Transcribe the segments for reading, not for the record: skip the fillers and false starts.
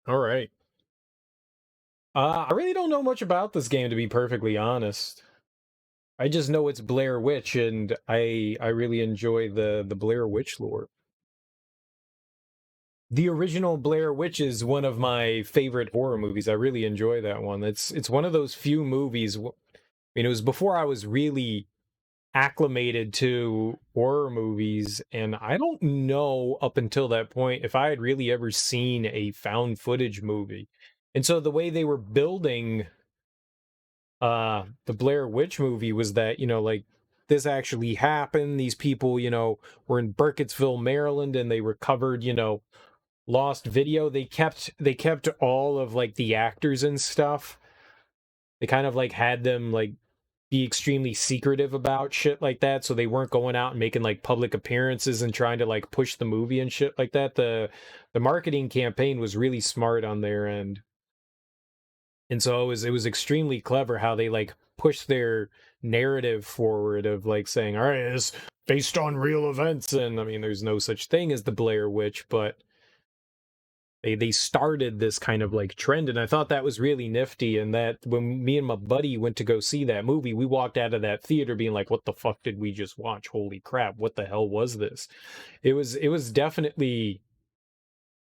All right. I really don't know much about this game, to be perfectly honest. I just know it's Blair Witch, and I really enjoy the Blair Witch lore. The original Blair Witch is one of my favorite horror movies. I really enjoy that one. It's one of those few movies. It was before I was really acclimated to horror movies, and I don't know up until that point if I had really ever seen a found footage movie. And so the way they were building the Blair Witch movie was that, like, this actually happened. These people, were in Burkittsville, Maryland, and they recovered, lost video. They kept all of like the actors and stuff. They kind of like had them like be extremely secretive about shit like that, so they weren't going out and making like public appearances and trying to like push the movie and shit like that. The marketing campaign was really smart on their end. And so it was extremely clever how they like pushed their narrative forward of like saying, all right, it's based on real events. And I mean, there's no such thing as the Blair Witch, but they started this kind of like trend, and I thought that was really nifty. And that when me and my buddy went to go see that movie, we walked out of that theater being like, what the fuck did we just watch? Holy crap, what the hell was this? It was definitely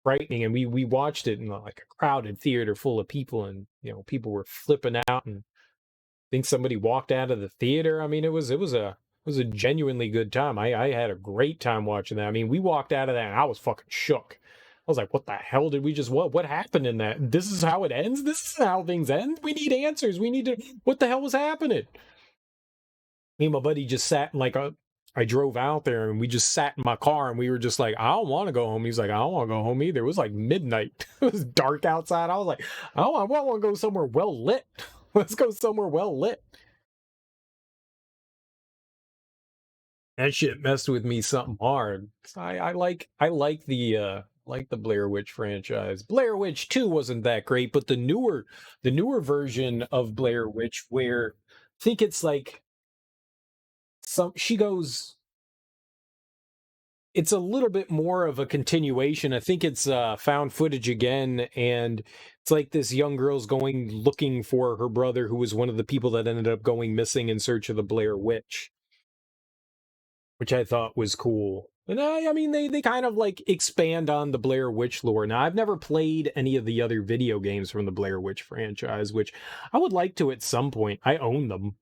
frightening, and we watched it in like a crowded theater full of people, and people were flipping out, and I think somebody walked out of the theater. I mean, it was a genuinely good time. I had a great time watching that. I mean, we walked out of that and I was fucking shook. I was like, what the hell did we just what happened in that? This is how it ends? This is how things end? We need answers. We need to what the hell was happening? Me and my buddy just sat in like a I drove out there and we just sat in my car and we were just like, I don't want to go home. He's like, I don't want to go home either. It was like midnight. It was dark outside. I was like, I want to go somewhere well lit. Let's go somewhere well lit. That shit messed with me something hard. I like the Blair Witch franchise. Blair Witch 2 wasn't that great, but the newer version of Blair Witch, where I think it's like some she goes it's a little bit more of a continuation. I think it's found footage again, and it's like this young girl's going looking for her brother, who was one of the people that ended up going missing in search of the Blair Witch, which I thought was cool. And I mean, they kind of like expand on the Blair Witch lore. Now, I've never played any of the other video games from the Blair Witch franchise, which I would like to at some point. I own them.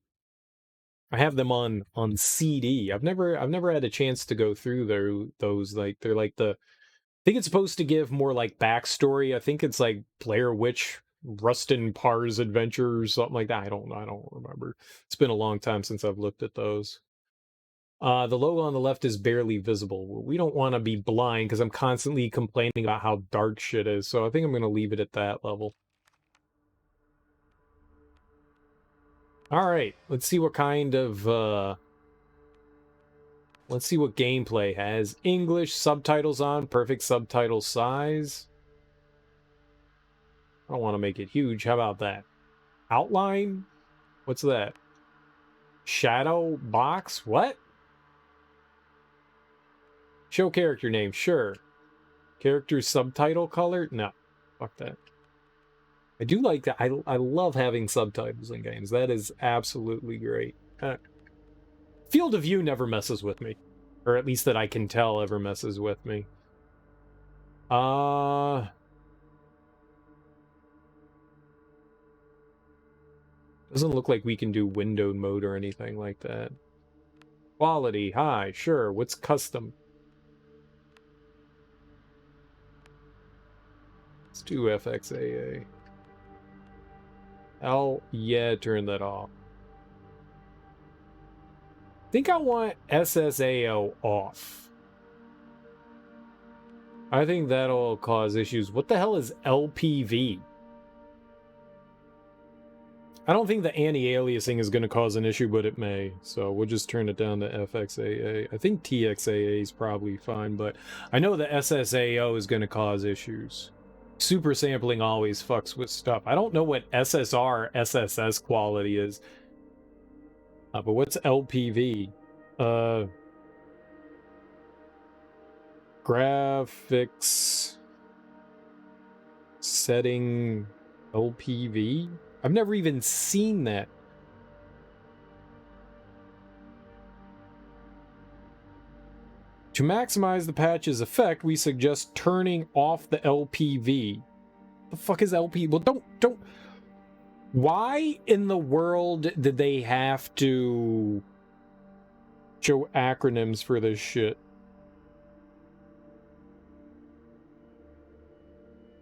I have them on CD. I've never had a chance to go through those, like they're like the I think it's supposed to give more like backstory. I think it's like Blair Witch Rustin Parr's adventure or something like that. I don't remember. It's been a long time since I've looked at those. The logo on the left is barely visible. Well, we don't want to be blind because I'm constantly complaining about how dark shit is. So I think I'm going to leave it at that level. All right, let's see what kind of let's see what gameplay has. English subtitles on, perfect subtitle size. I don't want to make it huge. How about that? Outline? What's that? Shadow box? What? Show character name, sure. Character subtitle color? No. Fuck that. I do like that. I love having subtitles in games. That is absolutely great. Field of view never messes with me. Or at least that I can tell ever messes with me. Doesn't look like we can do windowed mode or anything like that. Quality, high, sure. What's custom? Let's do FXAA. Yeah, turn that off. I think I want SSAO off. I think that'll cause issues. What the hell is LPV? I don't think the anti-aliasing is going to cause an issue, but it may. So we'll just turn it down to FXAA. I think TXAA is probably fine, but I know the SSAO is going to cause issues. Super sampling always fucks with stuff. I don't know what SSR SSS quality is. But what's LPV? Graphics Setting LPV? I've never even seen that. To maximize the patch's effect, we suggest turning off the LPV. The fuck is LP? Well, don't. Why in the world did they have to show acronyms for this shit?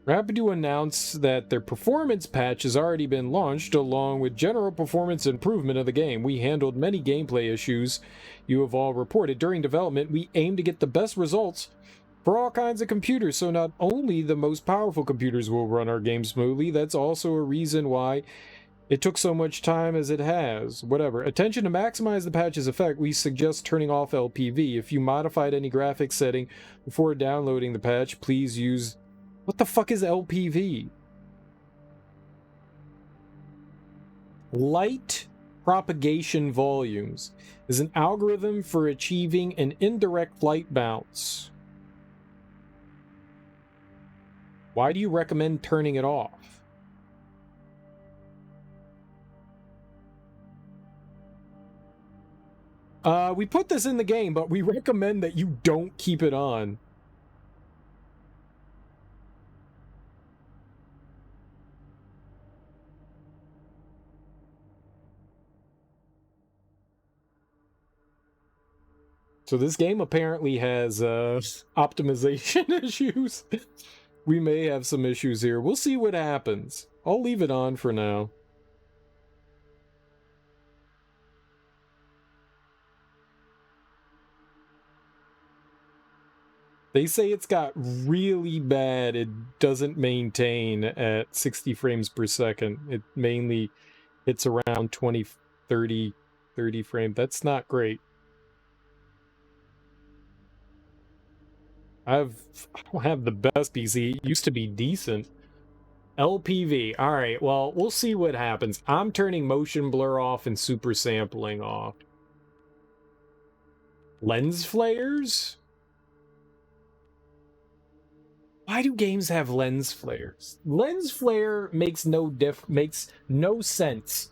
We're happy to announce that their performance patch has already been launched, along with general performance improvement of the game. We handled many gameplay issues you have all reported. During development, we aim to get the best results for all kinds of computers, so not only the most powerful computers will run our game smoothly, that's also a reason why it took so much time as it has. Whatever. Attention, to maximize the patch's effect, we suggest turning off LPV. If you modified any graphics setting before downloading the patch, please use... What the fuck is LPV? Light propagation volumes is an algorithm for achieving an indirect light bounce. Why do you recommend turning it off? We put this in the game, but we recommend that you don't keep it on. So this game apparently has optimization issues. We may have some issues here. We'll see what happens. I'll leave it on for now. They say it's got really bad. It doesn't maintain at 60 frames per second. It mainly hits around 20, 30 frames. That's not great. I don't have the best PC. It used to be decent. LPV. All right, well, we'll see what happens. I'm turning motion blur off and super sampling off. Lens flares? Why do games have lens flares? Lens flare makes no sense.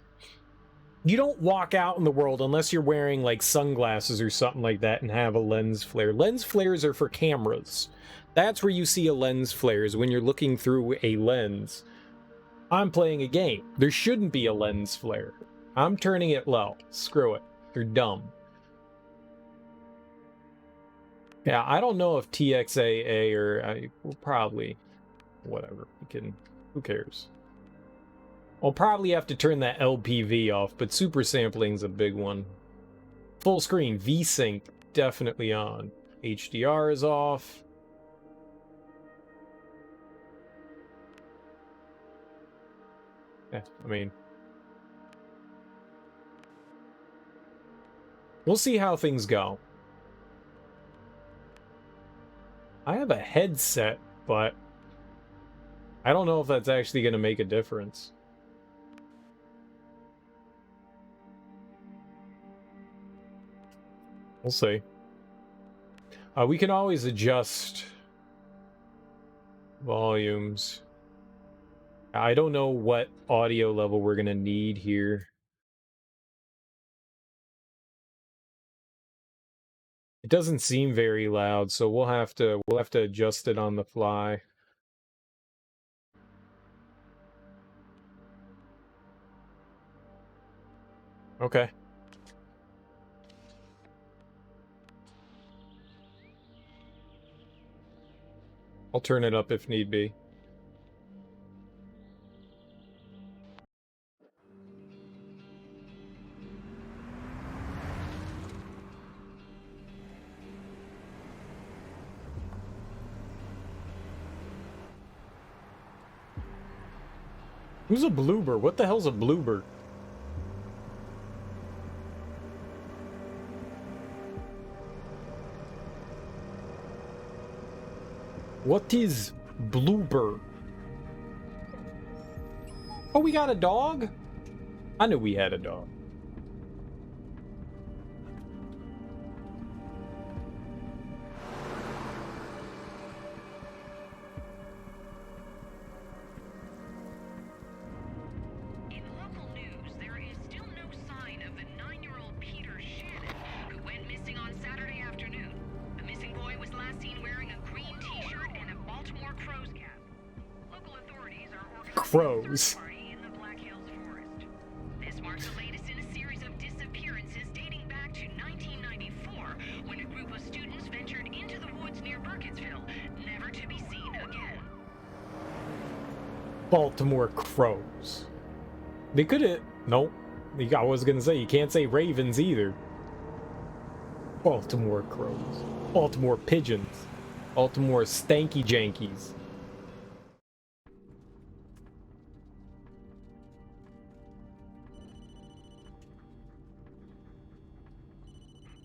You don't walk out in the world unless you're wearing like sunglasses or something like that and have a lens flare. Lens flares are for cameras. That's where you see a lens flare, is when you're looking through a lens. I'm playing a game. There shouldn't be a lens flare. I'm turning it low. Screw it. They're dumb. Yeah, I don't know if TXAA or we'll probably, whatever. We can, who cares? I'll probably have to turn that LPV off, but super sampling's a big one. Full screen, VSync definitely on. HDR is off. Yeah, I mean, we'll see how things go. I have a headset, but I don't know if that's actually going to make a difference. We'll see. We can always adjust volumes. I don't know what audio level we're going to need here. It doesn't seem very loud, so we'll have to adjust it on the fly. Okay. I'll turn it up if need be. Who's a bloober? What the hell's a bloober? What is bloober? Oh, we got a dog? I knew we had a dog. crows. In the Black Hills forest. This marks the latest in a series of disappearances dating back to 1994, when a group of students ventured into the woods near Burkittsville, never to be seen again. Baltimore crows. They could have... Nope. I was gonna say, you can't say ravens either. Baltimore crows. Baltimore pigeons. Baltimore stanky jankies.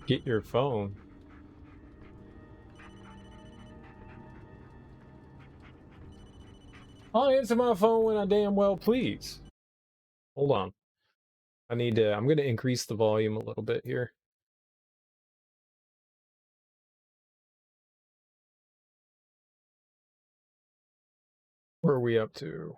Get your phone. I'll answer my phone when I damn well please. Hold on. I'm gonna increase the volume a little bit here. Where are we up to?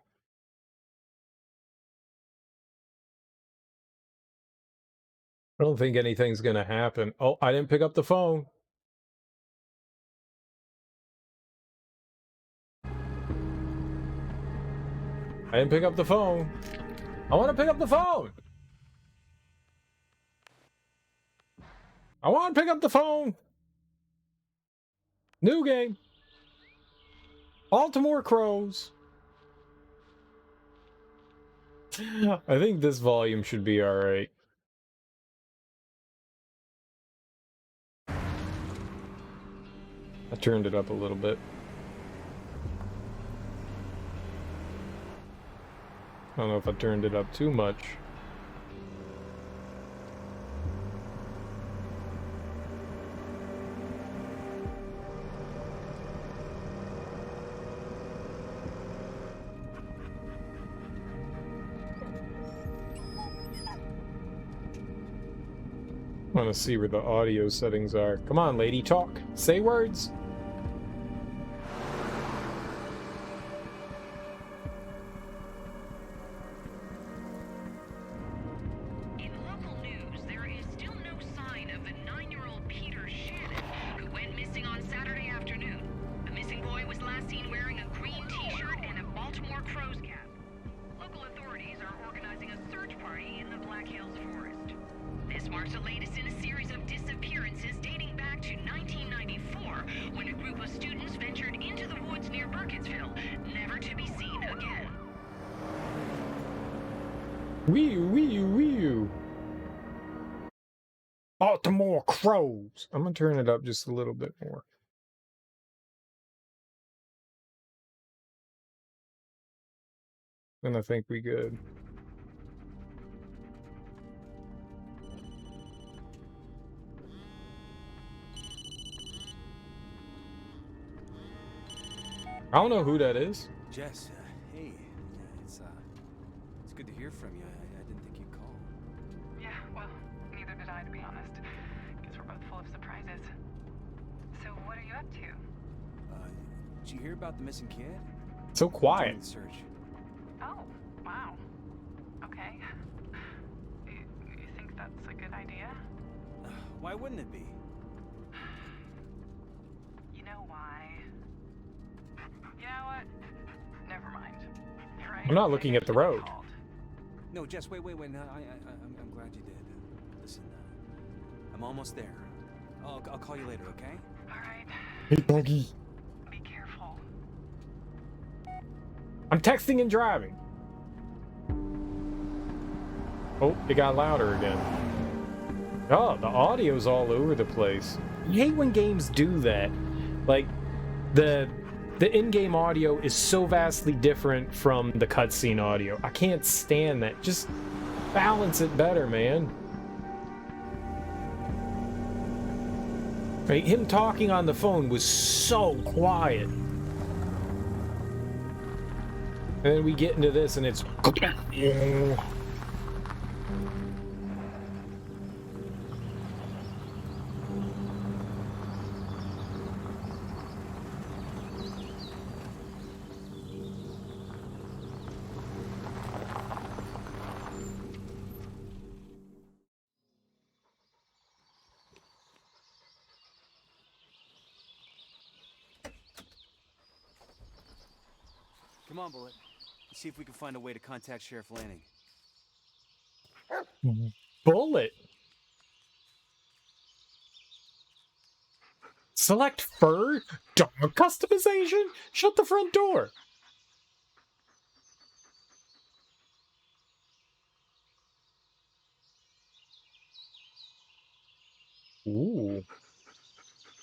I don't think anything's gonna happen. Oh, I didn't pick up the phone. I didn't pick up the phone. I want to pick up the phone. I want to pick up the phone. New game. Baltimore crows. I think this volume should be all right. I turned it up a little bit. I don't know if I turned it up too much. I want to see where the audio settings are. Come on, lady, talk. Say words. In local news, there is still no sign of the 9-year-old Peter Shannon, who went missing on Saturday afternoon. The missing boy was last seen wearing a green t-shirt and a Baltimore Crows cap. Local authorities are organizing a search party in the Black Hills forest. This marks the latest in a series of disappearances dating back to 1994, when a group of students ventured into the woods near Burkittsville, never to be seen again. Wee. Baltimore crows. I'm gonna turn it up just a little bit more. And I think we good. I don't know who that is. Jess, hey, it's good to hear from you. I didn't think you'd call. Yeah, well, neither did I, to be honest. Guess we're both full of surprises. So what are you up to? Did you hear about the missing kid? So quiet. Doing the search. Oh, wow. Okay. You think that's a good idea? Why wouldn't it be? You know why? You know what? Never mind. You're right. I'm not looking at the road. No, Jess, wait. No, I'm glad you did. Listen, I'm almost there. I'll call you later, okay? All right. Hey, doggy. Be careful. I'm texting and driving. Oh, it got louder again. Oh, the audio's all over the place. I hate when games do that. Like, the in-game audio is so vastly different from the cutscene audio. I can't stand that. Just balance it better, man. Like, him talking on the phone was so quiet. And then we get into this and it's... Come on, Bullet. Let's see if we can find a way to contact Sheriff Lanning. Bullet. Select fur? Dog customization? Shut the front door. Ooh.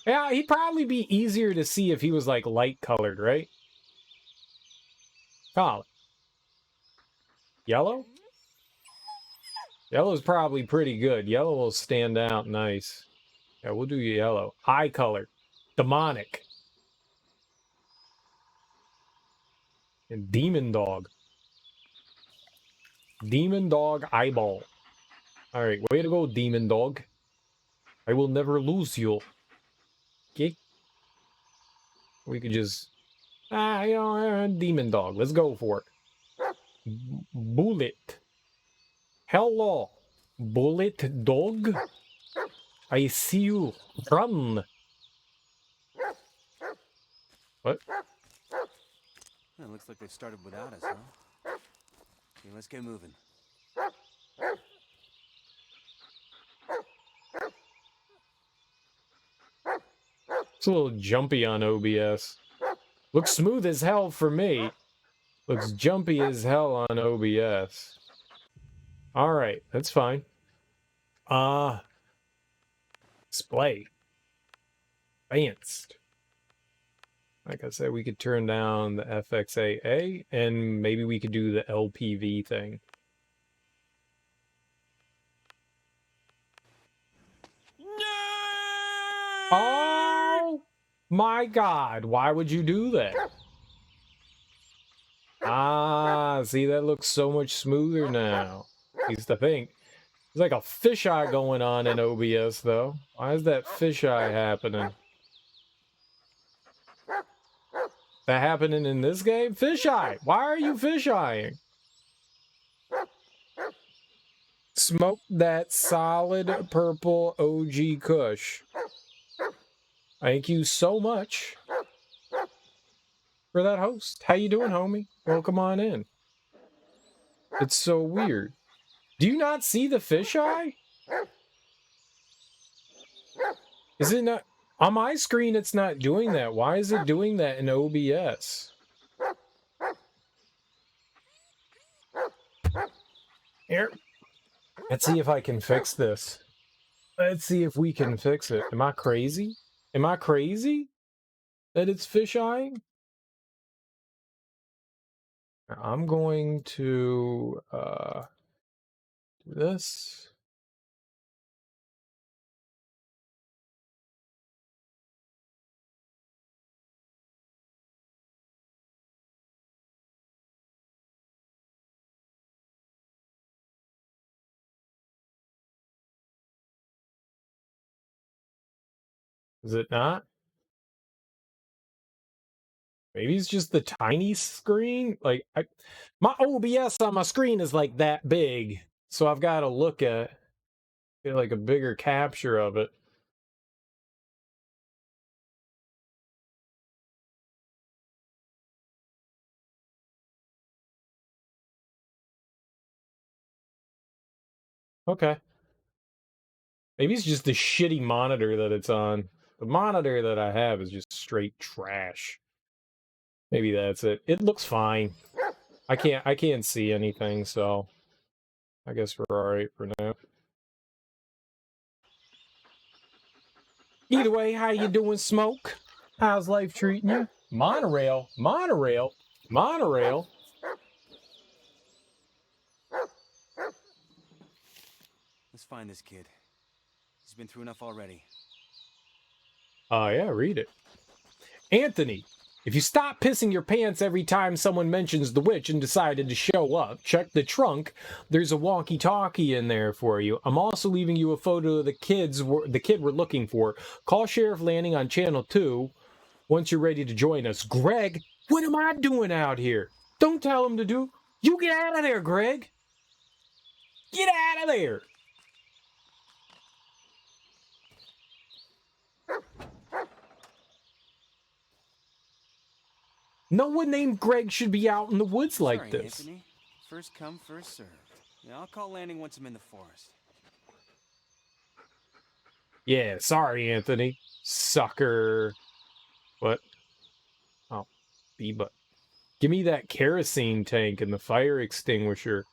Yeah, he'd probably be easier to see if he was like light colored, right? Colin. Yellow? Yellow's probably pretty good. Yellow will stand out nice. Yeah, we'll do yellow. Eye color. Demonic. And demon dog. Demon dog eyeball. Alright, way to go, demon dog. I will never lose you. Okay? We could just... demon dog. Let's go for it. Bullet. Hello. Bullet dog. I see you. Run. What? It looks like they've started without us, huh? Okay, let's get moving. It's a little jumpy on OBS. Looks smooth as hell for me. Looks jumpy as hell on OBS. Alright, that's fine. Display. Advanced. Like I said, we could turn down the FXAA, and maybe we could do the LPV thing. Oh my god, why would you do that? Ah, see, that looks so much smoother now. Used to think. There's like a fisheye going on in OBS, though. Why is that fisheye happening? That happening in this game? Fisheye! Why are you fisheyeing? Smoke that solid purple OG Kush. Thank you so much for that host. How you doing, homie? Welcome on in. It's so weird. Do you not see the fisheye? Is it not... On my screen, it's not doing that. Why is it doing that in OBS? Here. Let's see if I can fix this. Let's see if we can fix it. Am I crazy? Am I crazy that it's fisheyeing? I'm going to do this. Is it not? Maybe it's just the tiny screen. Like my OBS on my screen is like that big, so I've got to look at get like a bigger capture of it. Okay. Maybe it's just the shitty monitor that it's on. The monitor that I have is just straight trash. Maybe that's it. It looks fine. I can't see anything, so I guess we're alright for now. Either way, how you doing, Smoke? How's life treating you? Monorail, monorail, monorail. Let's find this kid. He's been through enough already. Yeah, read it. Anthony, if you stop pissing your pants every time someone mentions the witch and decided to show up, check the trunk. There's a walkie-talkie in there for you. I'm also leaving you a photo of the kid we're looking for. Call Sheriff Lanning on Channel 2 once you're ready to join us. Greg, what am I doing out here? Don't tell him to do. You get out of there, Greg. Get out of there. No one named Greg should be out in the woods like Sorry, this. Anthony. First come, first served. Yeah, I'll call landing once I'm in the forest. Yeah, sorry, Anthony. Sucker. What? Oh, but give me that kerosene tank and the fire extinguisher.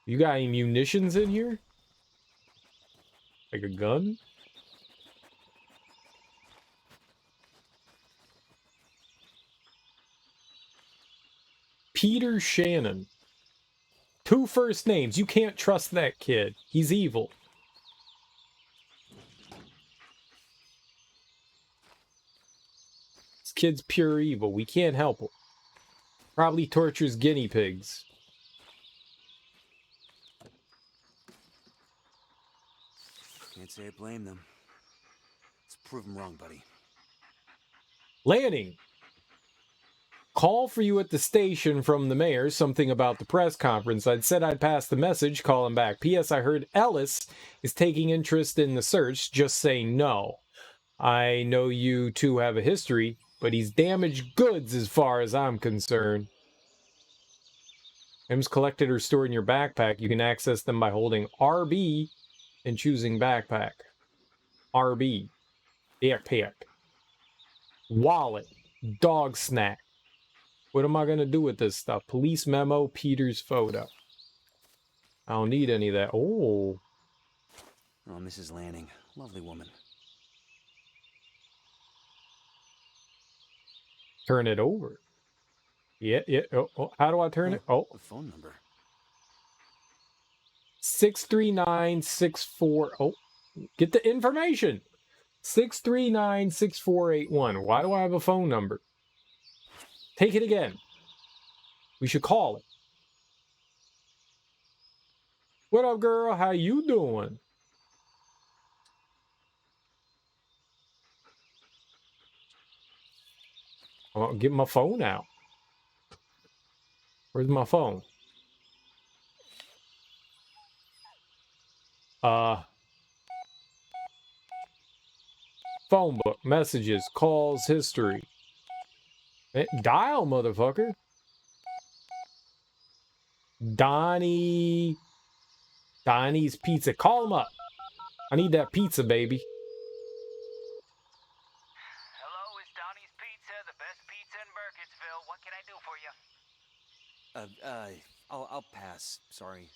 You got any munitions in here? Like a gun? Peter Shannon. 2 first names. You can't trust that kid. He's evil. This kid's pure evil. We can't help him. Probably tortures guinea pigs. Can't say I blame them. Let's prove them wrong, buddy. Lanning. Call for you at the station from the mayor. Something about the press conference. I'd said I'd pass the message. Call him back. P.S. I heard Ellis is taking interest in the search. Just say no. I know you two have a history, but he's damaged goods as far as I'm concerned. Items collected or stored in your backpack. You can access them by holding RB and choosing backpack. RB. Backpack. Wallet. Dog snack. What am I going to do with this stuff? Police memo, Peter's photo. I don't need any of that. Oh. Oh, Mrs. Lanning. Lovely woman. Turn it over. Yeah. Oh, how do I turn it? Oh. The phone number. 63964. Oh. Get the information. 6396481. Why do I have a phone number? Take it again. We should call it. What up, girl? How you doing? I'll get my phone out. Where's my phone? Phone book, messages, calls, history. Dial, motherfucker. Donnie's Pizza. Call him up. I need that pizza, baby. Hello, it's Donnie's Pizza, the best pizza in Burkittsville. What can I do for you? I'll pass. Sorry.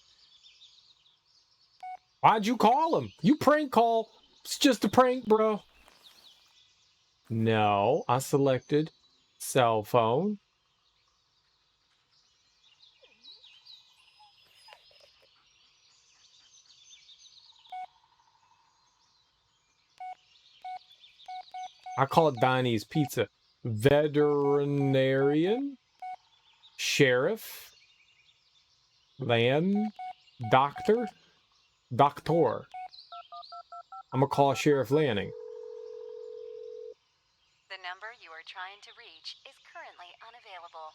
Why'd you call him? You prank call. It's just a prank, bro. No, I selected cell phone. I call it Donnie's Pizza. Veterinarian, sheriff, land, doctor. I'm gonna call Sheriff Lanning. The number you are trying to reach is currently unavailable.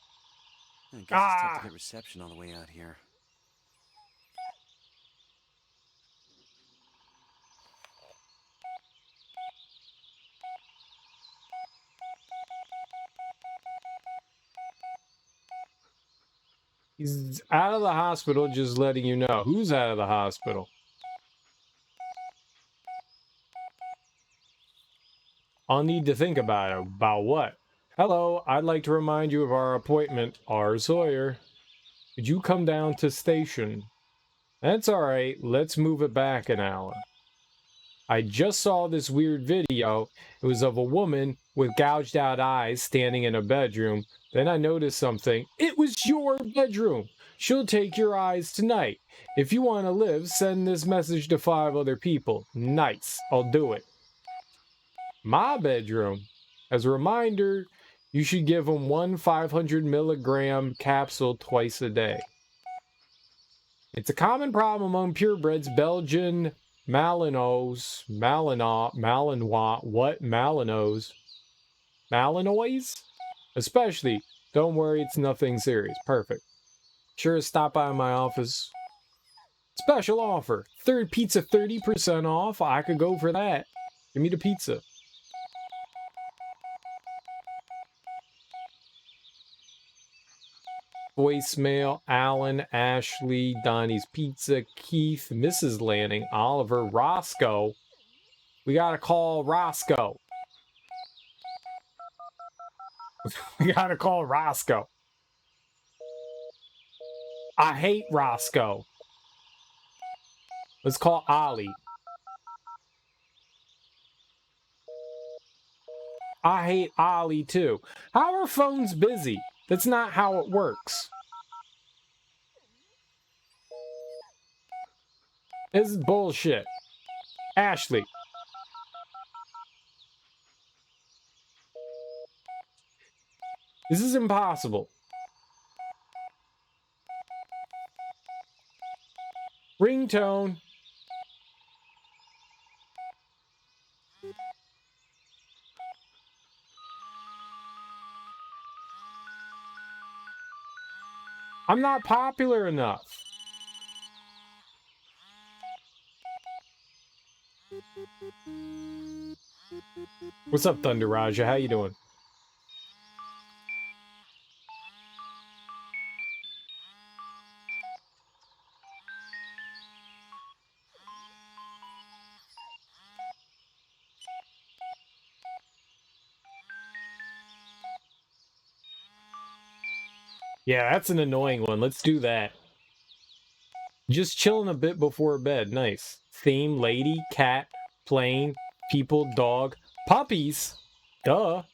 I guess it's tough to get reception on the way out here. He's out of the hospital, just letting you know. Who's out of the hospital? I'll need to think about it. About what? Hello, I'd like to remind you of our appointment. R. Sawyer. Could you come down to station? That's alright. Let's move it back an hour. I just saw this weird video. It was of a woman with gouged out eyes standing in a bedroom. Then I noticed something. It was your bedroom. She'll take your eyes tonight. If you want to live, send this message to 5 other people. Nice. I'll do it. My bedroom. As a reminder, you should give them 1 500 milligram capsule twice a day. It's a common problem among purebreds. Belgian Malinois, especially. Don't worry, it's nothing serious. Perfect. Sure, stop by my office. Special offer. Third pizza 30% off. I could go for that. Give me the pizza. voicemail, Alan, Ashley, Donnie's Pizza, Keith, Mrs. Lanning, Oliver, Roscoe. We gotta call Roscoe. We gotta call Roscoe. I hate Roscoe. Let's call Ollie. I hate Ollie too. How are phones busy? That's not how it works. This is bullshit. Ashley. This is impossible. Ringtone. I'm not popular enough. What's up, Thunder Raja? How you doing? Yeah, that's an annoying one. Let's do that. Just chilling a bit before bed. Nice. Theme, lady, cat, plane, people, dog, puppies. Duh.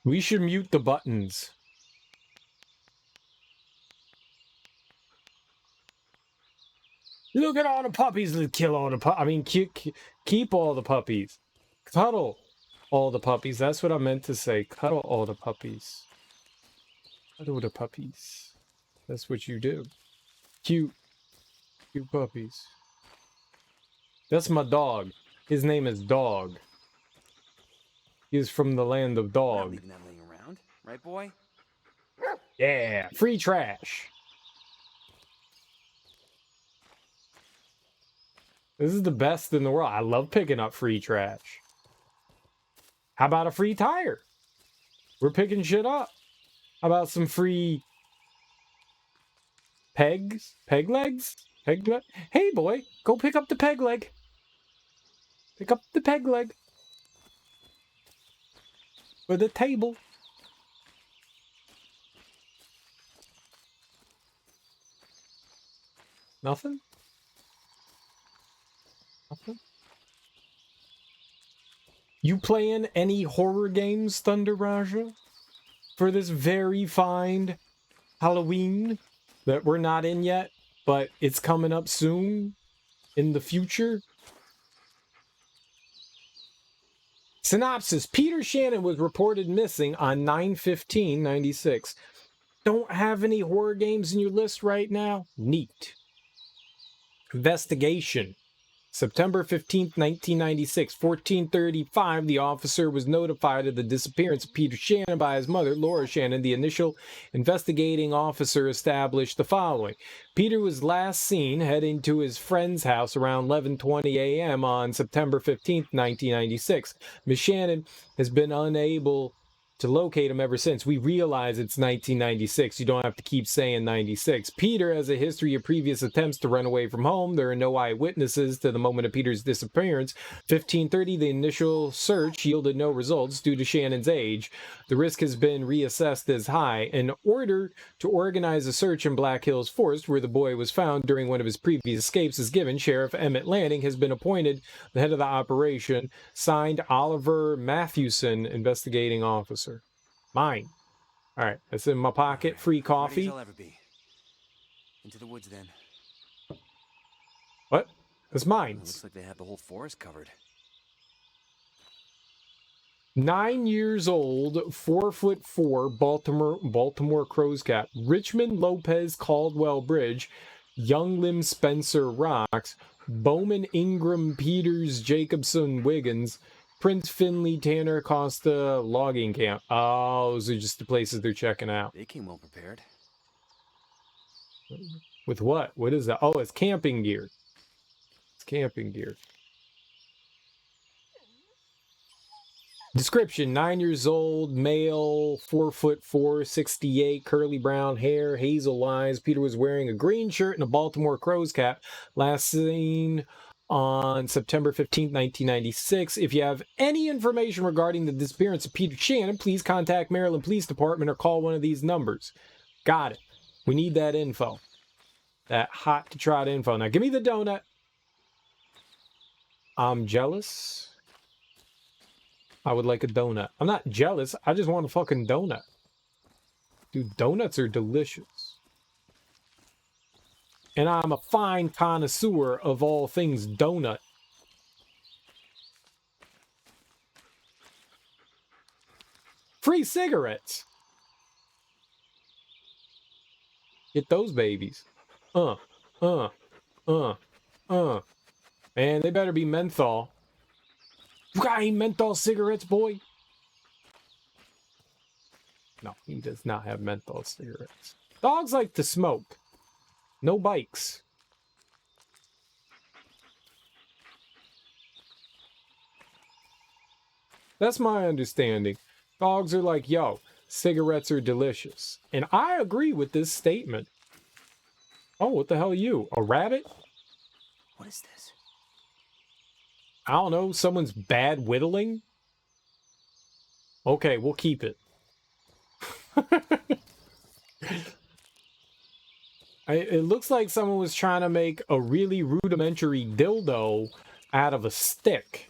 We should mute the buttons. Look at all the puppies. Let's kill all the puppies. I mean, keep all the puppies. Cuddle all the puppies. That's what I meant to say. Cuddle all the puppies. Cuddle the puppies. That's what you do. Cute puppies. That's my dog. His name is Dog. He is from the land of Dog. Leaving that laying around, right, boy? Yeah, free trash. This is the best in the world. I love picking up free trash. How about a free tire? We're picking shit up. How about some free pegs? Peg legs? Peg leg? Hey, boy, go pick up the peg leg. Pick up the peg leg. For the table. Nothing? Nothing? You playing any horror games, Thunder Raja? For this very fine Halloween that we're not in yet, but it's coming up soon in the future? Synopsis. Peter Shannon was reported missing on 9/15/96. Don't have any horror games in your list right now? Neat. Investigation. September 15th, 1996, 14:35, the officer was notified of the disappearance of Peter Shannon by his mother, Laura Shannon. The initial investigating officer established the following. Peter was last seen heading to his friend's house around 11:20 a.m. on September 15th, 1996. Ms. Shannon has been unable to locate him ever since. We realize it's 1996. You don't have to keep saying 96. Peter has a history of previous attempts to run away from home. There are no eyewitnesses to the moment of Peter's disappearance. 15:30, the initial search yielded no results due to Shannon's age. The risk has been reassessed as high. In order to organize a search in Black Hills Forest, where the boy was found during one of his previous escapes, is given. Sheriff Emmett Lanning has been appointed the head of the operation. Signed, Oliver Matthewson, investigating officer. Mine. All right, that's in my pocket. Free coffee. Ready as I'll ever be. Into the woods, then. What? That's mine. Looks like they have the whole forest covered. 9 years old, 4'4", Baltimore Crow's Cap, Richmond Lopez Caldwell Bridge, Young Lim Spencer Rocks, Bowman Ingram Peters Jacobson Wiggins, Prince Finley Tanner Costa Logging Camp. Oh, those are just the places they're checking out. They came well prepared. With what? What is that? Oh, it's camping gear. camping gear. Description: 9 years old, male, 4'4", 68, curly brown hair, hazel eyes. Peter was wearing a green shirt and a Baltimore Crows cap. Last seen on September 15th, 1996. If you have any information regarding the disappearance of Peter Shannon, please contact Maryland Police Department or call one of these numbers. Got it. We need that info. That hot to trot info. Now give me the donut. I'm jealous. I would like a donut. I'm not jealous. I just want a fucking donut. Dude, donuts are delicious. And I'm a fine connoisseur of all things donut. Free cigarettes. Get those babies. Man, they better be menthol. You got any menthol cigarettes, boy? No, he does not have menthol cigarettes. Dogs like to smoke. No bikes. That's my understanding. Dogs are like, yo, cigarettes are delicious. And I agree with this statement. Oh, what the hell are you? A rabbit? What is this? I don't know, someone's bad whittling? Okay, we'll keep it. It looks like someone was trying to make a really rudimentary dildo out of a stick.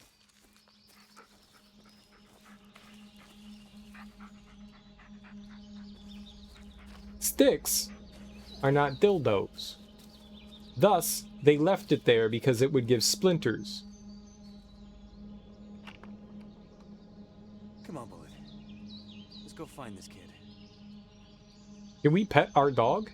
Sticks are not dildos. Thus, they left it there because it would give splinters. Come on, Bullet. Let's go find this kid. Can we pet our dog?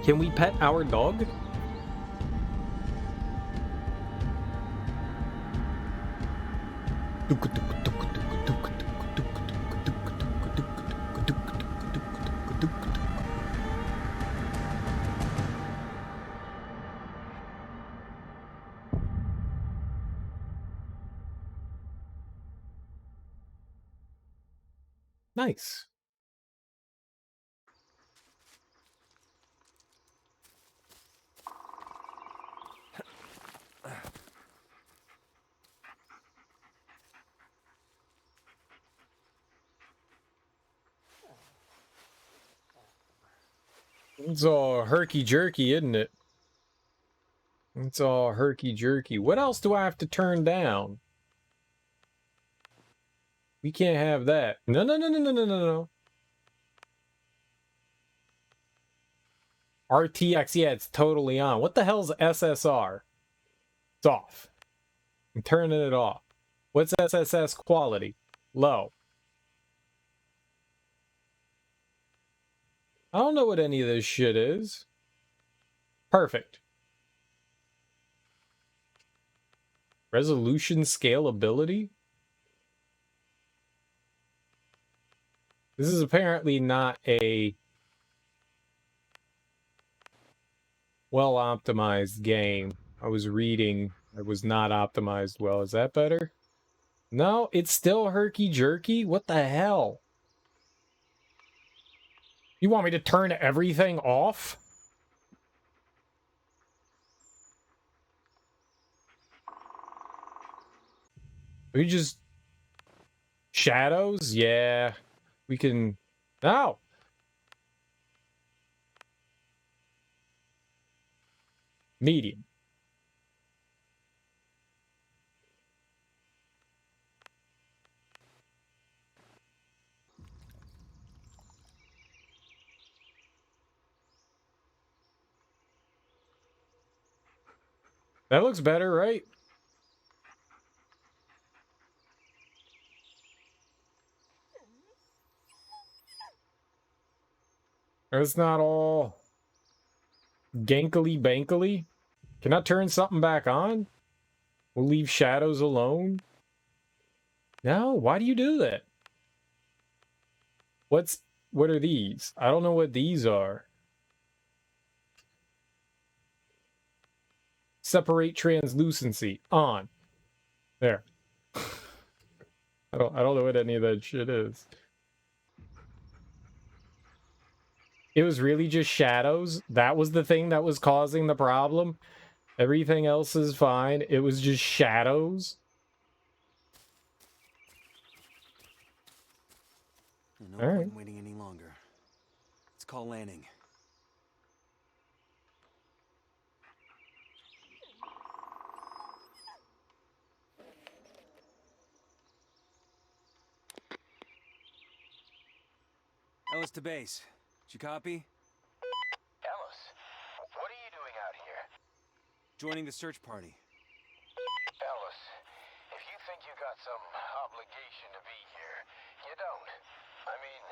Can we pet our dog? Nice. It's all herky-jerky, isn't it? It's all herky-jerky. What else do I have to turn down? We can't have that. No. RTX, yeah, it's totally on. What the hell's SSR? It's off. I'm turning it off. What's SSS quality? Low. I don't know what any of this shit is. Perfect. Resolution scalability? This is apparently not a well-optimized game. I was reading it was not optimized well. Is that better? No, it's still herky-jerky? What the hell? You want me to turn everything off? We just... Shadows? Yeah. We can... No! Medium. That looks better, right? It's not all gankly bankly. Can I turn something back on? We'll leave shadows alone? No, why do you do that? What are these? I don't know what these are. Separate translucency. On. There. I don't know what any of that shit is. It was really just shadows. That was the thing that was causing the problem. Everything else is fine. It was just shadows. No All point right. in waiting any longer. Let's call landing. Ellis to base. Did you copy? Ellis, what are you doing out here? Joining the search party. Ellis, if you think you got some obligation to be here, you don't. I mean,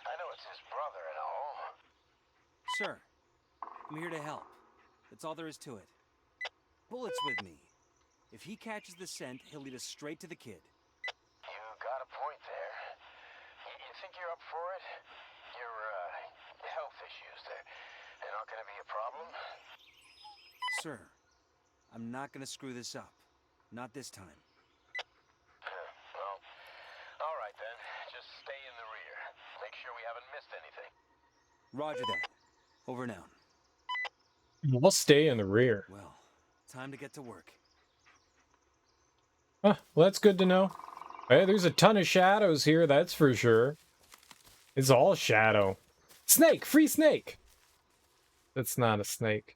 I know it's his brother and all. Sir, I'm here to help. That's all there is to it. Bullet's with me. If he catches the scent, he'll lead us straight to the kid. You got a point there. You think you're up for it? Your health issues, they're not gonna be a problem? Sir, I'm not gonna screw this up. Not this time. Well, all right then. Just stay in the rear. Make sure we haven't missed anything. Roger that. Over and out. I'll stay in the rear. Well, time to get to work. Huh, well, that's good to know. Hey, there's a ton of shadows here, that's for sure. It's all shadow. Snake! Free snake! That's not a snake.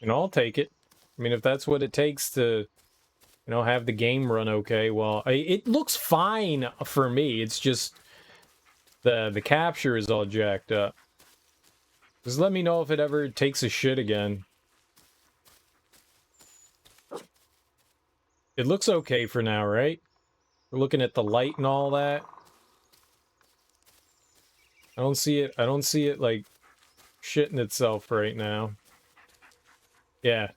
And I'll take it. I mean, if that's what it takes to, have the game run okay, well, it looks fine for me. It's just the capture is all jacked up. Just let me know if it ever takes a shit again. It looks okay for now, right? We're looking at the light and all that. I don't see it like shitting itself right now. Yeah.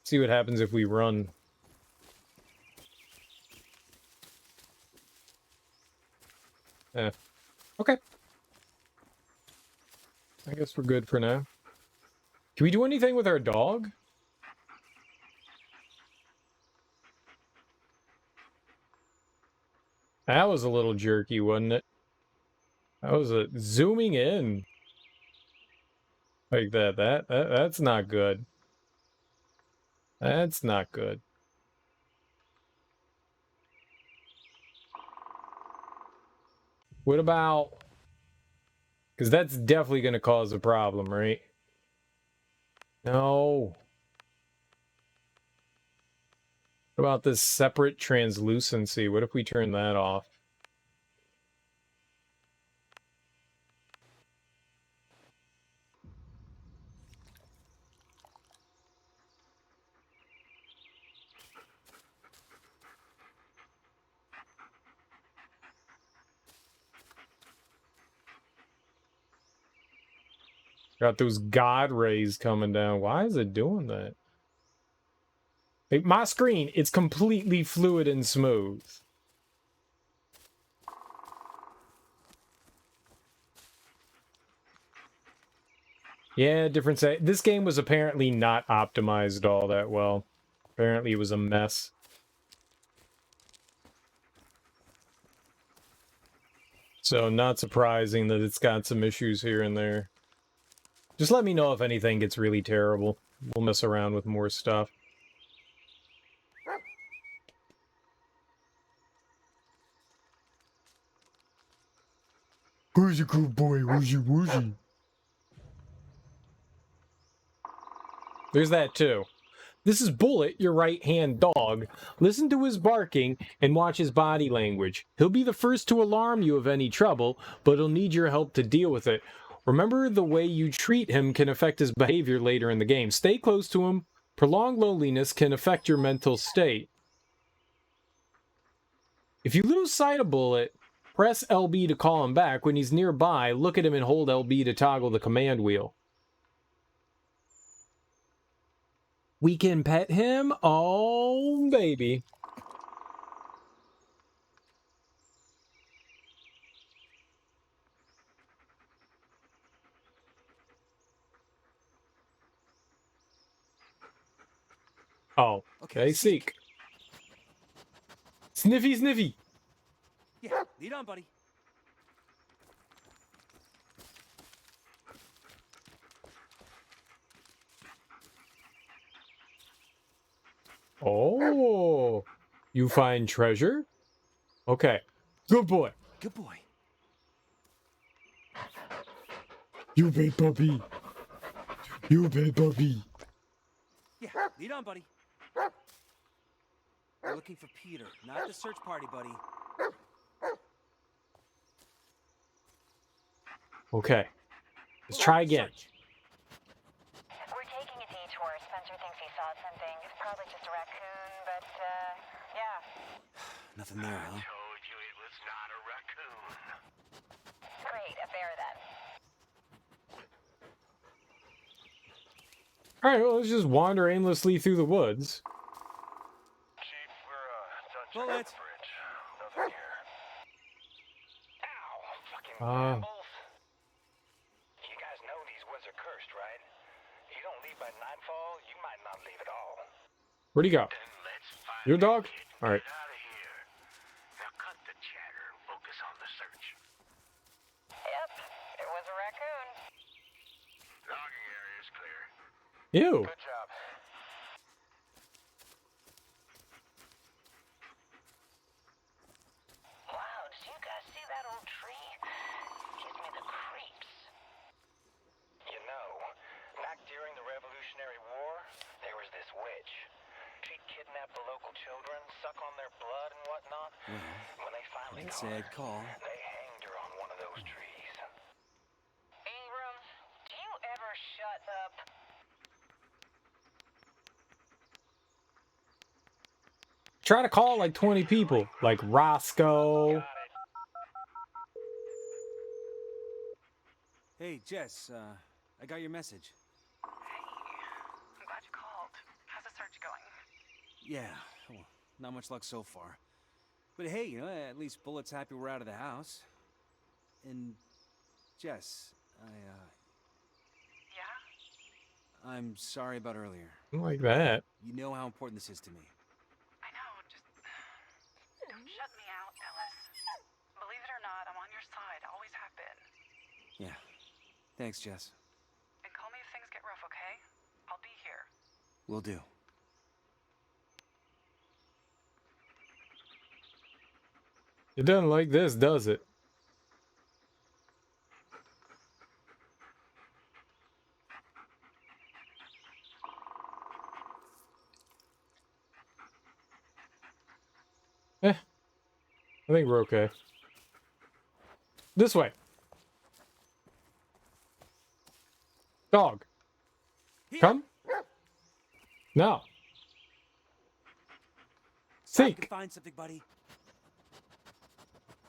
See what happens if we run. Yeah. Okay. I guess we're good for now. Can we do anything with our dog? That was a little jerky, wasn't it? That was zooming in. Like that. That's not good. That's not good. What about... Because that's definitely going to cause a problem, right? No. What about this separate translucency? What if we turn that off? Got those God rays coming down. Why is it doing that? Like, my screen, it's completely fluid and smooth. Yeah, different set. This game was apparently not optimized all that well. Apparently it was a mess. So not surprising that it's got some issues here and there. Just let me know if anything gets really terrible. We'll mess around with more stuff. Who's your good boy? Who's your woozy? There's that too. This is Bullet, your right-hand dog. Listen to his barking and watch his body language. He'll be the first to alarm you of any trouble, but he'll need your help to deal with it. Remember, the way you treat him can affect his behavior later in the game. Stay close to him. Prolonged loneliness can affect your mental state. If you lose sight of Bullet, press LB to call him back. When he's nearby, look at him and hold LB to toggle the command wheel. We can pet him. Oh, baby. Oh, okay, seek. Sniffy, sniffy. Yeah, lead on, buddy. Oh, you find treasure? Okay, good boy. Good boy. You big puppy. You big puppy. Yeah, lead on, buddy. We're looking for Peter, not the search party, buddy. Okay, let's try again. Search. We're taking a detour. Spencer thinks he saw something. It's probably just a raccoon, but, yeah. Nothing there, huh? Told you it was not a raccoon. Great, a bear then. All right, well, let's just wander aimlessly through the woods. Chief, we're done checking Bullets. the bridge. Nothing here. Ow! Fucking Ah. brambles. You guys know these woods are cursed, right? You don't leave by nightfall, you might not leave at all. Where'd he go? Then let's find Your that dog? kid and All right. get out of here. Now cut the chatter and focus on the search. Yep, it was a raccoon. Logging area is clear. Ew. Good job. Wow, did you guys see that old tree? Gives me the creeps. You know, back during the Revolutionary War, there was this witch. She'd kidnap the local children, suck on their blood and whatnot. When they finally That's caught a her, call. they hanged her on one of those trees. Ingram, do you ever shut up? Try to call like 20 people, like Roscoe. Hey, Jess, I got your message. Hey, I'm glad you called. How's the search going? Yeah, well, not much luck so far. But hey, you know, at least Bullet's happy we're out of the house. And, Jess, Yeah? I'm sorry about earlier. Like that. You know how important this is to me. I know, just don't shut me out, Ellis. Believe it or not, I'm on your side. Always have been. Yeah. Thanks, Jess. And call me if things get rough, okay? I'll be here. Will do. It doesn't like this, does it? I think we're okay. This way. Dog. Here. Come. No. I can Seek. find something, buddy.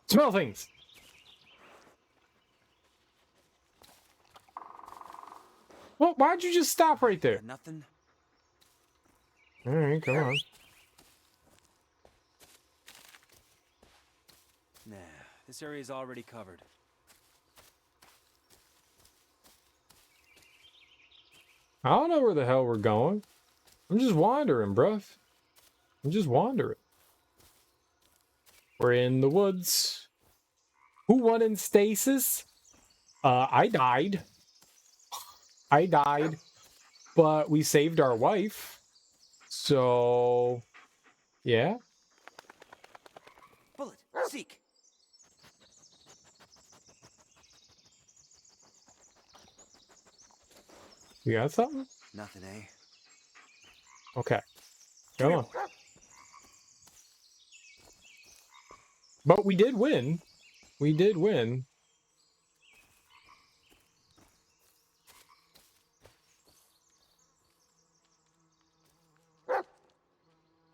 Smell things. Well, why'd you just stop right there? Got nothing? All right, come on. Nah, this area's already covered. I don't know where the hell we're going. I'm just wandering, bruv. I'm just wandering. We're in the woods. Who won in stasis? I died. I died. But we saved our wife. So, yeah. Bullet, seek. You got something? Nothing, eh? Okay. Come on. But we did win. We did win.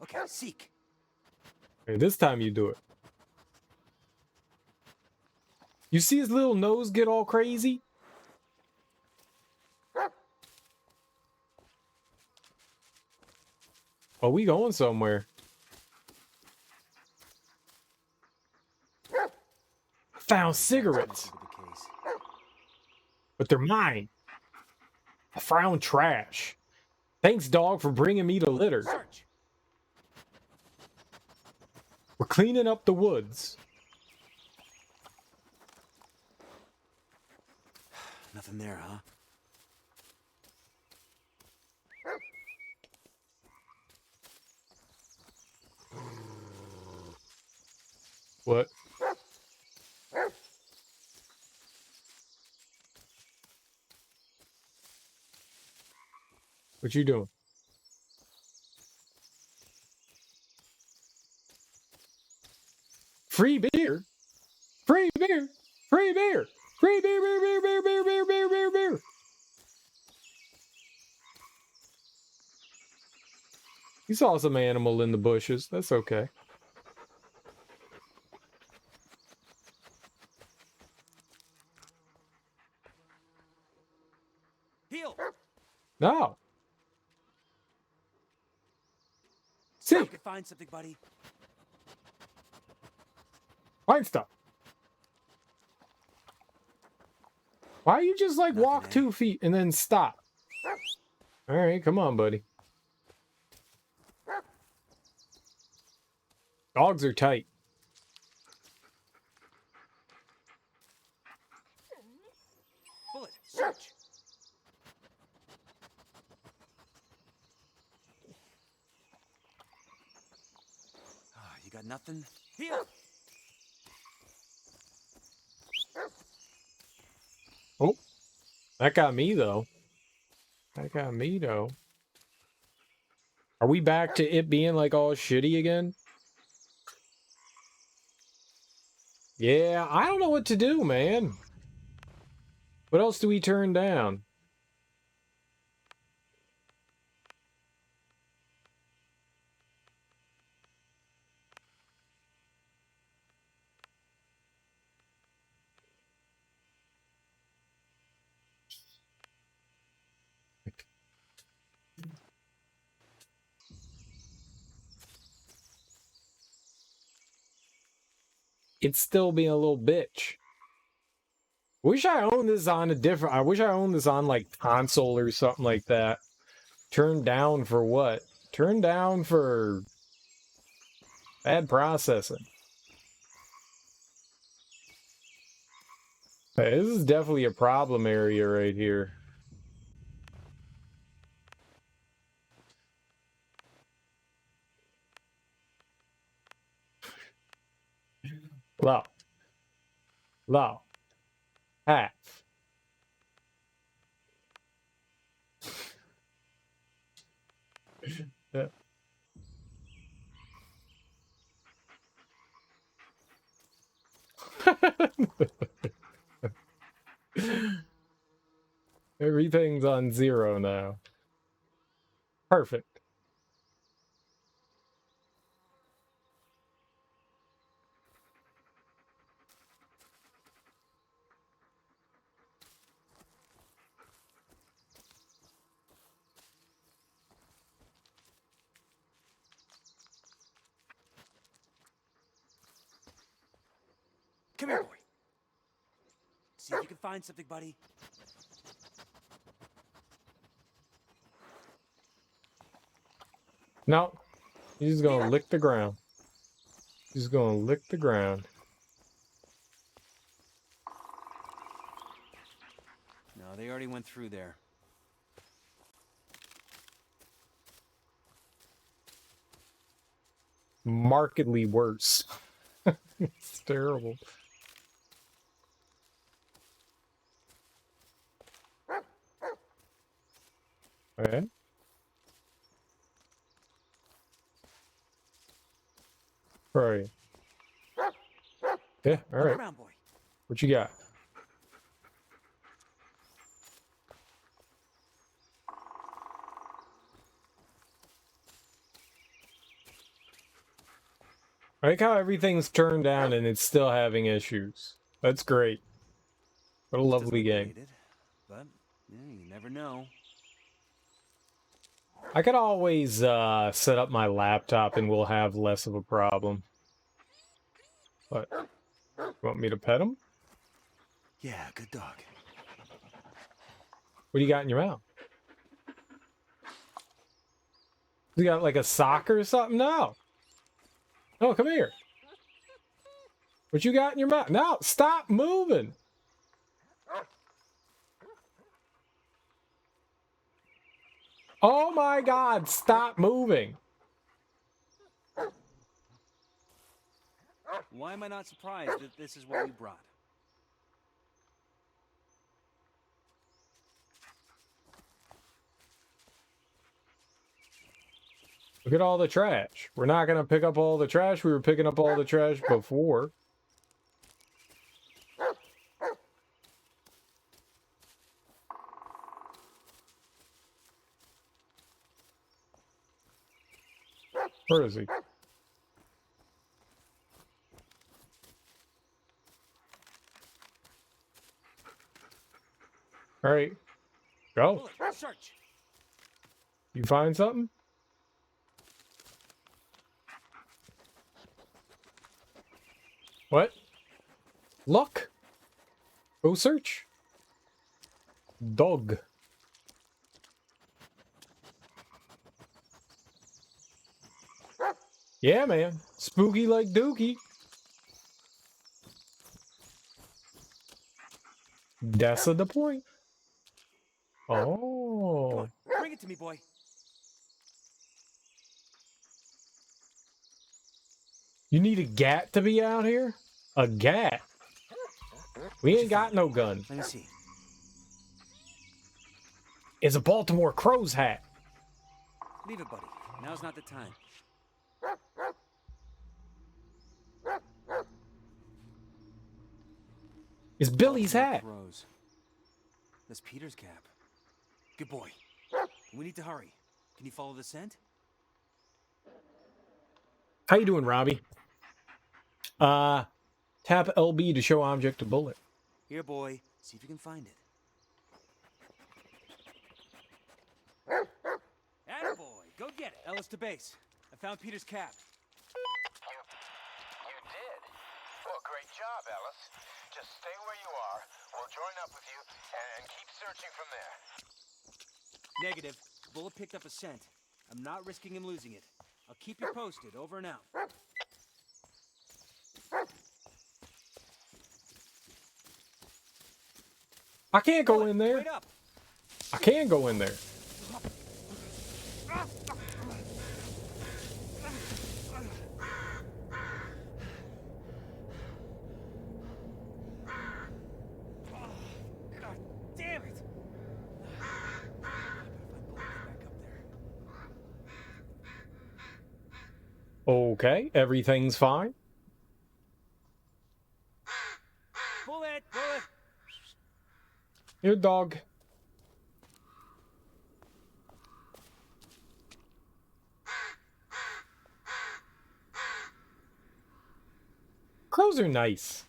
Okay, seek. Okay, this time you do it. You see his little nose get all crazy? Oh, we going somewhere. Found cigarettes. But they're mine. I found trash. Thanks, dog, for bringing me the litter. Search. We're cleaning up the woods. Nothing there, huh? What? What you doing? Free beer? Free beer? Free beer? Free beer, beer, beer, beer, beer, beer, beer, beer, beer. You saw some animal in the bushes. That's okay. Heal. No. See if you Sick. can find something, buddy. Find stuff. Why you just like walk Nothing, 2 feet and then stop? All right, come on, buddy. Dogs are tight. Bullet. Search. Ah, you got nothing? Heal. Oh, that got me though. That got me though. Are we back to it being like all shitty again? Yeah, I don't know what to do, man. What else do we turn down? It's still being a little bitch. Wish I owned this on a different... I wish I owned this on, like, console or something like that. Turned down for what? Turned down for... bad processing. Hey, this is definitely a problem area right here. Low. Low. Half. Yeah. Everything's on 0 now. Perfect. Come here, boy. See if you can find something, buddy. No. He's gonna lick the ground. He's gonna lick the ground. No, they already went through there. Markedly worse. It's terrible. Okay. Right. Yeah, all Look right. around, boy. What you got? I like how everything's turned down and it's still having issues. That's great. What a lovely game. But yeah, you never know. I could always set up my laptop and we'll have less of a problem. But, you want me to pet him? Yeah, good dog. What do you got in your mouth? You got like a sock or something? No. No, come here. What you got in your mouth? No, stop moving. Oh my God, stop moving. Why am I not surprised that this is what we brought? Look at all the trash. We're not going to pick up all the trash. We were picking up all the trash before. Where is he? All right. Go. Bullet, search. You find something? What? Look. Go search. Dog. Yeah, man. Spooky like Dookie. That's the point. Come Oh. on, bring it to me, boy. You need a gat to be out here? A gat? We ain't got no gun. Let me see. It's a Baltimore Crow's hat. Leave it, buddy. Now's not the time. It's Billy's hat. Rose. That's Peter's cap. Good boy. We need to hurry. Can you follow the scent? How you doing, Robbie? Tap LB to show object to bullet. Here, boy. See if you can find it. Attaboy. Go get it. Ellis to base. I found Peter's cap. You did? Well, great job, Ellis. Just stay where you are. We'll join up with you and keep searching from there. Negative. Bullet picked up a scent. I'm not risking him losing it. I'll keep you posted. Over and out. I can't go in there. Wait up. I can go in there. God damn it. Back up there. Okay, everything's fine. Bullet! Bullet! Your dog. Crows are nice.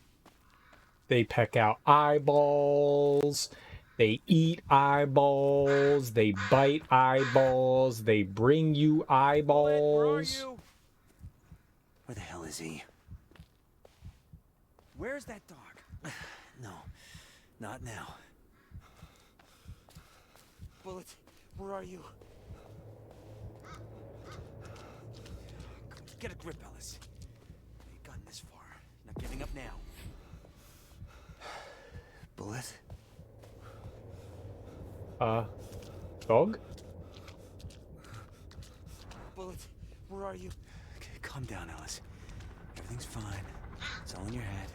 They peck out eyeballs. They eat eyeballs. They bite eyeballs. They bring you eyeballs. Where are you? Where the hell is he? Where's that dog? No, not now. Bullet, where are you? Get a grip, Ellis. You've gotten this far. Not giving up now. Bullet? Dog? Bullet, where are you? Okay, calm down, Ellis. Everything's fine. It's all in your head.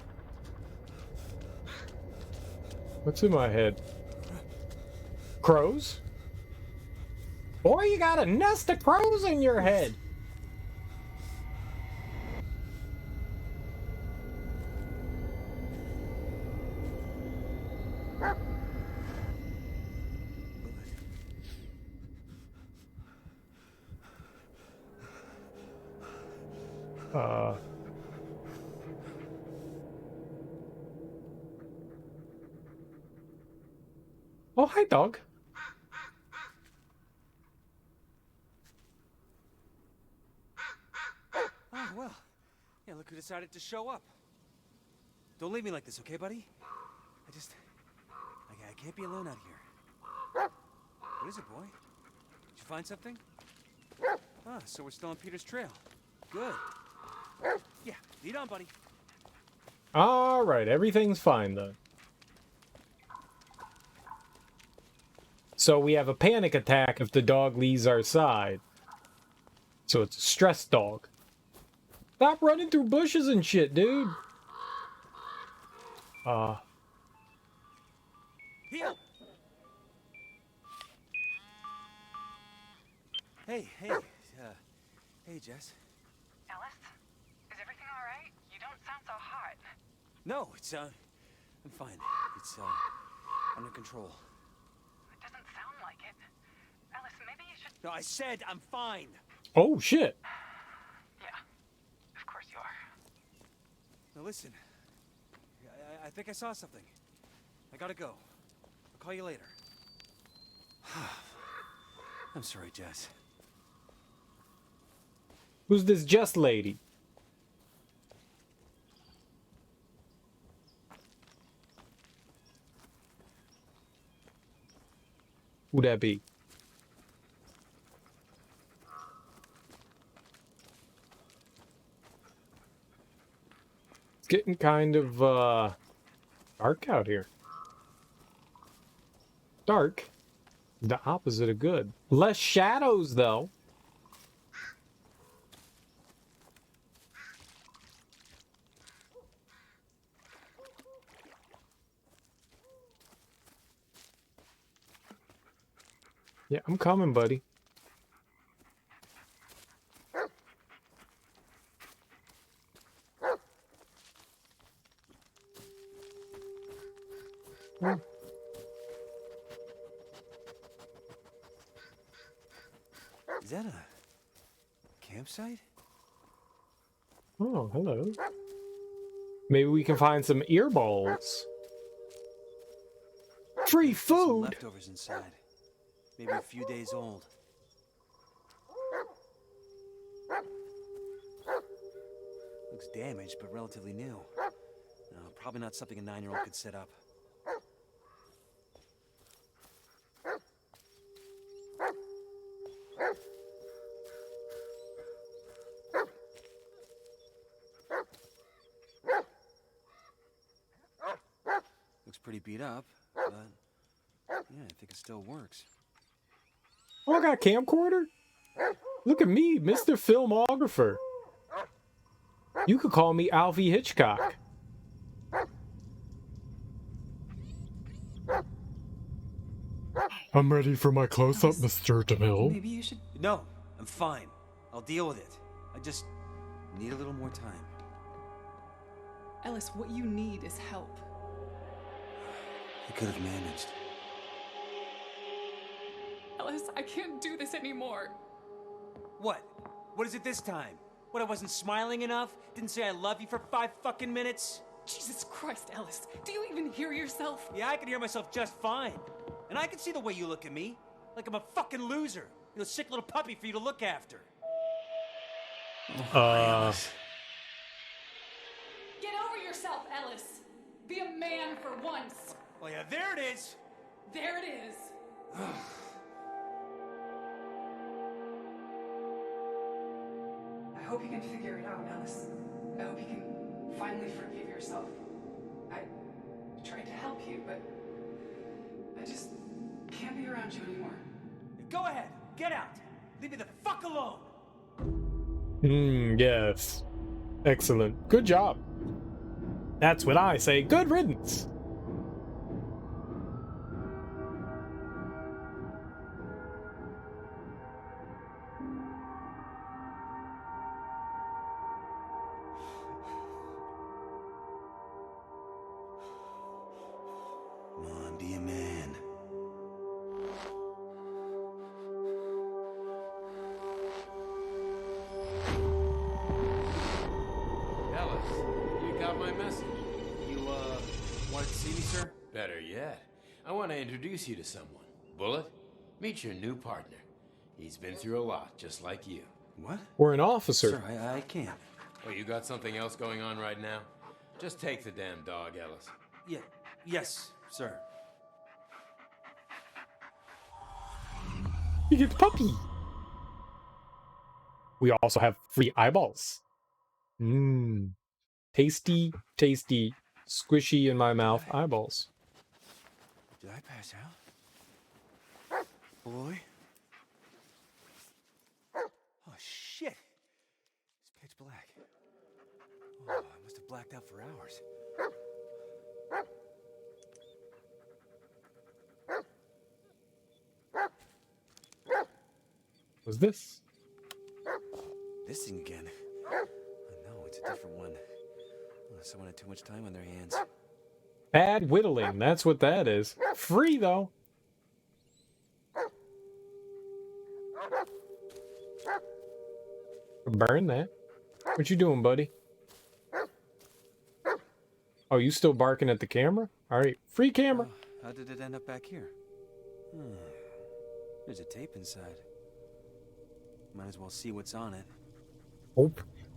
What's in my head? Crows? Boy, you got a nest of crows in your head. Oh, hi, dog. look who decided to show up. Don't leave me like this, okay, buddy? I can't be alone out here. What is it, boy? Did you find something? Ah, so we're still on Peter's trail. Good. Yeah, lead on, buddy. All right, everything's fine though. So we have a panic attack if the dog leaves our side. So it's a stress dog. Stop running through bushes and shit, dude. Heel! Hey, hey, Jess. Ellis? Is everything alright? You don't sound so hot. No, I'm fine. It's, under control. It doesn't sound like it. Ellis, maybe you should... No, I said I'm fine. Oh, shit. Yeah, of course you are. Now listen, I think I saw something. I gotta go. I'll call you later. I'm sorry, Jess. Who's this Jess lady? Who'd that be? It's getting kind of dark out here. Dark? The opposite of good. Less shadows, though. Yeah, I'm coming, buddy. Is that a campsite? Oh, hello. Maybe we can find some earballs. Free There's some food! leftovers inside. Maybe a few days old. Looks damaged, but relatively new. No, probably not something a 9-year-old could set up. Looks pretty beat up, but yeah, I think it still works. Oh, I got a camcorder? Look at me, Mr. Filmographer. You could call me Alfie Hitchcock. I'm ready for my close-up, Mr. DeMille. Maybe you should... No, I'm fine. I'll deal with it. I just need a little more time. Ellis, what you need is help. I could have managed. Ellis, I can't do this anymore. What? What is it this time? What, I wasn't smiling enough? Didn't say I love you for 5 fucking minutes? Jesus Christ, Ellis. Do you even hear yourself? Yeah, I can hear myself just fine. And I can see the way you look at me. Like I'm a fucking loser. You know, sick little puppy for you to look after. Get over yourself, Ellis. Be a man for once. Oh yeah, there it is. There it is. I hope you can figure it out, Ellis. I hope you can finally forgive yourself. I tried to help you, but I just can't be around you anymore. Go ahead, get out. Leave me the fuck alone. Yes. Excellent. Good job. That's what I say. Good riddance. Come on, be a man. Ellis, you got my message. You, wanted to see me, sir? Better yet, I want to introduce you to someone. Bullet, meet your new partner. He's been through a lot, just like you. What? Or an officer. Sir, I can't. Oh, you got something else going on right now? Just take the damn dog, Ellis. Yeah. Yes, sir. You get the puppy. We also have free eyeballs. Mmm. Tasty, tasty, squishy in my mouth eyeballs. Did I pass out? Boy? Oh, shit. It's pitch black. Oh, I must have blacked out for hours. What's this? This thing again. Oh, no, it's a different one. Oh, someone had too much time on their hands. Bad whittling, that's what that is. Free, though. Burn that. What you doing, buddy? Oh, you still barking at the camera? Alright, free camera. How did it end up back here? There's a tape inside. Might as well see what's on it. Oh,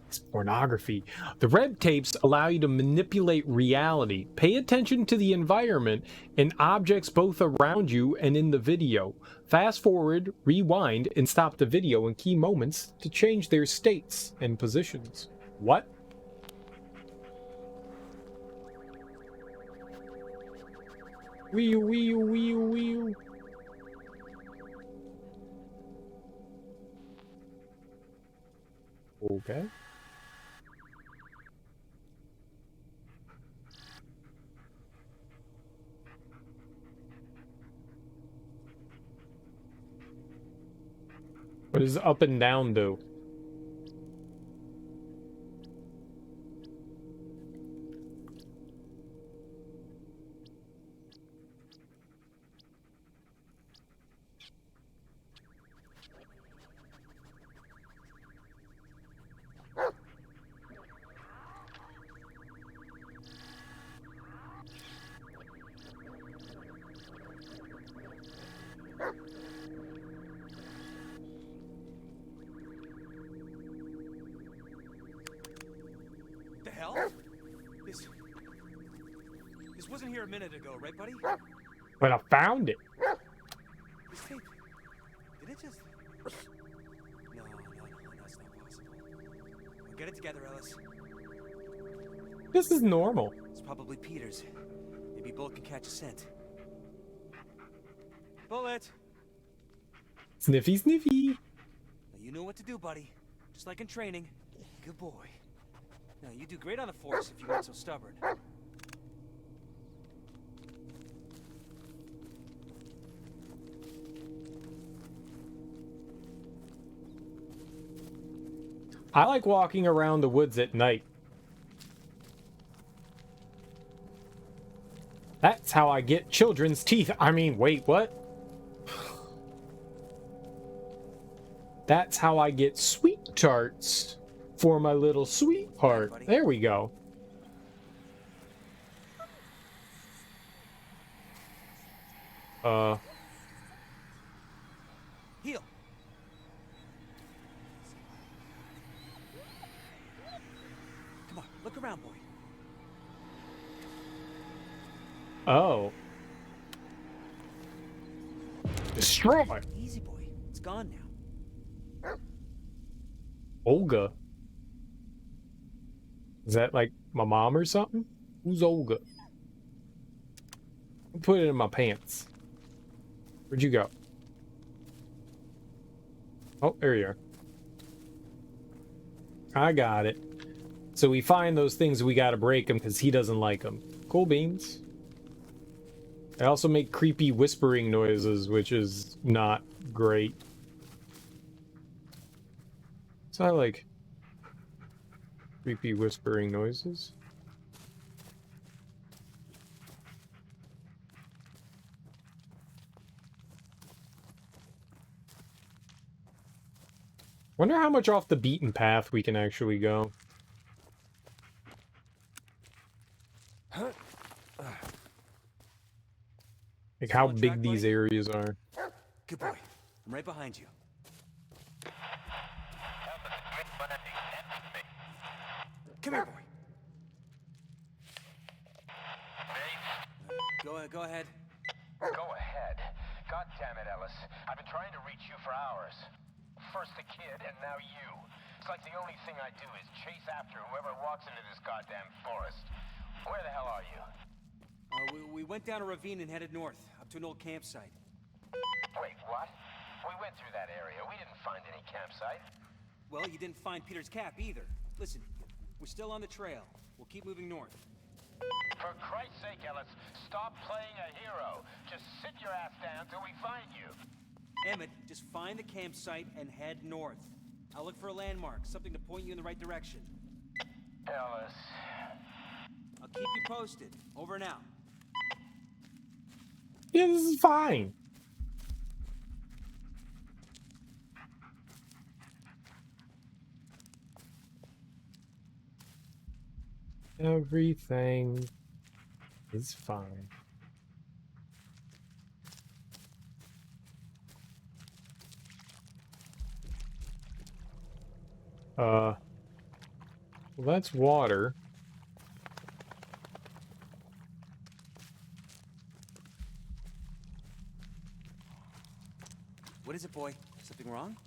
it's pornography. The red tapes allow you to manipulate reality. Pay attention to the environment and objects both around you and in the video. Fast forward, rewind, and stop the video in key moments to change their states and positions. What? Wee-oo, wee-oo, wee-oo, wee-oo. Okay. What does up and down do? The hell? This wasn't here a minute ago, right, buddy? But I found it. This tape. Did it just... No, that's not possible. Well, get it together, Ellis. This is normal. It's probably Peter's. Maybe Bullet can catch a scent. Bullet! Sniffy, sniffy. Now you know what to do, buddy. Just like in training. Good boy. Now you do great on the force if you weren't so stubborn. I like walking around the woods at night. That's how I get children's teeth. I mean, wait, what? That's how I get sweet tarts for my little sweetheart. There we go. Heel. Come on, look around, boy. Oh. Destroy. Easy, boy. It's gone now. Olga. Is that like my mom or something? Who's Olga? I'll put it in my pants. Where'd you go? Oh, there you are. I got it. So we find those things, we gotta break them because he doesn't like them. Cool beans. They also make creepy whispering noises, which is not great. So I like creepy whispering noises. Wonder how much off the beaten path we can actually go. Like how big these areas are. Good boy. I'm right behind you. Come here, boy. Go ahead. Go ahead. God damn it, Ellis. I've been trying to reach you for hours. First the kid, and now you. It's like the only thing I do is chase after whoever walks into this goddamn forest. Where the hell are you? We went down a ravine and headed north, up to an old campsite. Wait, what? We went through that area. We didn't find any campsite. Well, you didn't find Peter's cap either. Listen, we're still on the trail. We'll keep moving north. For Christ's sake, Ellis, stop playing a hero. Just sit your ass down till we find you. Emmett, just find the campsite and head north. I'll look for a landmark, something to point you in the right direction. Ellis. I'll keep you posted. Over and out. Yeah, this is fine. Everything is fine. Well, that's water. What is it, boy? Something wrong?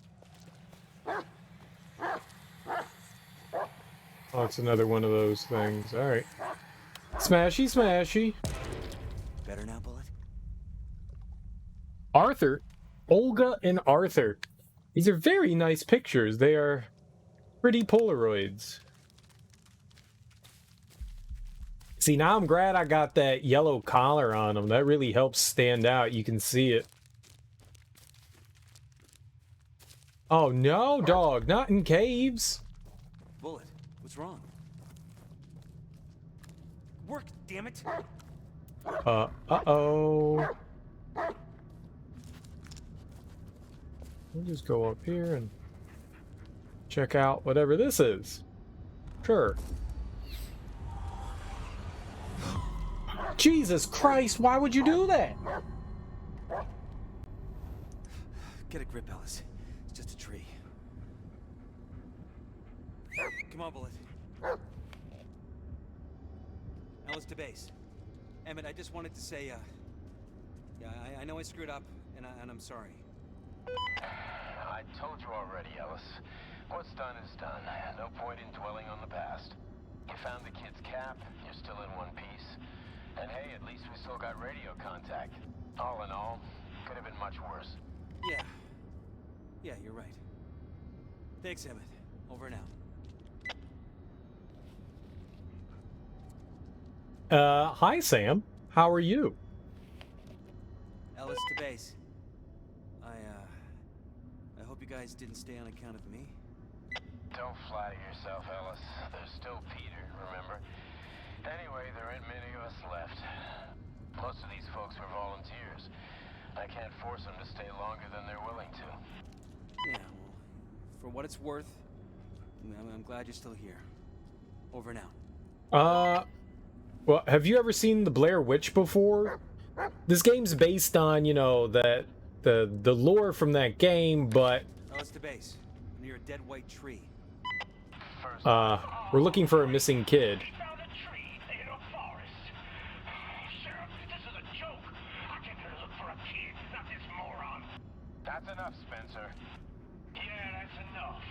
Oh, it's another one of those things. All right. Smashy, smashy. Better now, Bullet? Arthur. Olga and Arthur. These are very nice pictures. They are pretty Polaroids. See, now I'm glad I got that yellow collar on them. That really helps stand out. You can see it. Oh, no, dog. Not in caves. Bullet, what's wrong? Work, damn it! Uh-oh. We'll just go up here and check out whatever this is. Sure. Jesus Christ, why would you do that? Get a grip, Ellis. It's just a tree. Come on, Bullet. Ellis to base. Emmett, I just wanted to say, yeah, I know I screwed up, and I'm sorry. I told you already, Ellis. What's done is done. No point in dwelling on the past. You found the kid's cap. You're still in one piece. And hey, at least we still got radio contact. All in all, could have been much worse. Yeah, you're right. Thanks, Emmett. Over and out. Hi, Sam. How are you? Ellis to base. I hope you guys didn't stay on account of me. Don't flatter yourself, Ellis. There's still Peter, remember? Anyway, there ain't many of us left. Most of these folks were volunteers. I can't force them to stay longer than they're willing to. Yeah, well, for what it's worth, I'm glad you're still here. Over and out. Well, have you ever seen the Blair Witch before? This game's based on, you know, the lore from that game, but Ellis to base. Near a dead white tree. we're looking for a missing kid. Found a tree in a forest. Sheriff, this is a joke. I came here to look for a kid, not this moron. That's enough, Spencer. Yeah, that's enough.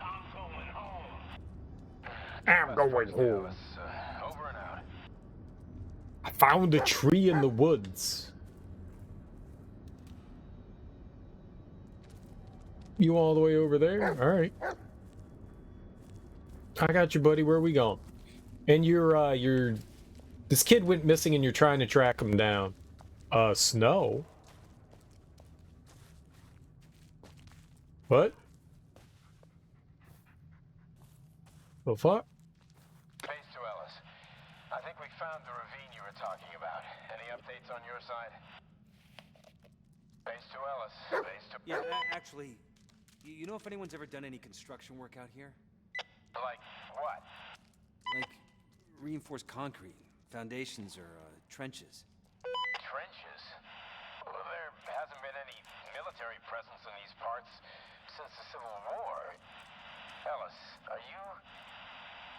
I'm going home. I'm going home. Ellis, over and out. I found a tree in the woods. You all the way over there? All right. I got you, buddy. Where are we going? And this kid went missing and you're trying to track him down. Snow? What? The fuck? Base to Ellis. I think we found the ravine you were talking about. Any updates on your side? Base to Ellis. Base to... Yeah, actually, you know if anyone's ever done any construction work out here? Like what? Like reinforced concrete, foundations, or trenches. Trenches? Well, there hasn't been any military presence in these parts since the Civil War. Ellis, are you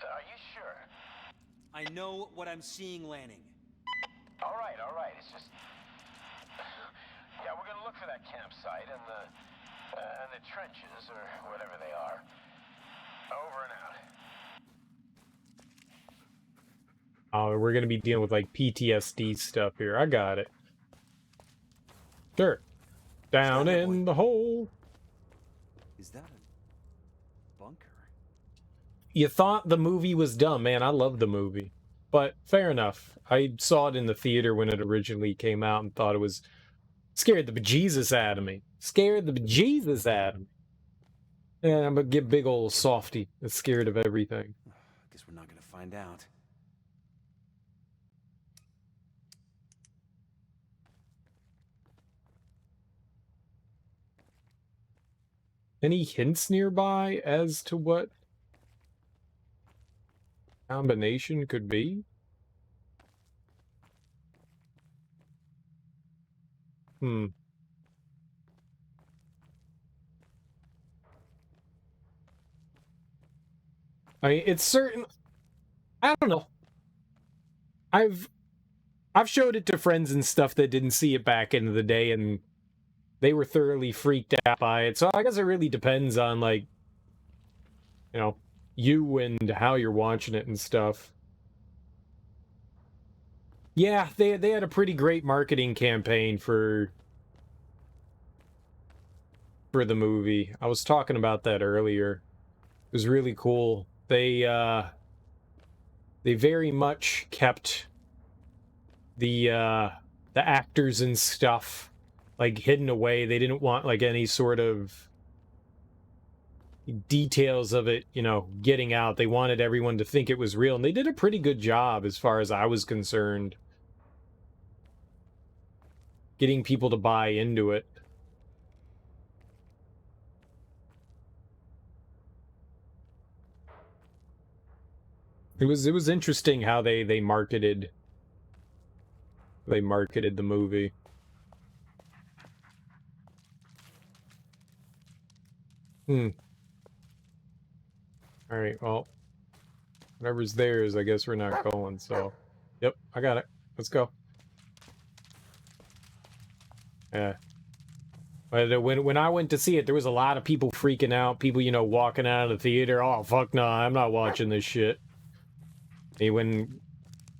Are you sure? I know what I'm seeing, Lanning. All right. It's just... Yeah, we're gonna look for that campsite and the trenches, or whatever they are. Over and out. Oh, we're gonna be dealing with like PTSD stuff here. I got it. Sure. Down in the hole. Is that a bunker? You thought the movie was dumb, man. I love the movie. But fair enough. I saw it in the theater when it originally came out and thought it was scared the bejesus out of me. Scared the bejesus out of me. Yeah, I'm a big old softy that's scared of everything. Guess we're not gonna find out. Any hints nearby as to what combination could be? I mean, it's certain. I don't know. I've showed it to friends and stuff that didn't see it back in the day, and they were thoroughly freaked out by it. So I guess it really depends on, like, you know, you and how you're watching it and stuff. Yeah, they had a pretty great marketing campaign for the movie. I was talking about that earlier. It was really cool. They very much kept the actors and stuff like hidden away. They didn't want like any sort of details of it, you know, getting out. They wanted everyone to think it was real, and they did a pretty good job as far as I was concerned, getting people to buy into it. It was interesting how they marketed the movie. All right, well, whatever's theirs, I guess we're not going, so... Yep, I got it. Let's go. Yeah. But when I went to see it, there was a lot of people freaking out. People, you know, walking out of the theater. Oh, fuck no, I'm not watching this shit. I mean,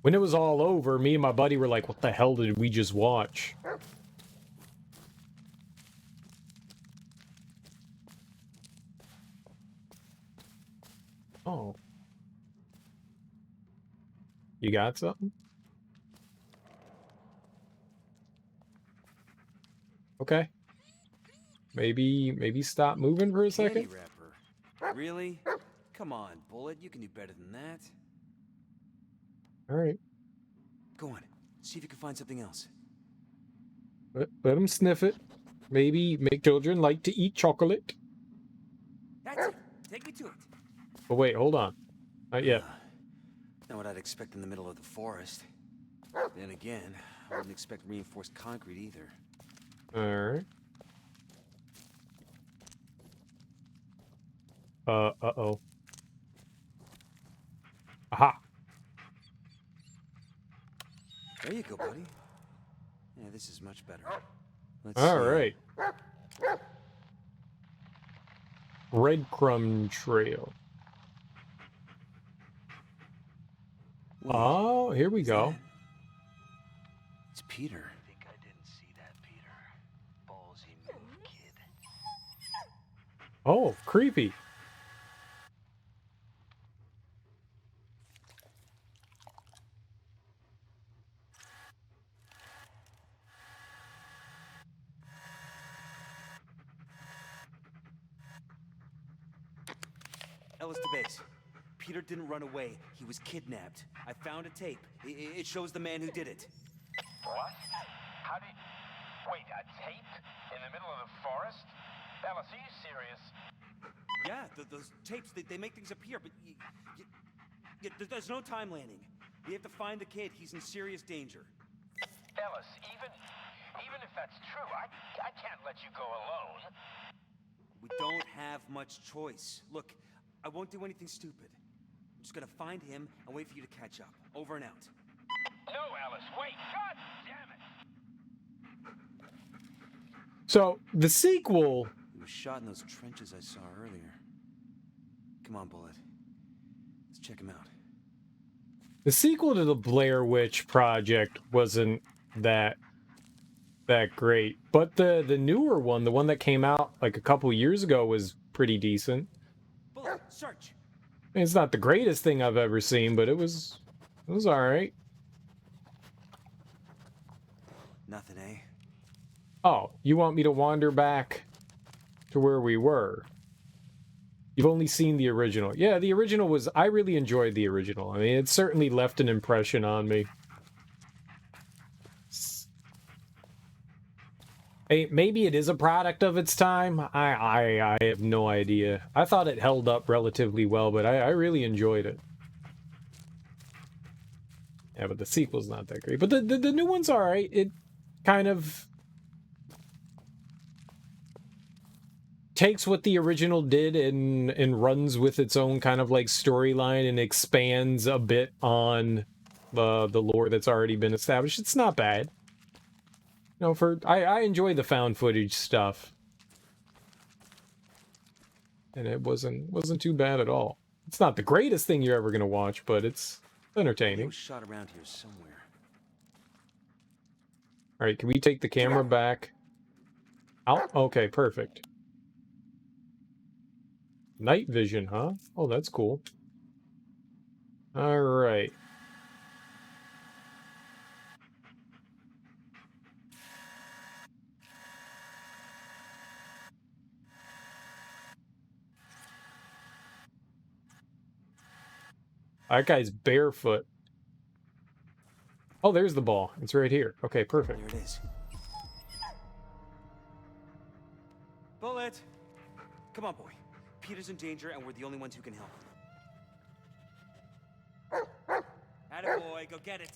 when it was all over, me and my buddy were like, what the hell did we just watch? Oh. You got something? Okay. Maybe stop moving for a second? Candy wrapper. Really? Come on, Bullet. You can do better than that. Alright. Go on. See if you can find something else. Let them sniff it. Maybe make children like to eat chocolate. That's it. Take me to it. But wait, hold on. Not yet. Not what I'd expect in the middle of the forest. Then again, I wouldn't expect reinforced concrete either. Alright. Uh-oh. Aha! There you go, buddy. Yeah, this is much better. Let's Alright. Breadcrumb trail. Oh, here we go. It's Peter. I think I didn't see that, Peter. Ballsy move, kid. Oh, creepy. Ellis to base. Peter didn't run away. He was kidnapped. I found a tape. It shows the man who did it. What? How did... Wait, a tape? In the middle of the forest? Ellis, are you serious? Yeah, those tapes, they make things appear, but there's no time landing. We have to find the kid. He's in serious danger. Ellis, even if that's true, I can't let you go alone. We don't have much choice. Look, I won't do anything stupid. Just gotta find him and wait for you to catch up. Over and out. No, Ellis, wait! God damn it! So the sequel, He was shot in those trenches I saw earlier. Come on, Bullet. Let's check him out. the sequel to the Blair Witch Project wasn't that great, but the newer one, the one that came out like a couple years ago, was pretty decent. Bullet, search! It's not the greatest thing I've ever seen, but it was all right. Nothing, eh? Oh, you want me to wander back to where we were? You've only seen the original. Yeah, the original was... I really enjoyed the original. I mean, it certainly left an impression on me. Hey, maybe it is a product of its time. I have no idea. I thought it held up relatively well, but I really enjoyed it. Yeah, but the sequel's not that great. But the new one's alright. It kind of takes what the original did and runs with its own kind of like storyline and expands a bit on the lore that's already been established. It's not bad. You know, I enjoy the found footage stuff. And it wasn't too bad at all. It's not the greatest thing you're ever gonna watch, but it's He entertaining. was shot around here somewhere. Alright, can we take the camera back? Out? Okay, perfect. Night vision, huh? Oh, that's cool. Alright. That guy's barefoot. Oh, there's the ball. It's right here. Okay, perfect. There it is. Bullet! Come on, boy. Peter's in danger, and we're the only ones who can help. Attaboy, go get it.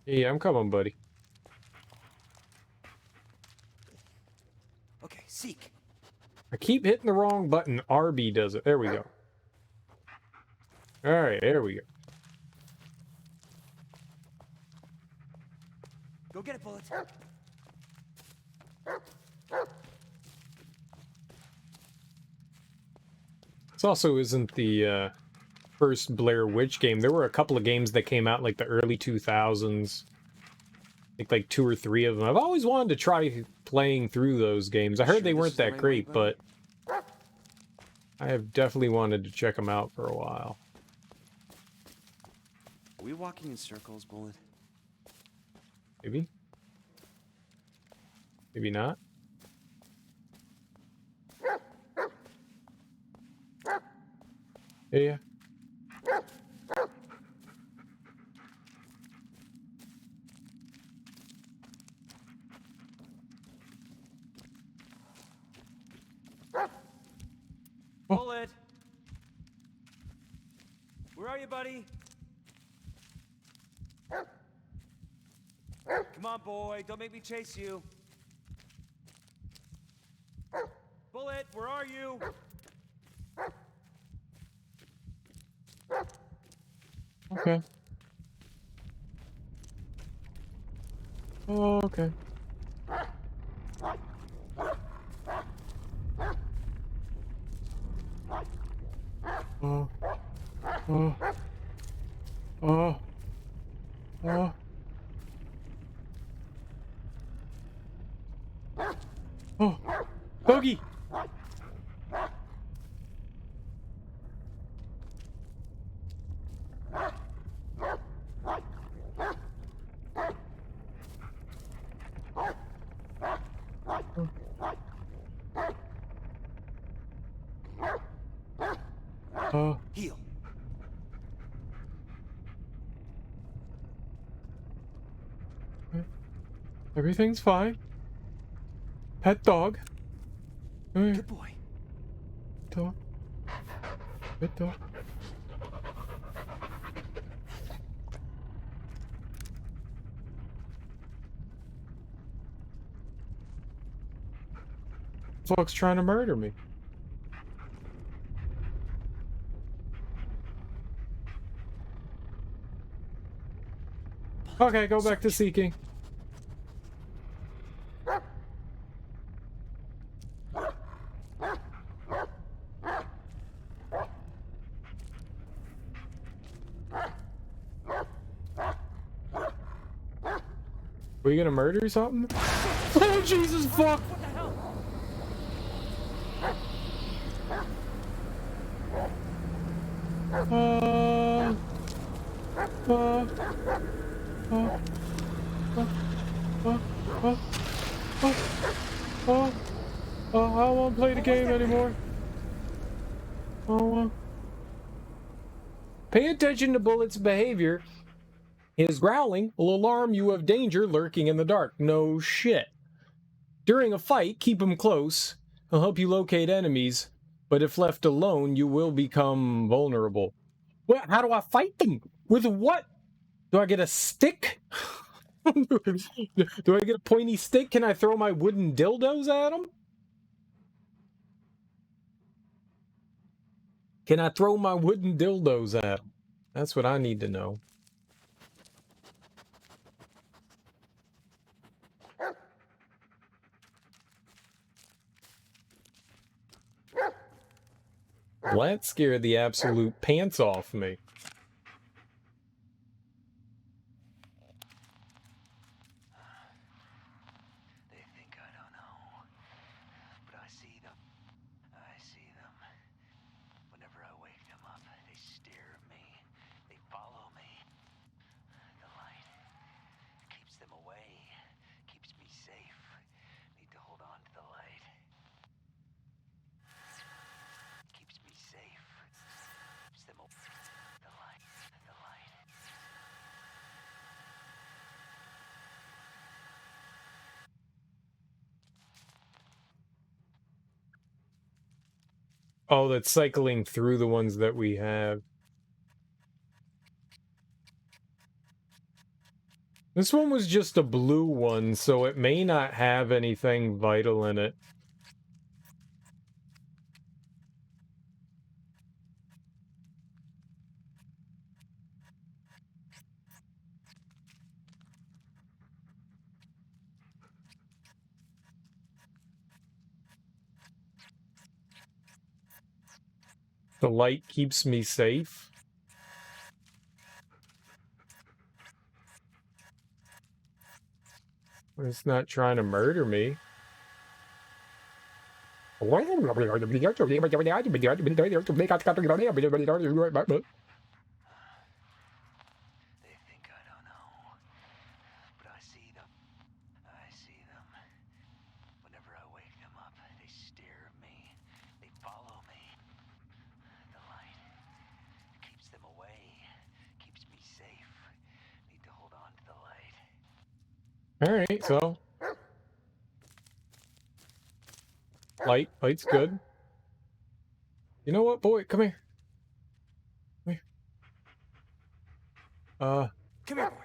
Yeah, I'm coming, buddy. Okay, seek. I keep hitting the wrong button. RB does it. There we go. Alright, there we go. Go get it, Bullet. This also isn't the first Blair Witch game. There were a couple of games that came out like the early 2000s. I think like 2 or 3 of them. I've always wanted to try playing through those games. I heard they weren't that great, but I have definitely wanted to check them out for a while. Are we walking in circles, Bullet? Maybe? Maybe not? Yeah. Bullet! Where are you, buddy? Come on, boy. Don't make me chase you. Bullet, where are you? Okay. Oh, okay. Oh. Oh. Oh. Oh. Oh. Bogey! Heal. Everything's fine. Pet dog. Come here. Good boy. Dog. Pet dog. fuck's trying to murder me? Okay, go back to seeking. Were you gonna murder something? Oh, Jesus, fuck! What the hell? I don't want to play the game anymore. Pay attention to Bullet's behavior. His growling will alarm you of danger lurking in the dark. No shit. During a fight, keep him close. He'll help you locate enemies, but if left alone, you will become vulnerable. Well, how do I fight them? With what? Do I get a stick? Do I get a pointy stick? Can I throw my wooden dildos at them? Can I throw my wooden dildos at them? That's what I need to know. Well, that scared the absolute pants off me. They think I don't know, but I see them. I see them. Whenever I wake them up, they stare at me. They follow me. The light keeps them away, keeps me safe. Need to hold on to the light. Keeps me safe. Keeps them away. The light. The light. Oh, that's cycling through the ones that we have. This one was just a blue one, so it may not have anything vital in it. The light keeps me safe. It's not trying to murder me. They think I don't know, but I see them. I see them. Whenever I wake them up, they stare at me. They follow me. The light keeps them away, keeps me safe. Need to hold on to the light. Alright, so. Light's good. You know what, boy? Come here. Come here. Come here, boy.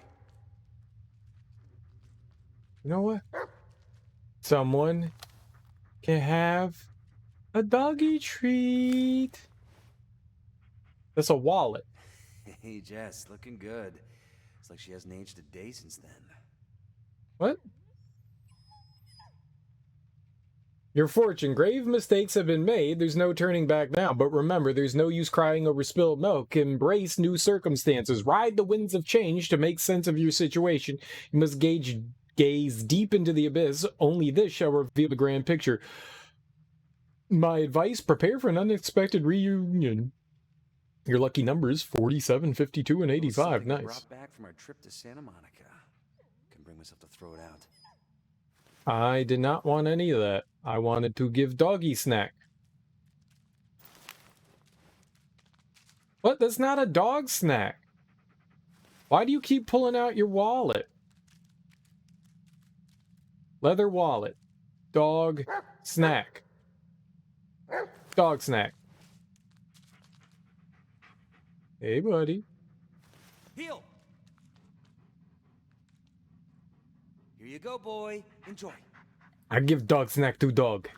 You know what? Someone can have a doggy treat. That's a wallet. Hey, Jess, looking good. It's like she hasn't aged a day since then. What? Your fortune. Grave mistakes have been made. There's no turning back now. But remember, there's no use crying over spilled milk. Embrace new circumstances. Ride the winds of change to make sense of your situation. You must gaze deep into the abyss. Only this shall reveal the grand picture. My advice, prepare for an unexpected reunion. Your lucky numbers, 47, 52, and 85. Nice. Brought back from our trip to Santa Monica. Couldn't bring myself to throw it out. I did not want any of that. I wanted to give doggy snack. What? That's not a dog snack. Why do you keep pulling out your wallet? Leather wallet. Dog snack. Dog snack. Hey, buddy. Heel! Here you go, boy. Enjoy. I give dog snack to dog.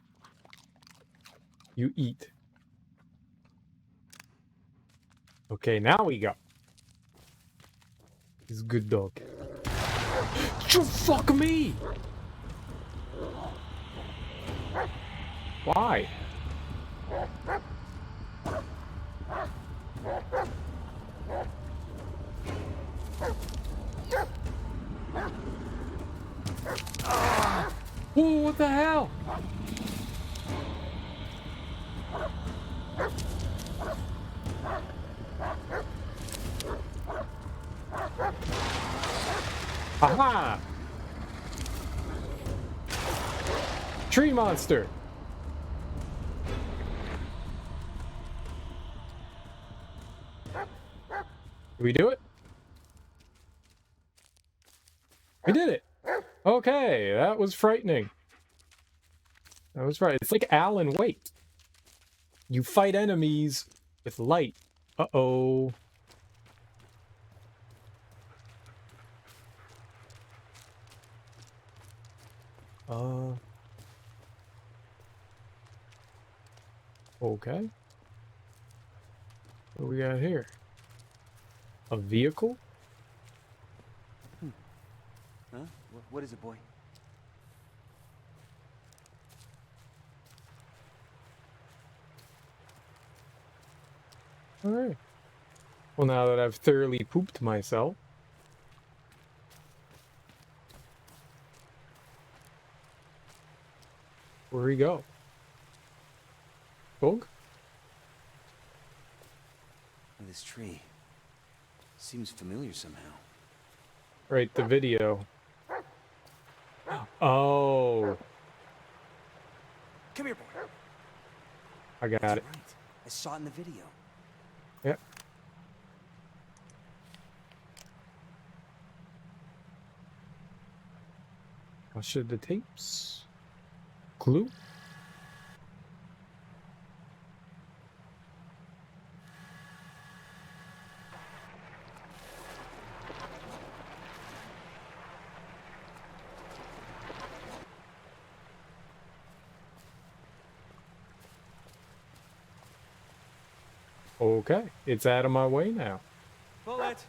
You eat. Okay, now we go. He's a good dog. You fuck me! Why? Whoa, what the hell? Aha! Tree monster! Did we do it? We did it! Okay, that was frightening. That was right. It's like Alan Wake. You fight enemies with light. Uh-oh. Okay. What do we got here? A vehicle? Huh? What is it, boy? Alright. Well, now that I've thoroughly pooped myself. Where we go? Bog? This tree seems familiar somehow. Right, the video. Oh. Come here, boy. I got That's it. right. I saw it in the video. Yep. How should the tapes? Glue? Okay, it's out of my way now. Bullet!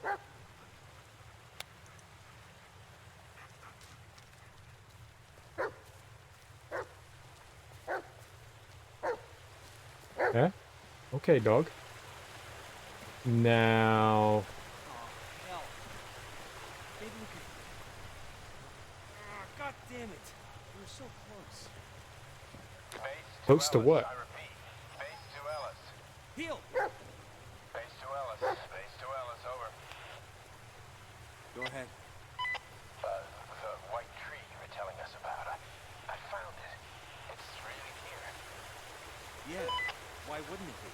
Yeah? Okay, dog. Now... Oh, hell. Maybe we could... God damn it. We were so close. Close to what? I repeat, base to Ellis. Heal! Base to Ellis. Base to Ellis, over. Go ahead. The white tree you were telling us about. I found it. It's really here. Yeah, why wouldn't it be?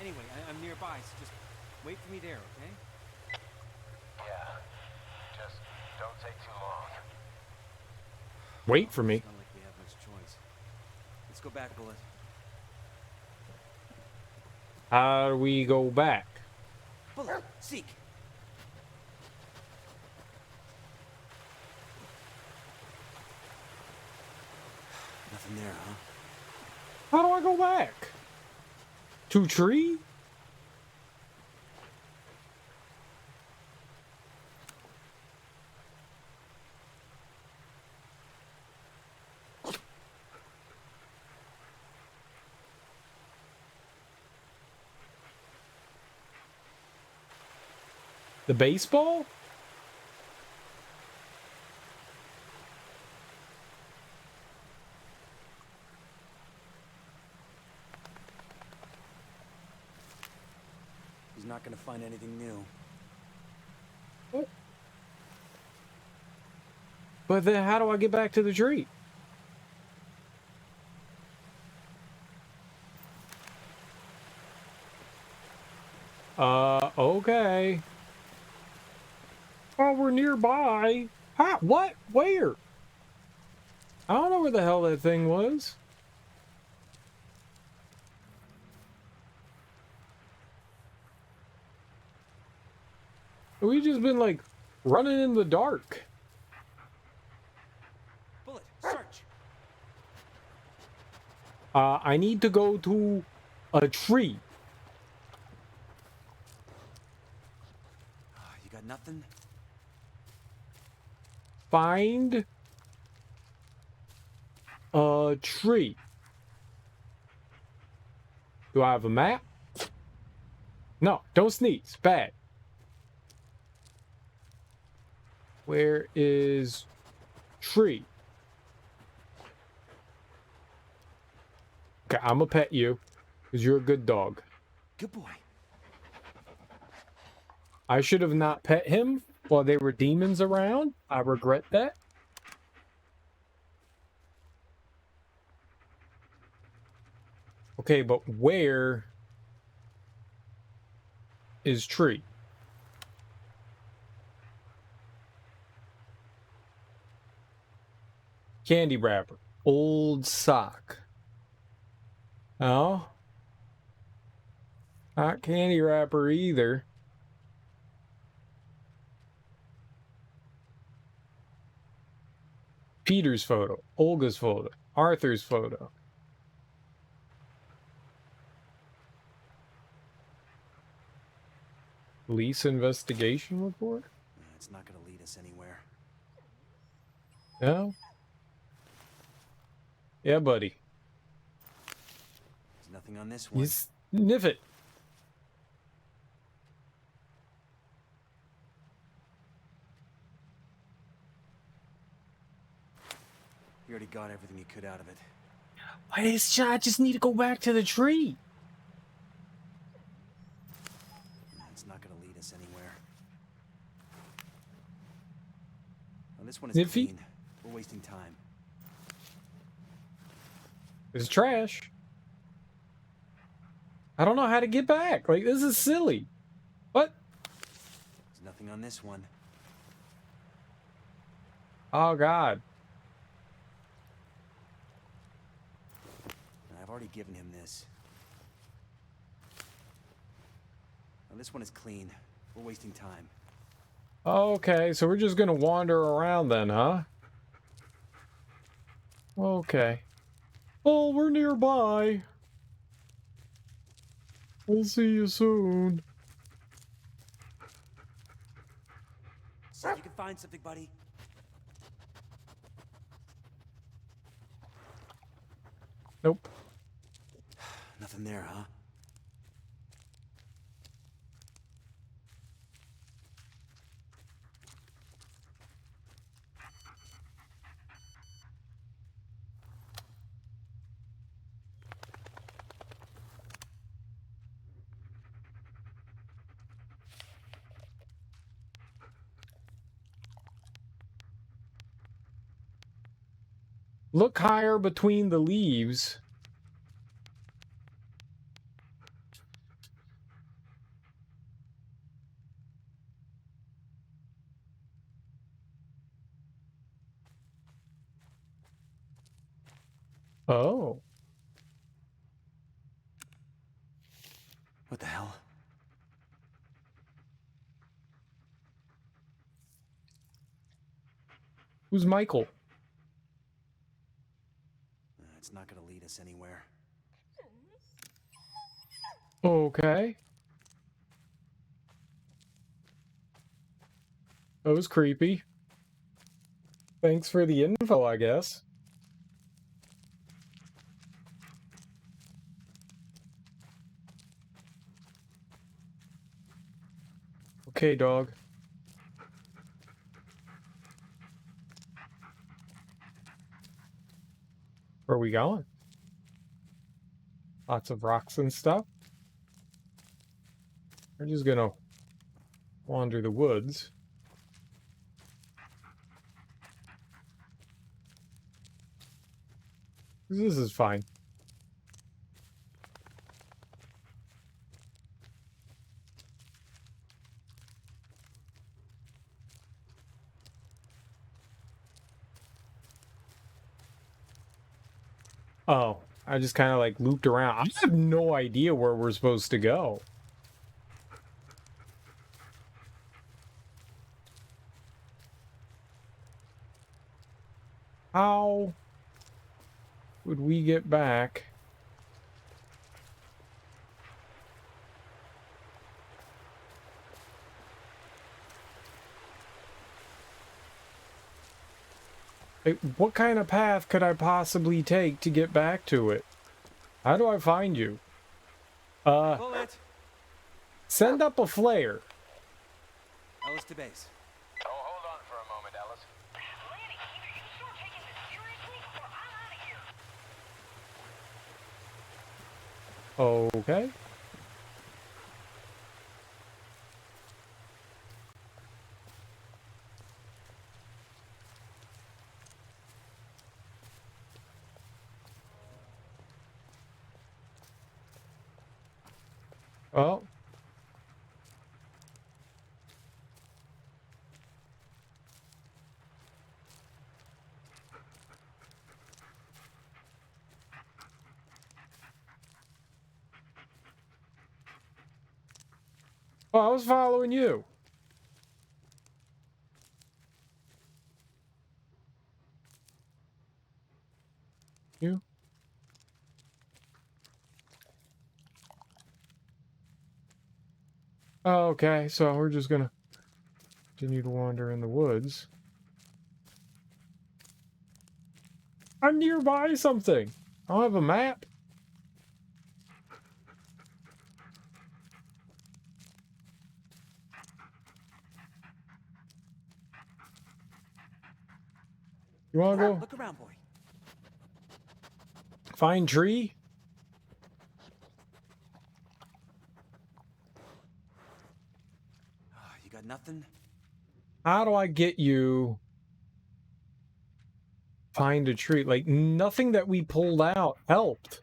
Anyway, I'm nearby, so just wait for me there, okay? Yeah. Just don't take too long. Wait for me. It's not like we have much choice. Let's go back, Bullet. How do we go back? Bullet, seek! Nothing there, huh? How do I go back? To tree? The baseball? He's not gonna find anything new. But then how do I get back to the tree? Okay. Oh, we're nearby. How? What? Where? I don't know where the hell that thing was. We just been like running in the dark. Bullet, search! I need to go to a tree. You got nothing? Find a tree. Do I have a map? No, don't sneeze. Bad. Where is tree? Okay, I'm gonna pet you because you're a good dog. Good boy. I should have not pet him while there were demons around. I regret that. Okay, but where is tree? Candy wrapper. Old sock. Oh. Not candy wrapper either. Peter's photo. Olga's photo. Arthur's photo. Police investigation report? It's not gonna lead us anywhere. No? Yeah, buddy. There's nothing on this one. You sniff it. You already got everything you could out of it. Why is I just need to go back to the tree? It's not gonna lead us anywhere. Well, this one is Sniffy? clean. We're wasting time. It's trash. I don't know how to get back. Like, this is silly. What? There's nothing on this one. Oh, God. I've already given him this. Now, this one is clean. We're wasting time. Okay, so we're just gonna wander around then, huh? Okay. Oh, we're nearby. We'll see you soon. See if you can find something, buddy. Nope. Nothing there, huh? Look higher between the leaves. Oh. What the hell? Who's Michael? It's not gonna lead us anywhere. Okay. That was creepy. Thanks for the info, I guess. Okay, dog. Where are we going? Lots of rocks and stuff. We're just gonna wander the woods. This is fine. Oh, I just kind of like looped around. I have no idea where we're supposed to go. How would we get back? What kind of path could I possibly take to get back to it? How do I find you? Bullet! Send up a flare. Ellis to base. Oh, hold on for a moment, Ellis. Lanny, either you start taking this seriously or I'm out of here. Okay. Well. Oh, I was following you. You? Oh, okay, so we're just gonna continue to wander in the woods. I'm nearby something. I don't have a map. You wanna go Look around, boy. find tree? You got nothing? How do I get you find a tree? Like, nothing that we pulled out helped.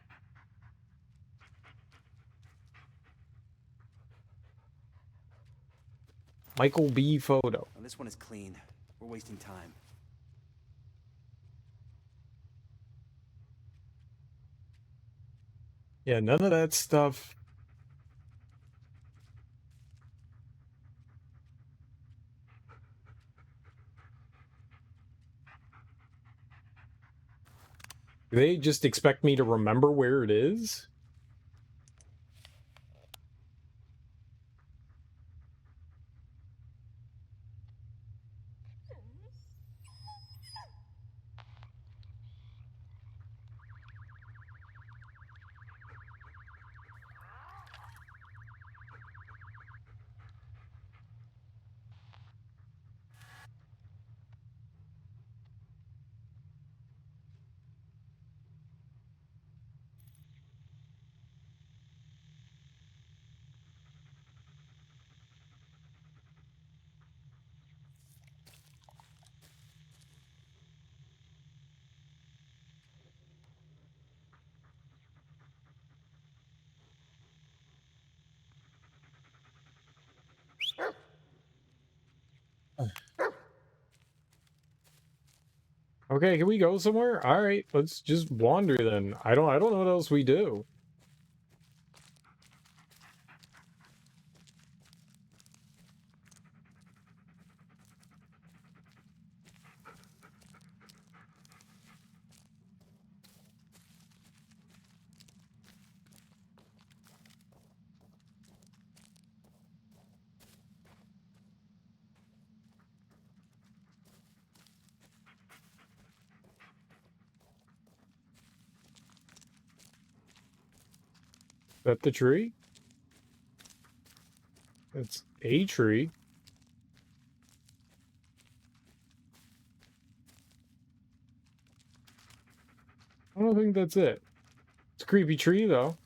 Michael B. photo. Well, this one is clean. We're wasting time. Yeah, none of that stuff. Do they just expect me to remember where it is? Okay, can we go somewhere? All right, let's just wander then. I don't know what else we do. Is that the tree? It's a tree. I don't think that's it. It's a creepy tree, though.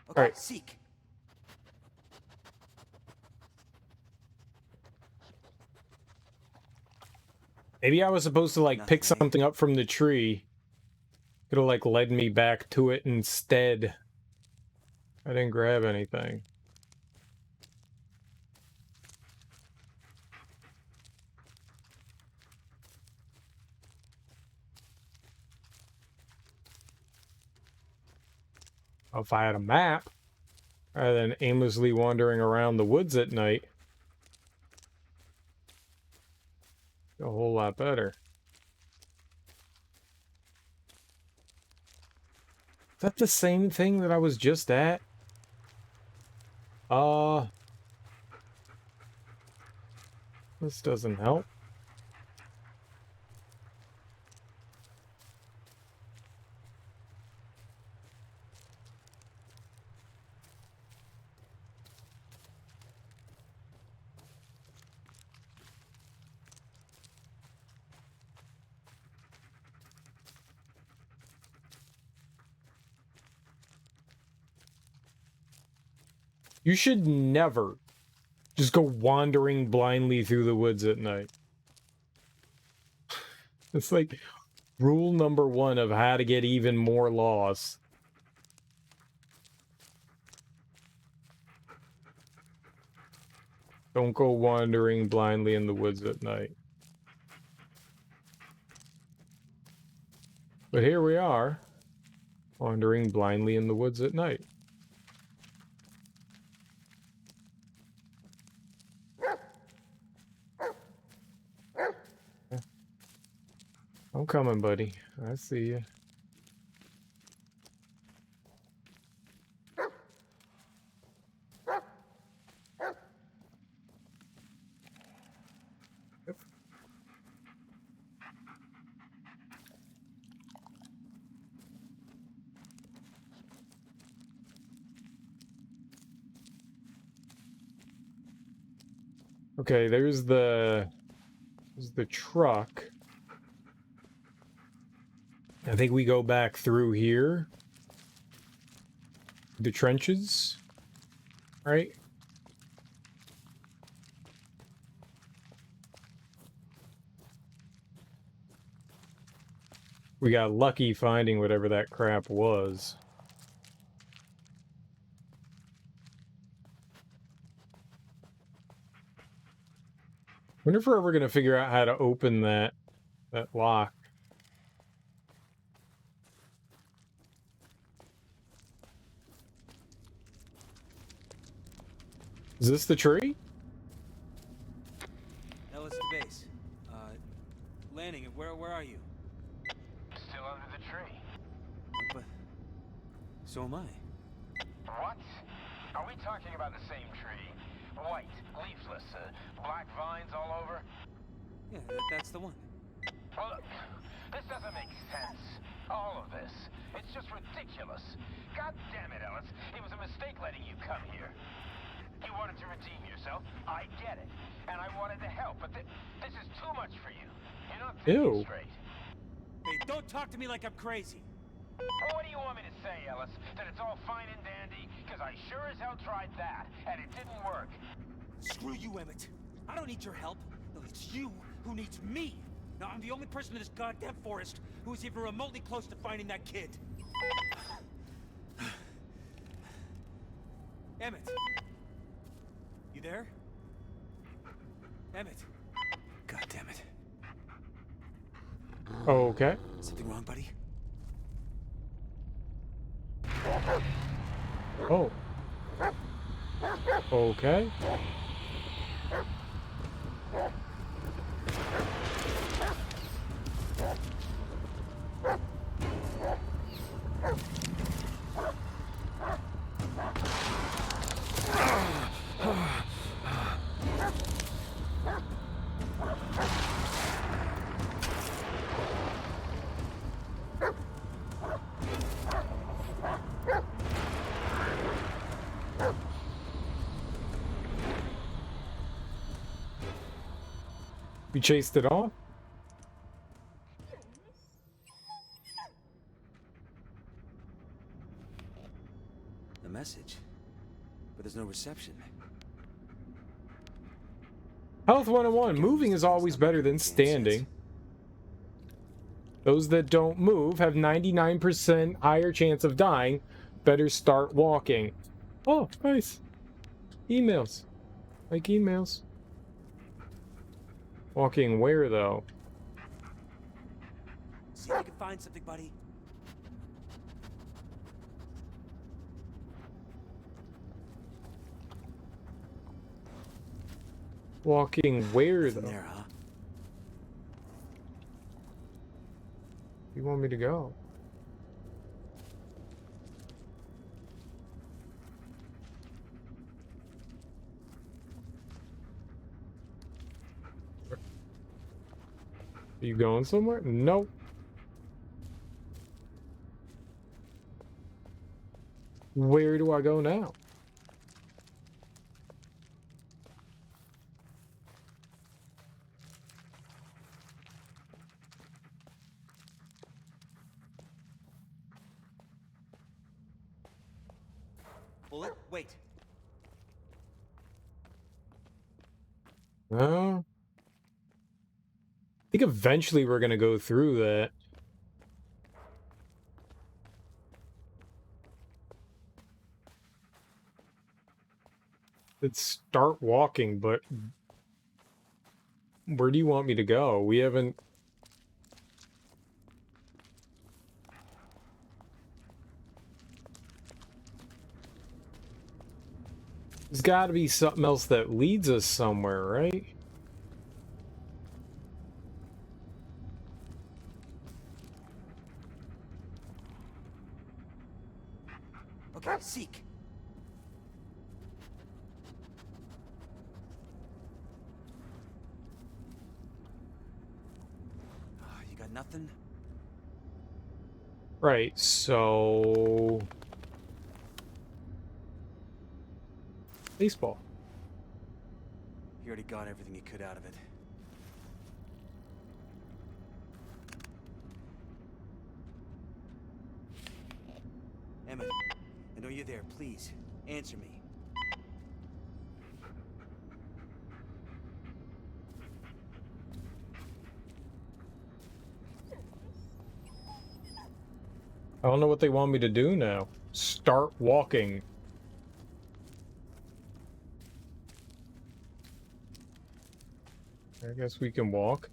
Okay, Alright. seek. Maybe I was supposed to, like, pick Nothing, eh? something up from the tree. Could have, like, led me back to it instead. I didn't grab anything. If I had a map, rather than aimlessly wandering around the woods at night, a whole lot better. Is that the same thing that I was just at? This doesn't help. You should never just go wandering blindly through the woods at night. It's like rule number 1 of how to get even more lost. Don't go wandering blindly in the woods at night. But here we are, wandering blindly in the woods at night. I'm coming, buddy. I see you. Okay, there's the truck. I think we go back through here. The trenches, right? We got lucky finding whatever that crap was. Wonder if we're ever gonna figure out how to open that lock. Is this the tree? Ellis to base. Landing. Where are you? Still under the tree. But so am I. What? Are we talking about the same tree? White, leafless, black vines all over? Yeah, that's the one. Well, look, this doesn't make sense. All of this. It's just ridiculous. God damn it, Ellis. It was a mistake letting you come here. You wanted to redeem yourself. I get it. And I wanted to help, but this is too much for you. You're not thinking straight. Hey, don't talk to me like I'm crazy. Well, what do you want me to say, Ellis? That it's all fine and dandy? Because I sure as hell tried that, and it didn't work. Screw you, Emmett. I don't need your help. No, it's you who needs me. Now, I'm the only person in this goddamn forest who is even remotely close to finding that kid. Emmett. You there? Emmett. God damn it. Okay. Something wrong, buddy? Oh. Okay. You chased it off? A message. But there's no reception. Health 101. Moving is always better than standing. Those that don't move have 99% higher chance of dying. Better start walking. Oh, nice. Emails. Like emails. Walking where, though? See if you can find something, buddy. Walking where, though? There, huh? You want me to go? Are you going somewhere? Nope. Where do I go now? Bullet, wait. I think eventually we're gonna go through that. Let's start walking, but where do you want me to go? We haven't... There's gotta be something else that leads us somewhere, right? Okay, seek. You got nothing? Right, so... Baseball. He already got everything he could out of it. Emma, I know you're there. Please, answer me. I don't know what they want me to do now. Start walking. I guess we can walk.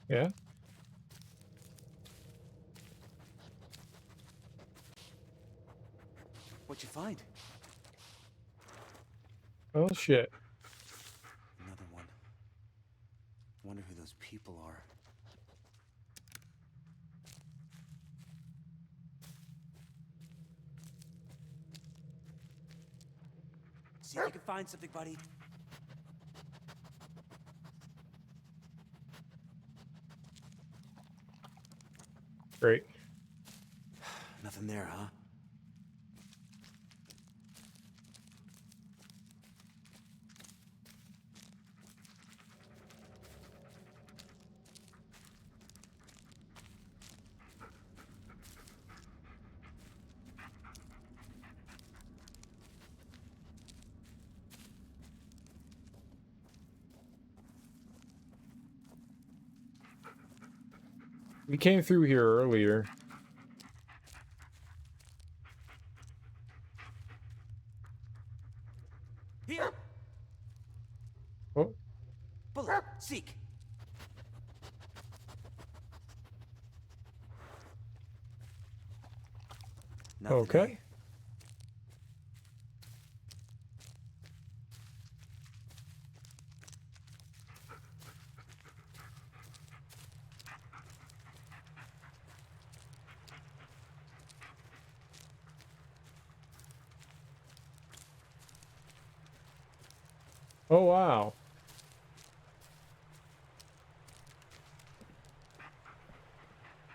Yeah? What'd you find? Oh, shit. Another one. Wonder who those people are. See if you can find something, buddy. Great. Nothing there, huh? We came through here earlier. Here! Oh, Bullet, seek! Nothing, okay. eh? Oh, wow.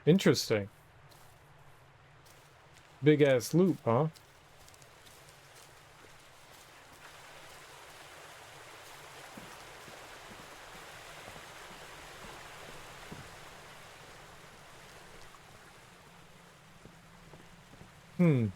Interesting. Big ass loop, huh? Hmm.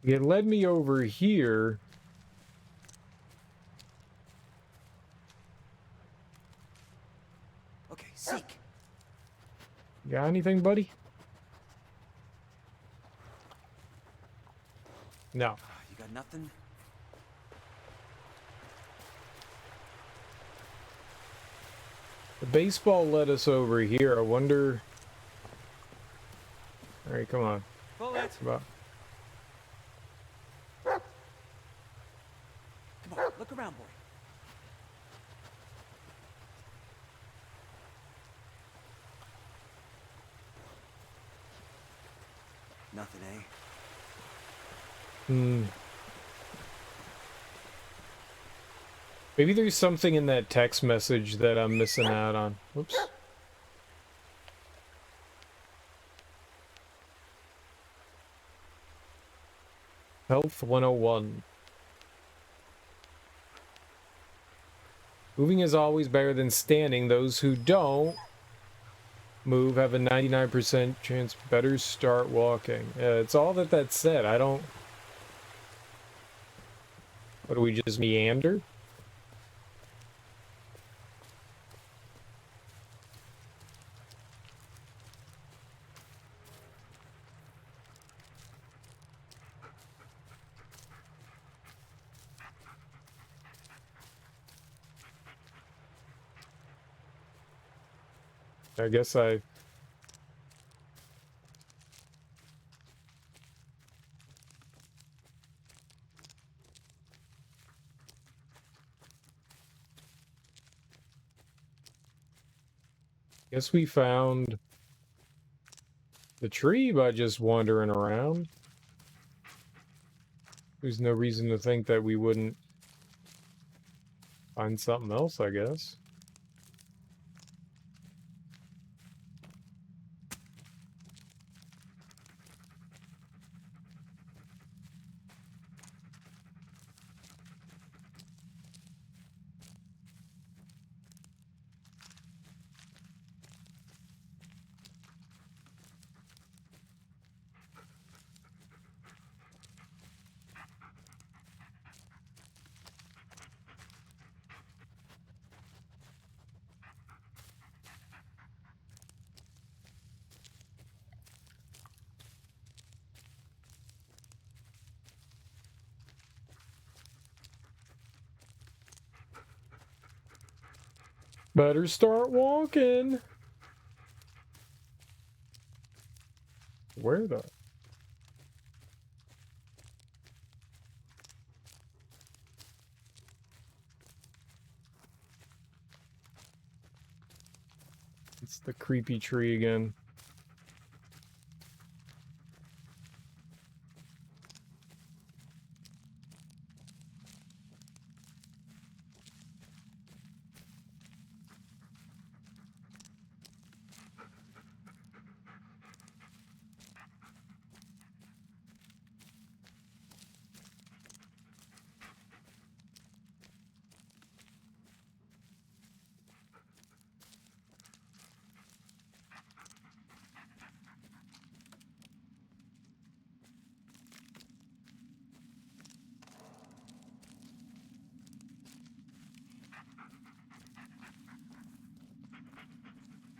It led me over here. Okay, seek! Got anything, buddy? No. You got nothing? The baseball led us over here. I wonder... Alright, come on. Bullet! Come on. Come on, look around, boy. Nothing, eh? Maybe there's something in that text message that I'm missing out on. Whoops. Health 101. Moving is always better than standing. Those who don't move have a 99% chance better start walking. It's all that said. I don't... What, do we just meander? I guess I... Guess we found the tree by just wandering around. There's no reason to think that we wouldn't find something else, I guess. Better start walking. Where the... It's the creepy tree again.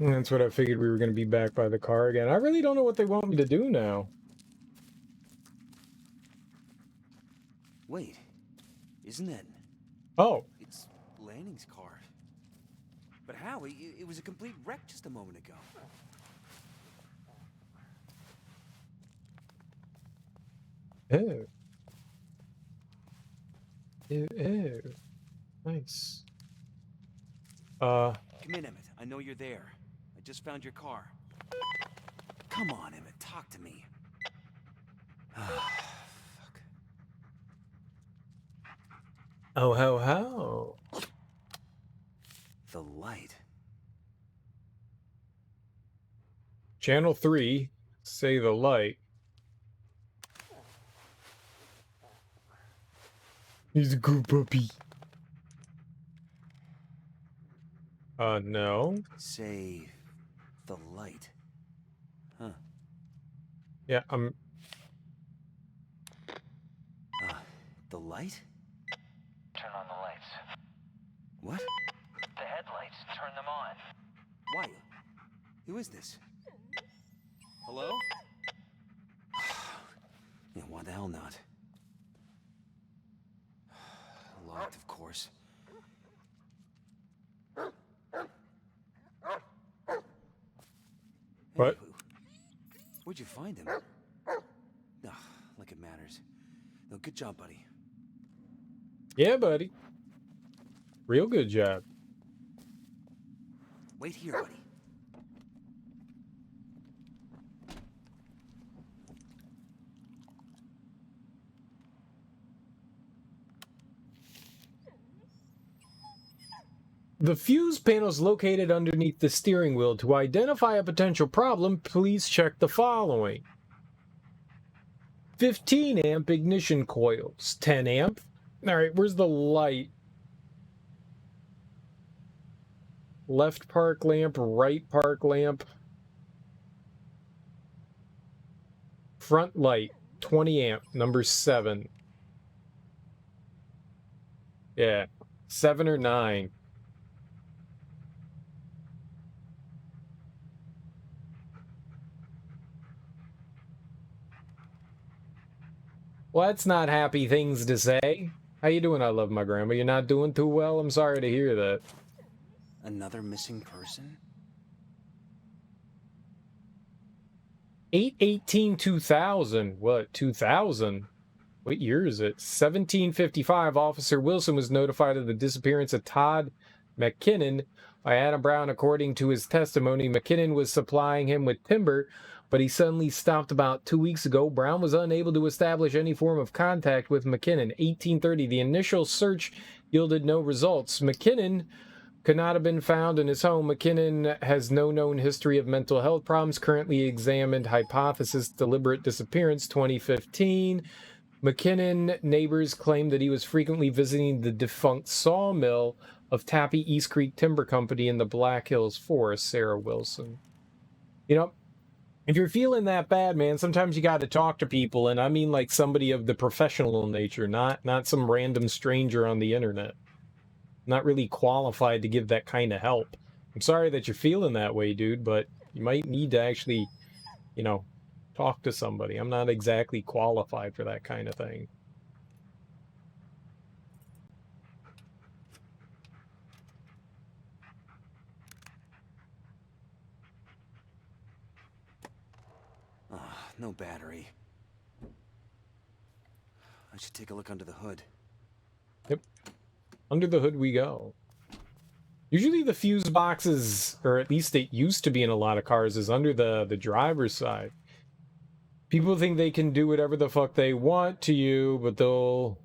And that's what I figured we were going to be back by the car again. I really don't know what they want me to do now. Wait, isn't it? Oh. It's Lanning's car. But how? It was a complete wreck just a moment ago. Ew. Ew, ew. Nice. Come in, Emmett. I know you're there. I just found your car. Come on, Emmett. Talk to me. Fuck. Oh, how? The light. Channel 3, say the light. He's a good puppy. No. Say the light. Huh. Yeah, The light? Turn on the lights. What? The headlights, turn them on. Why? Who is this? Hello? Yeah, why the hell not? Locked, of course. What? Hey, where'd you find him? Ugh, like it matters. No, good job, buddy. Yeah, buddy. Real good job. Wait here, buddy. The fuse panel is located underneath the steering wheel. To identify a potential problem, please check the following. 15 amp ignition coils. 10 amp. All right, where's the light? Left park lamp, right park lamp. Front light, 20 amp, number 7. Yeah, 7 or 9. Well, that's not happy things to say. How you doing? I love my grandma. You're not doing too well? I'm sorry to hear that. Another missing person? 8/18/2000. What, 2000? What year is it? 1755. Officer Wilson was notified of the disappearance of Todd McKinnon by Adam Brown. According to his testimony, McKinnon was supplying him with timber, but he suddenly stopped about 2 weeks ago. Brown was unable to establish any form of contact with McKinnon. 1830. The initial search yielded no results. McKinnon could not have been found in his home. McKinnon has no known history of mental health problems. Currently examined. Hypothesis deliberate disappearance. 2015. McKinnon neighbors claimed that he was frequently visiting the defunct sawmill of Tappy East Creek Timber Company in the Black Hills Forest. Sarah Wilson. You know, if you're feeling that bad, man, sometimes you got to talk to people, and I mean like somebody of the professional nature, not some random stranger on the internet. Not really qualified to give that kind of help. I'm sorry that you're feeling that way, dude, but you might need to actually, you know, talk to somebody. I'm not exactly qualified for that kind of thing. No battery. I should take a look under the hood. Yep. Under the hood we go. Usually the fuse boxes, or at least it used to be in a lot of cars, is under the driver's side. People think they can do whatever the fuck they want to you, but they'll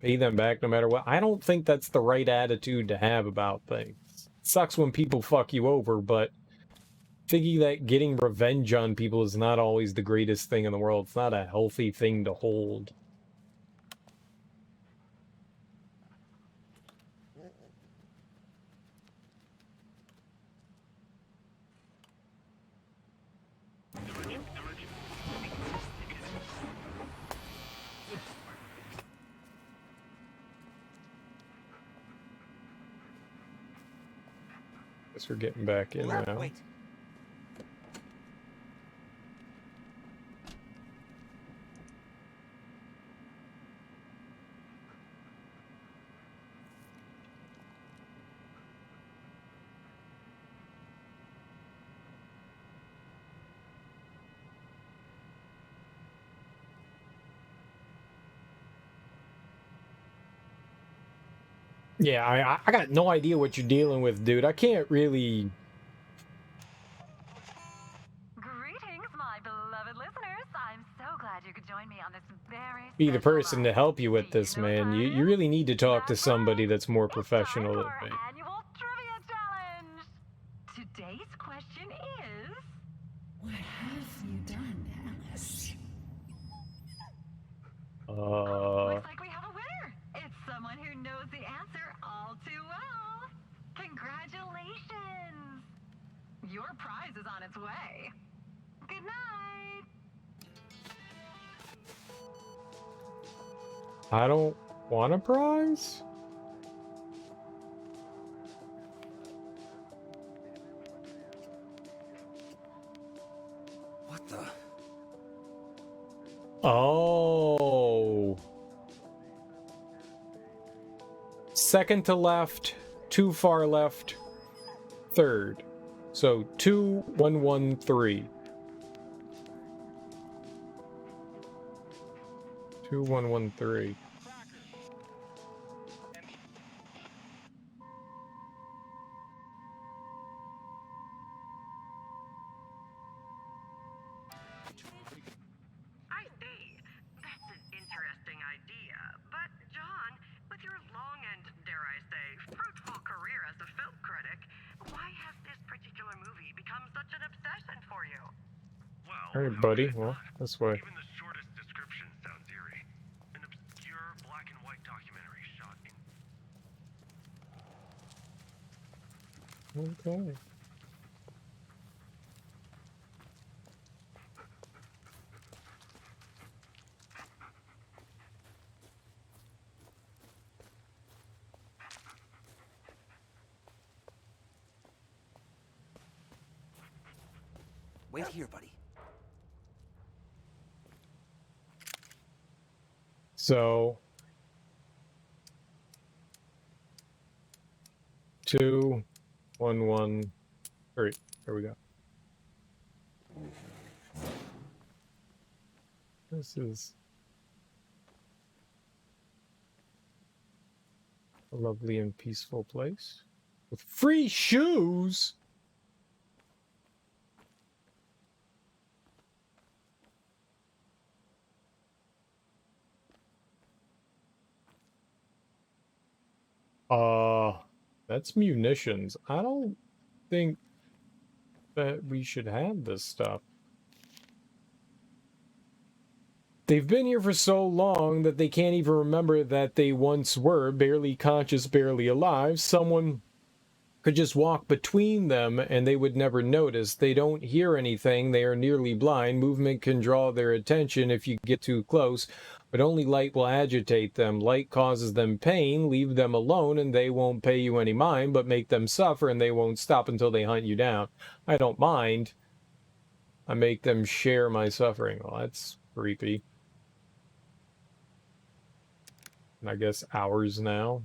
pay them back no matter what. I don't think that's the right attitude to have about things. It sucks when people fuck you over, but thinking that getting revenge on people is not always the greatest thing in the world. It's not a healthy thing to hold. Guess we're getting back in now. Wait. Yeah, I got no idea what you're dealing with, dude. I can't really... Greetings, my beloved listeners. I'm so glad you could join me on this very be the special person to ride. help you with Do this, know what man. time You it is? really need to talk to That's somebody right. that's more It's time professional for than our me. annual trivia challenge. Today's question is... What have you done, Ellis? Looks like we have a winner. It's someone who knows the answer all too well. Congratulations. Your prize is on its way. Good night. I don't want a prize? What the? Oh. second to left, too far left, third. So 2113. 2113. I see. That's an interesting idea. But, John, with your long and, dare I say, fruitful career as a film critic, why has this particular movie become such an obsession for you? Well, All right, buddy. Well, this way. even the shortest description sounds eerie. An obscure black and white documentary shot in... Okay. Wait here, buddy. So 2113. There we go. This is a lovely and peaceful place with free shoes. That's munitions. I don't think that we should have this stuff. They've been here for so long that they can't even remember that they once were barely conscious, barely alive. Someone could just walk between them and they would never notice. They don't hear anything. They are nearly blind. Movement can draw their attention if you get too close, but only light will agitate them. Light causes them pain. Leave them alone and they won't pay you any mind, but make them suffer and they won't stop until they hunt you down. I don't mind. I make them share my suffering. Well, that's creepy. And I guess hours now.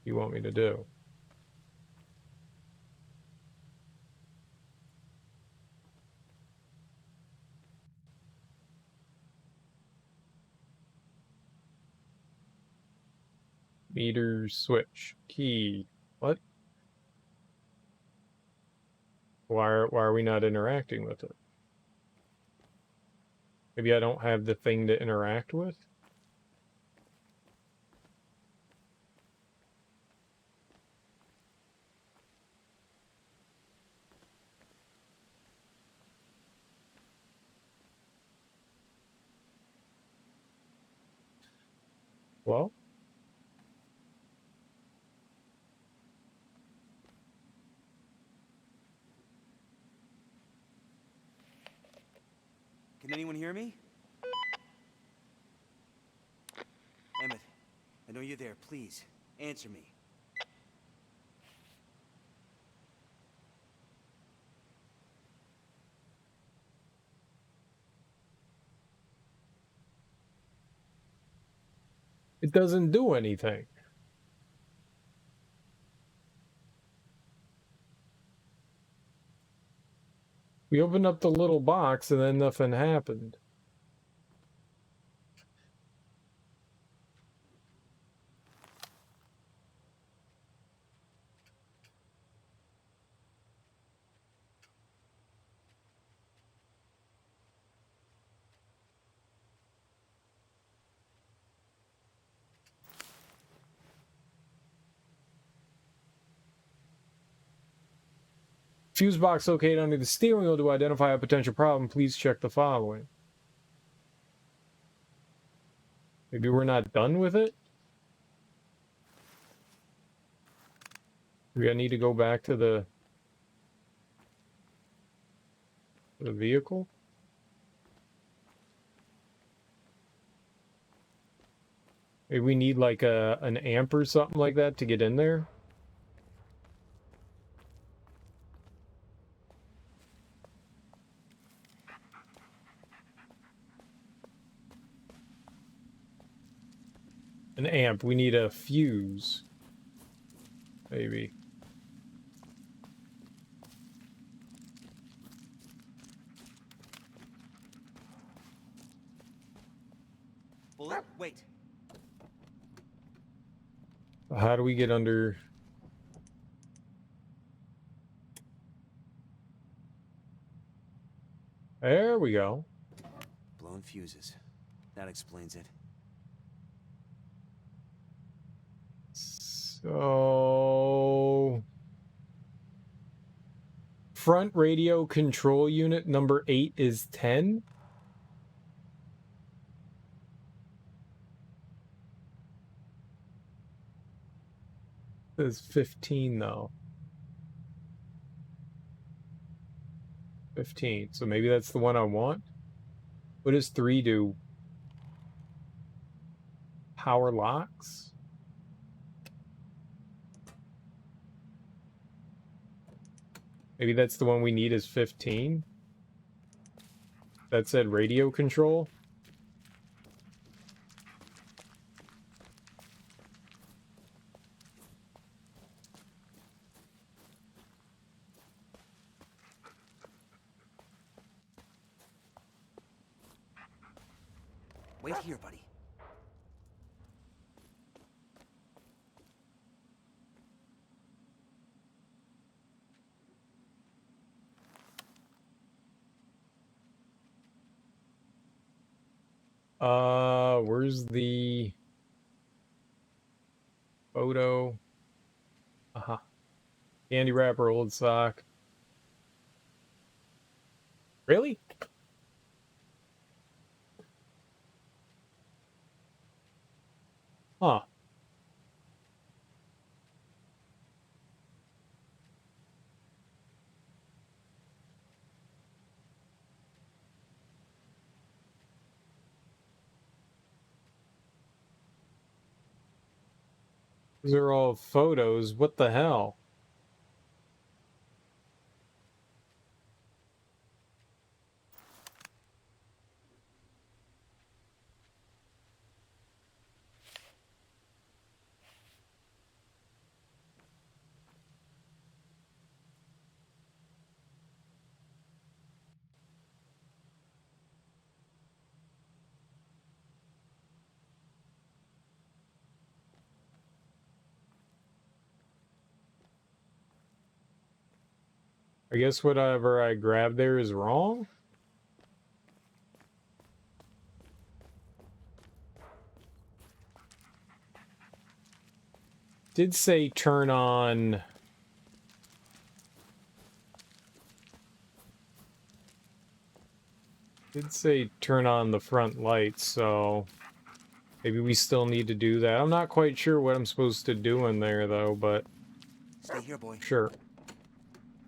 You want me to do? Meter switch key. What? Why are we not interacting with it? Maybe I don't have the thing to interact with? Well, Can anyone hear me? Emmett, I know you're there. Please, answer me. it doesn't do anything. We opened up the little box and then nothing happened. Fuse box located under the steering wheel. To identify a potential problem, please check the following. Maybe we're not done with it? Maybe I need to go back to the vehicle? Maybe we need like an amp or something like that to get in there? An amp. We need a fuse. Maybe. Bullet, wait. How do we get under? There we go. Blown fuses. That explains it. So... Front radio control unit number 8 is 10? It says 15 though. 15. So maybe that's the one I want. What does 3 do? Power locks? Maybe that's the one we need is 15? That said radio control? Wait here, buddy. Where's the photo? Uh-huh. Candy wrapper, old sock. Really? Huh. These are all photos. What the hell? I guess whatever I grabbed there is wrong? Did say turn on... Did say turn on the front lights, so... Maybe we still need to do that. I'm not quite sure what I'm supposed to do in there, though, but... Stay here, boy. Sure.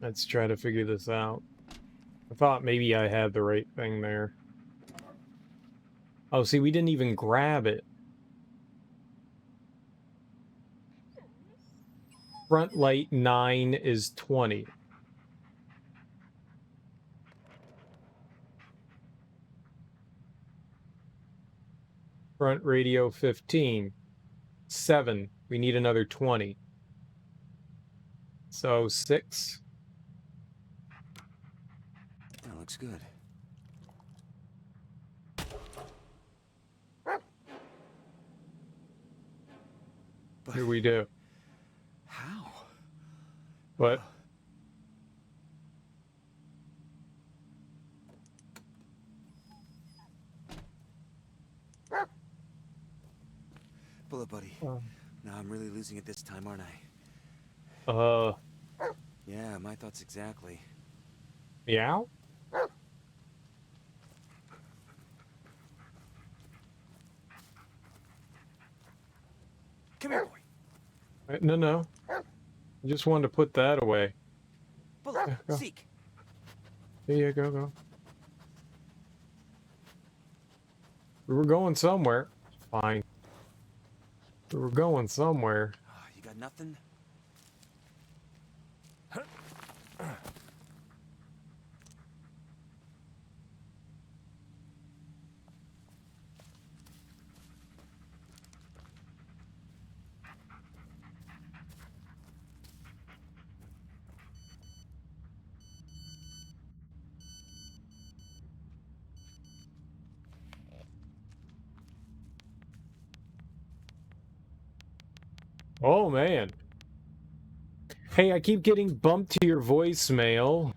Let's try to figure this out. I thought maybe I had the right thing there. Oh, see, we didn't even grab it. Front light 9 is 20. Front radio 15. 7. We need another 20. So 6. That looks good. But Here we do. how? What? Bullet, buddy. Now I'm really losing it this time, aren't I? Yeah, my thoughts exactly. Meow? Come here, boy. No. I just wanted to put that away. Bullet, Go. seek. Yeah, go. We were going somewhere. Fine. We were going somewhere. You got nothing? Oh, man. Hey, I keep getting bumped to your voicemail.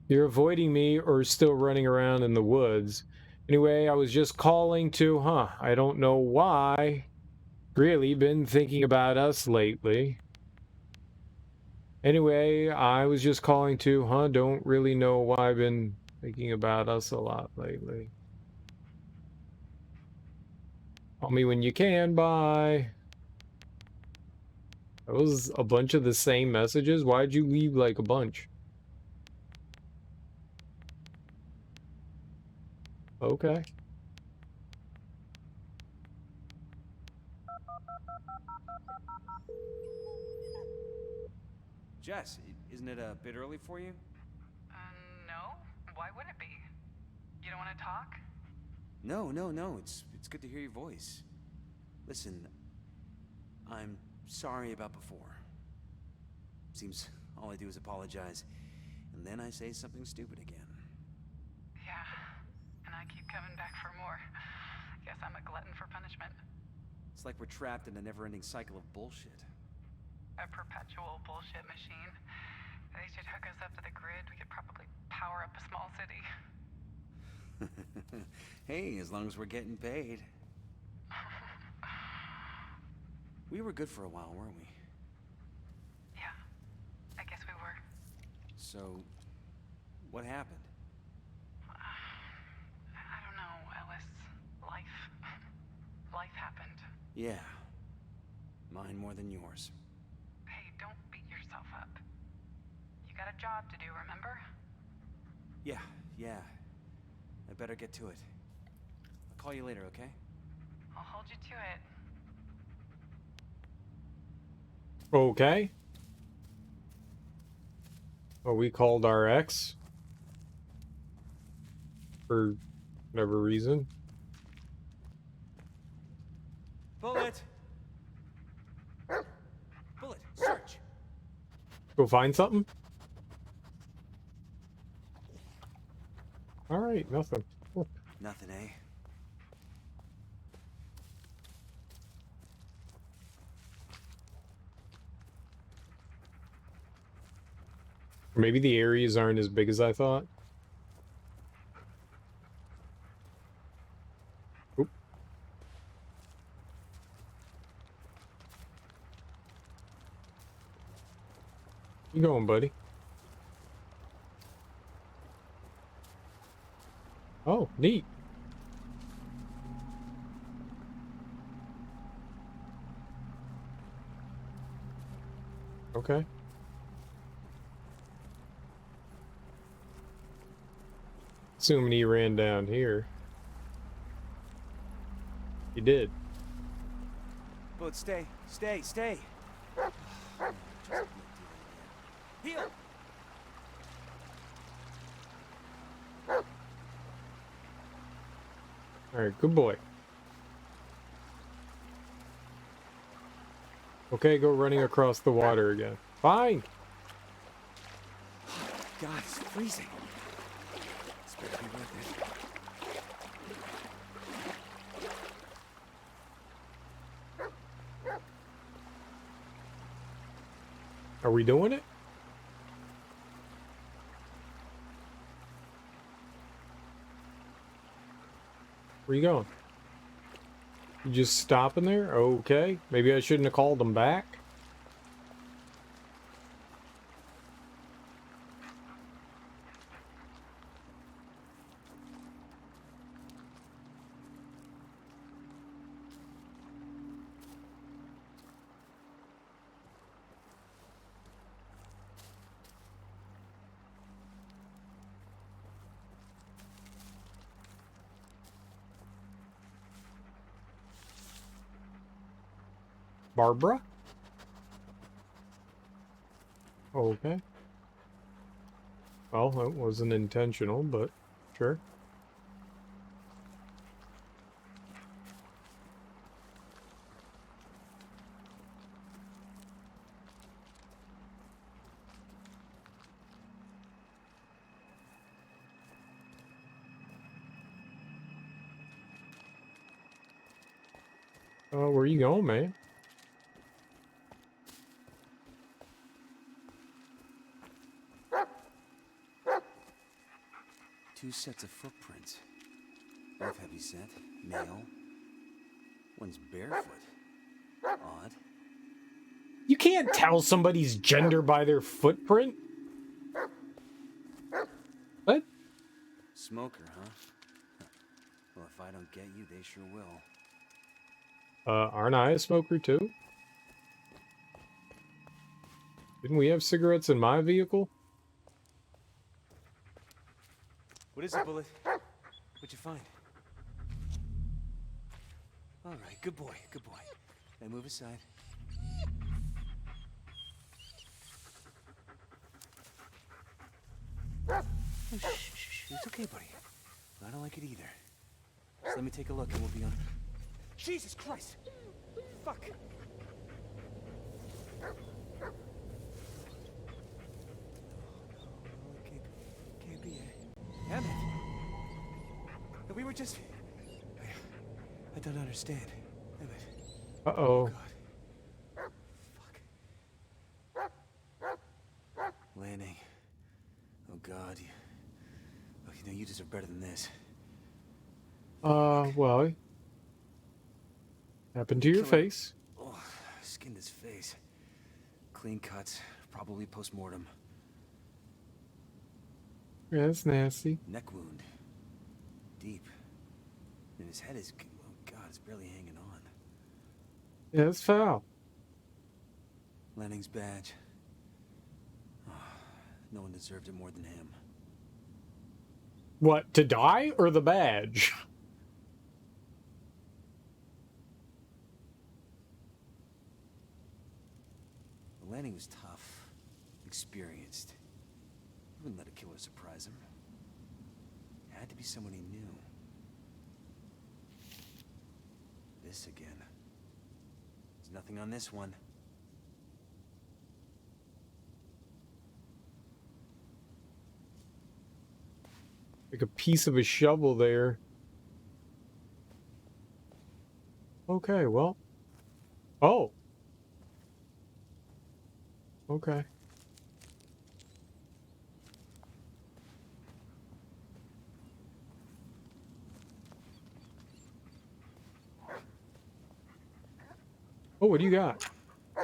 You're avoiding me or still running around in the woods. Anyway, I was just calling to, I don't know why. Really been thinking about us lately. Anyway, I was just calling to, don't really know why I've been thinking about us a lot lately. Call me when you can, bye. That was a bunch of the same messages. Why'd you leave like a bunch? Okay. Jess, isn't it a bit early for you? No. Why would it be? You don't want to talk? No. It's good to hear your voice. Listen, I'm sorry about before. Seems all I do is apologize, and then I say something stupid again. Yeah. And I keep coming back for more. Guess I'm a glutton for punishment. It's like we're trapped in a never-ending cycle of bullshit. A perpetual bullshit machine. They should hook us up to the grid. We could probably power up a small city. Hey, as long as we're getting paid. We were good for a while, weren't we? Yeah, I guess we were. So, what happened? I don't know, Ellis. Life happened. Yeah. Mine more than yours. Hey, don't beat yourself up. You got a job to do, remember? Yeah. I better get to it. I'll call you later, okay? I'll hold you to it. Okay. Well, we called our ex for whatever reason. Bullet! Bullet, search! Go find something? Alright, nothing. Cool. Nothing, eh? Maybe the areas aren't as big as I thought. Oop. You going, buddy? Oh, neat. Okay. Assuming he ran down here. He did. Bullet, stay! Heal! Alright, good boy. Okay, go running across the water again. Fine! God, it's freezing. It's better be worth it. Are we doing it? Where you going? You just stopping there? Okay. Maybe I shouldn't have called them back. Barbara? Okay. Well, that wasn't intentional, but sure. Where you going, man? 2 sets of footprints. Both heavy set, male. One's barefoot. Odd. You can't tell somebody's gender by their footprint. What? Smoker, huh? Well, if I don't get you, they sure will. Aren't I a smoker too? Didn't we have cigarettes in my vehicle? What is it, Bullet? What'd you find? All right, good boy, good boy. Now move aside. Oh, shh. It's okay, buddy. I don't like it either. Just let me take a look and we'll be on. Jesus Christ! Fuck! Can't be it. Damn it! We were just... I don't understand. Damn it. Uh-oh. God. Fuck. Lanning. Oh God. You deserve better than this. Well... Happened to your face. Oh, skinned his face. Clean cuts, probably post-mortem. Yeah, that's nasty. Neck wound. Deep. And his head is... Oh God, it's barely hanging on. Yeah, that's foul. Lanning's badge. Oh, no one deserved it more than him. What, to die or the badge? Lanning was tough, experienced. He wouldn't let a killer surprise him. It had to be someone he knew. This again. There's nothing on this one. Like a piece of a shovel there. Okay, well. Oh. Okay. Oh, what do you got? You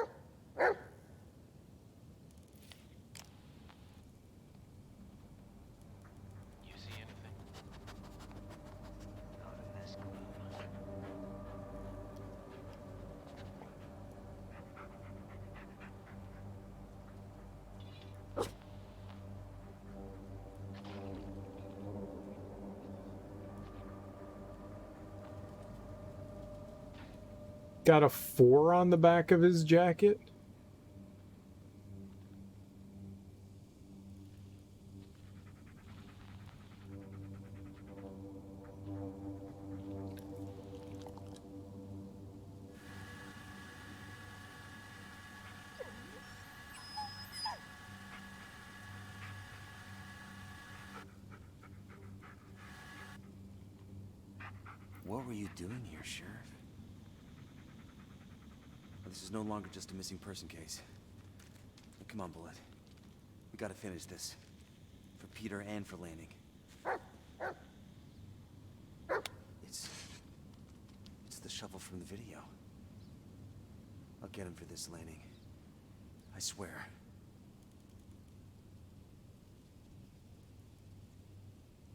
see anything? Not in this gloom. Got a 4 on the back of his jacket? What were you doing here, Sheriff? This is no longer just a missing person case. Now, come on, Bullet. We gotta finish this. For Peter and for Lanning. It's the shovel from the video. I'll get him for this, Lanning. I swear.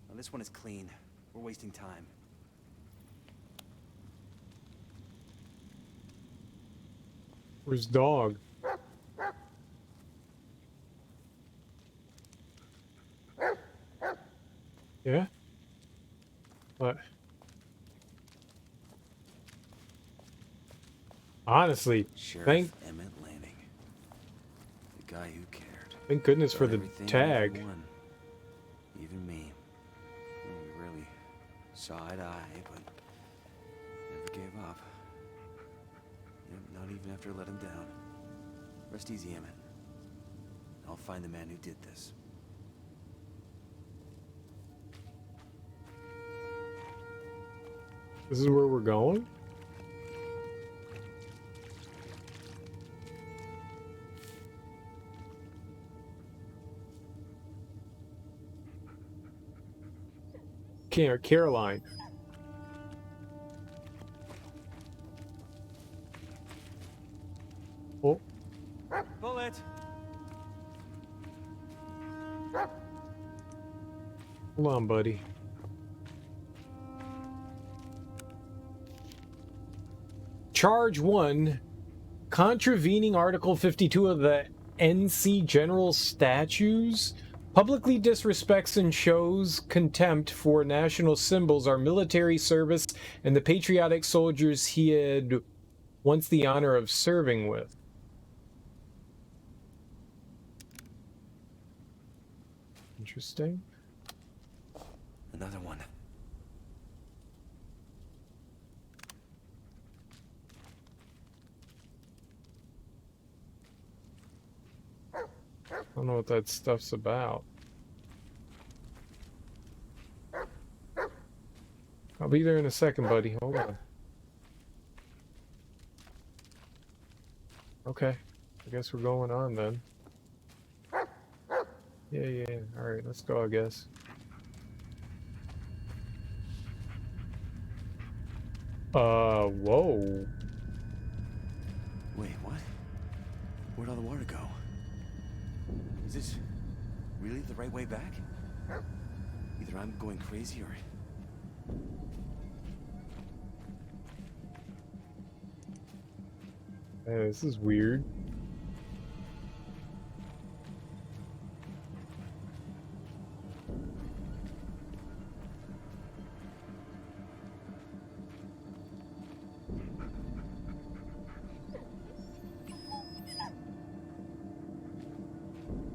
Now, this one is clean. We're wasting time. Where's dog? Yeah? What? Honestly, Sheriff Emmett Lanning. The guy who cared. thank goodness for the Everything tag. everyone, even me. We really saw eye to eye, but never gave up. Not even after I let him down. Rest easy, Emmett. I'll find the man who did this. This is where we're going? Caroline. Oh. Bullet. Hold on, buddy. Charge 1. Contravening Article 52 of the NC General Statutes. Publicly disrespects and shows contempt for national symbols, our military service, and the patriotic soldiers he had once the honor of serving with. Interesting. Another one. I don't know what that stuff's about. I'll be there in a second, buddy. Hold on. Okay. I guess we're going on then. Yeah. Alright, let's go, I guess. Whoa. Wait, what? Where'd all the water go? Is this really the right way back? Either I'm going crazy or... Hey, this is weird.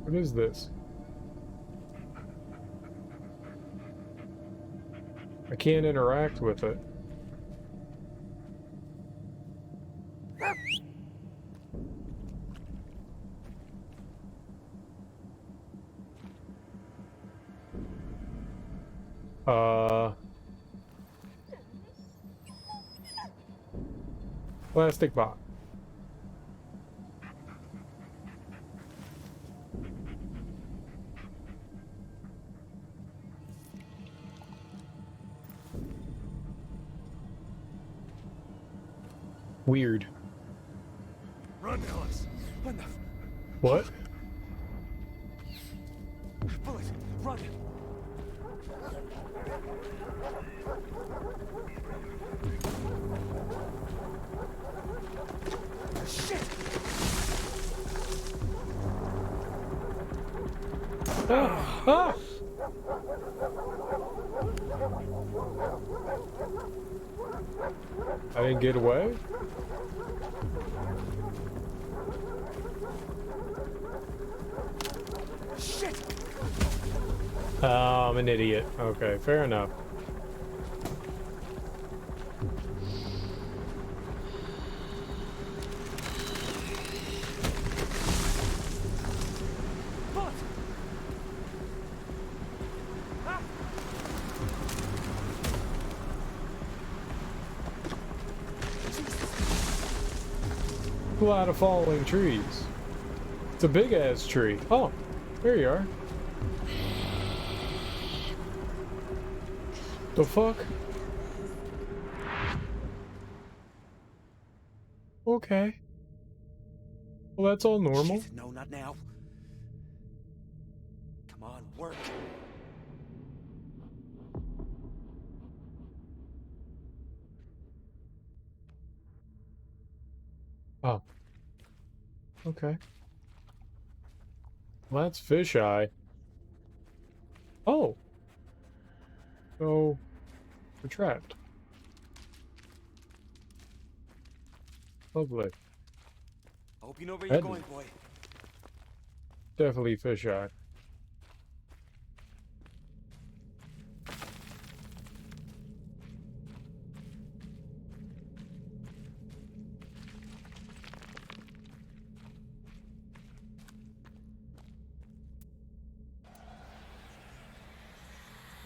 What is this? I can't interact with it. Plastic box. Weird. Run, Ellis! What the... What? Bullet, run! Shit! Ah! Ah! I didn't get away? Shit! I'm an idiot. Okay, fair enough. Bullet! Ah! A lot of falling trees. It's a big ass tree. Oh, there you are. The fuck? Okay. Well, that's all normal. Shit, no, not now. Come on, work. Oh. Okay. Well, that's fisheye. Oh. So, we're trapped. Lovely. I hope you know where you're Head. going, boy. Definitely fisheye.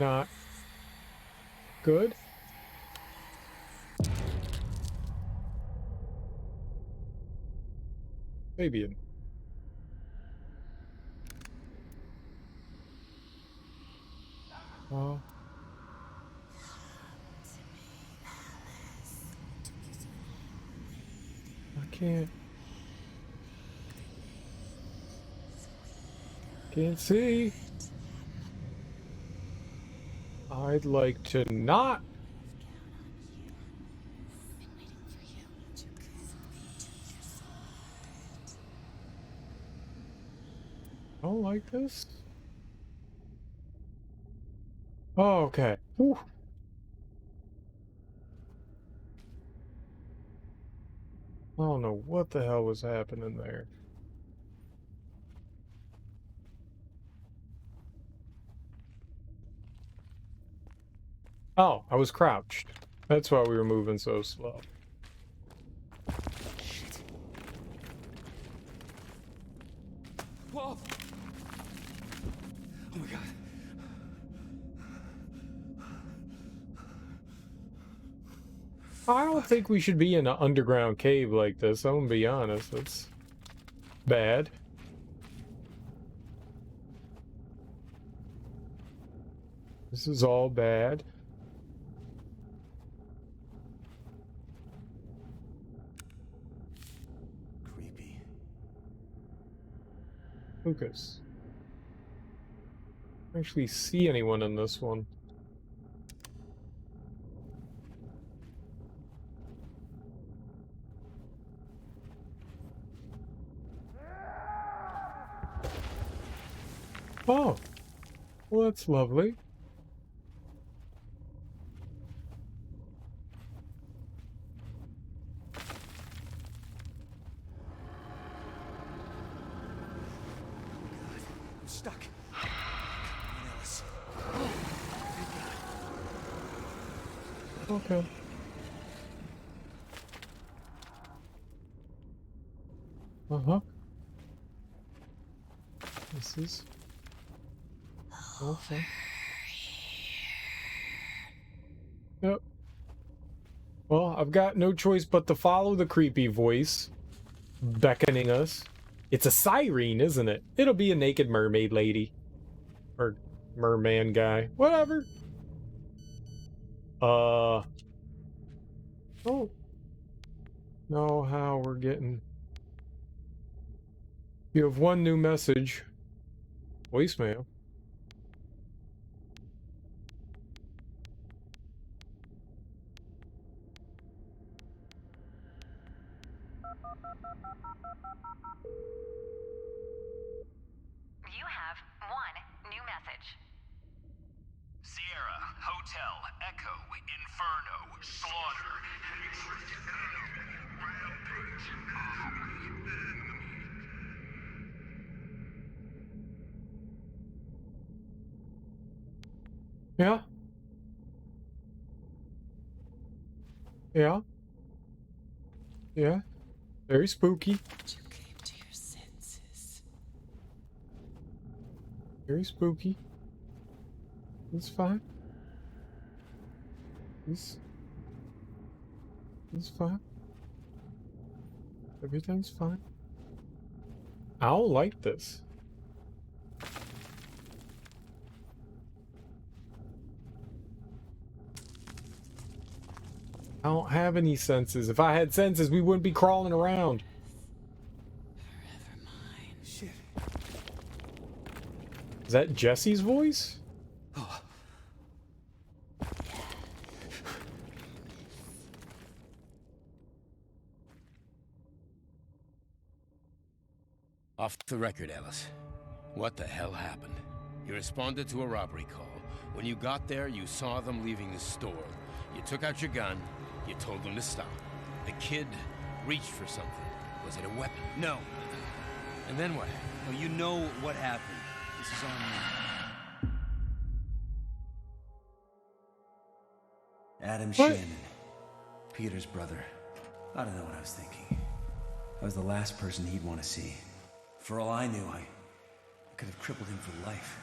Not good. Fabian. Oh. Can't see. I'd like to not. I don't like this. Oh, okay. Whew. I don't know what the hell was happening there. Oh, I was crouched. That's why we were moving so slow. Shit. Whoa! Oh my god. I don't think we should be in an underground cave like this. I'm gonna be honest. That's bad. This is all bad. Creepy. Lucas. I don't actually see anyone in this one. Oh, well, that's lovely. I'm stuck. Come on, Ellis. Oh, thank God. Okay. Uh-huh. This is... okay. Yep. Well, I've got no choice but to follow the creepy voice beckoning us. It's a siren, isn't it? It'll be a naked mermaid lady. Or merman guy. Whatever. Oh. Know how we're getting... You have one new message. Voicemail. You have one new message. Sierra, Hotel, Echo, Inferno, Slaughter, Hatred, Rampage, Yeah. Yeah. Yeah. Very spooky. You came to your senses. Very spooky. It's fine. It's fine. Everything's fine. I don't like this. I don't have any senses. If I had senses, we wouldn't be crawling around. Forever mine. Shit. Is that Jesse's voice? Oh. Off the record, Ellis. What the hell happened? You responded to a robbery call. When you got there, you saw them leaving the store. You took out your gun. You told them to stop. The kid reached for something. Was it a weapon? No. And then what? No, you know what happened. This is on me. Adam What? Shannon. Peter's brother. I don't know what I was thinking. I was the last person he'd want to see. For all I knew, I could have crippled him for life.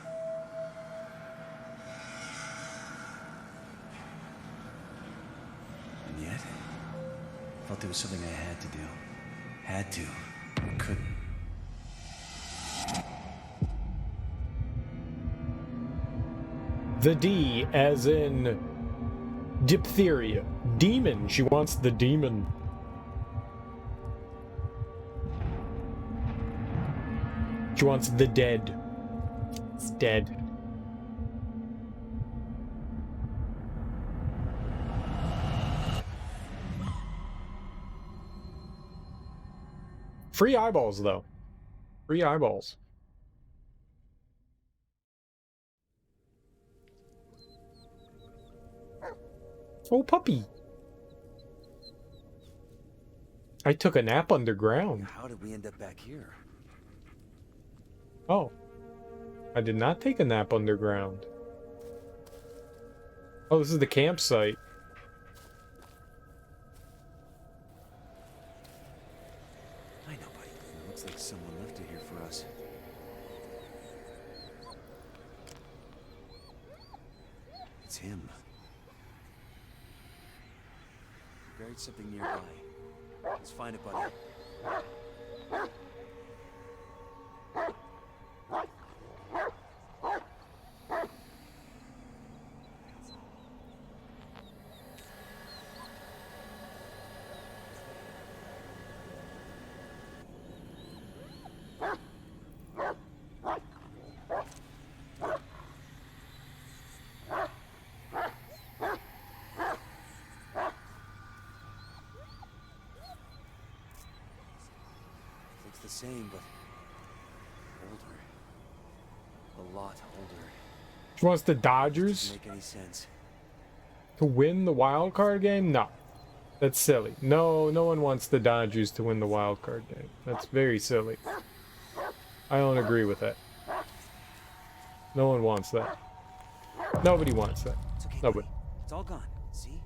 And yet, I felt there was something I had to do. Had to, but couldn't. The D, as in diphtheria. Demon. She wants the demon. She wants the dead. It's dead. Free eyeballs, though. Free eyeballs. Oh, puppy. I took a nap underground. How did we end up back here? Oh. I did not take a nap underground. Oh, this is the campsite. Hi, nobody. It looks like someone left it here for us. It's him. He buried something nearby. Let's find it, buddy. The same, but older. A lot older. She wants the Dodgers Doesn't make any sense. to win the wild card game? No. That's silly. No one wants the Dodgers to win the wild card game. That's very silly. I don't agree with that. No one wants that. Nobody wants that. It's okay, Nobody. buddy. It's all gone. See?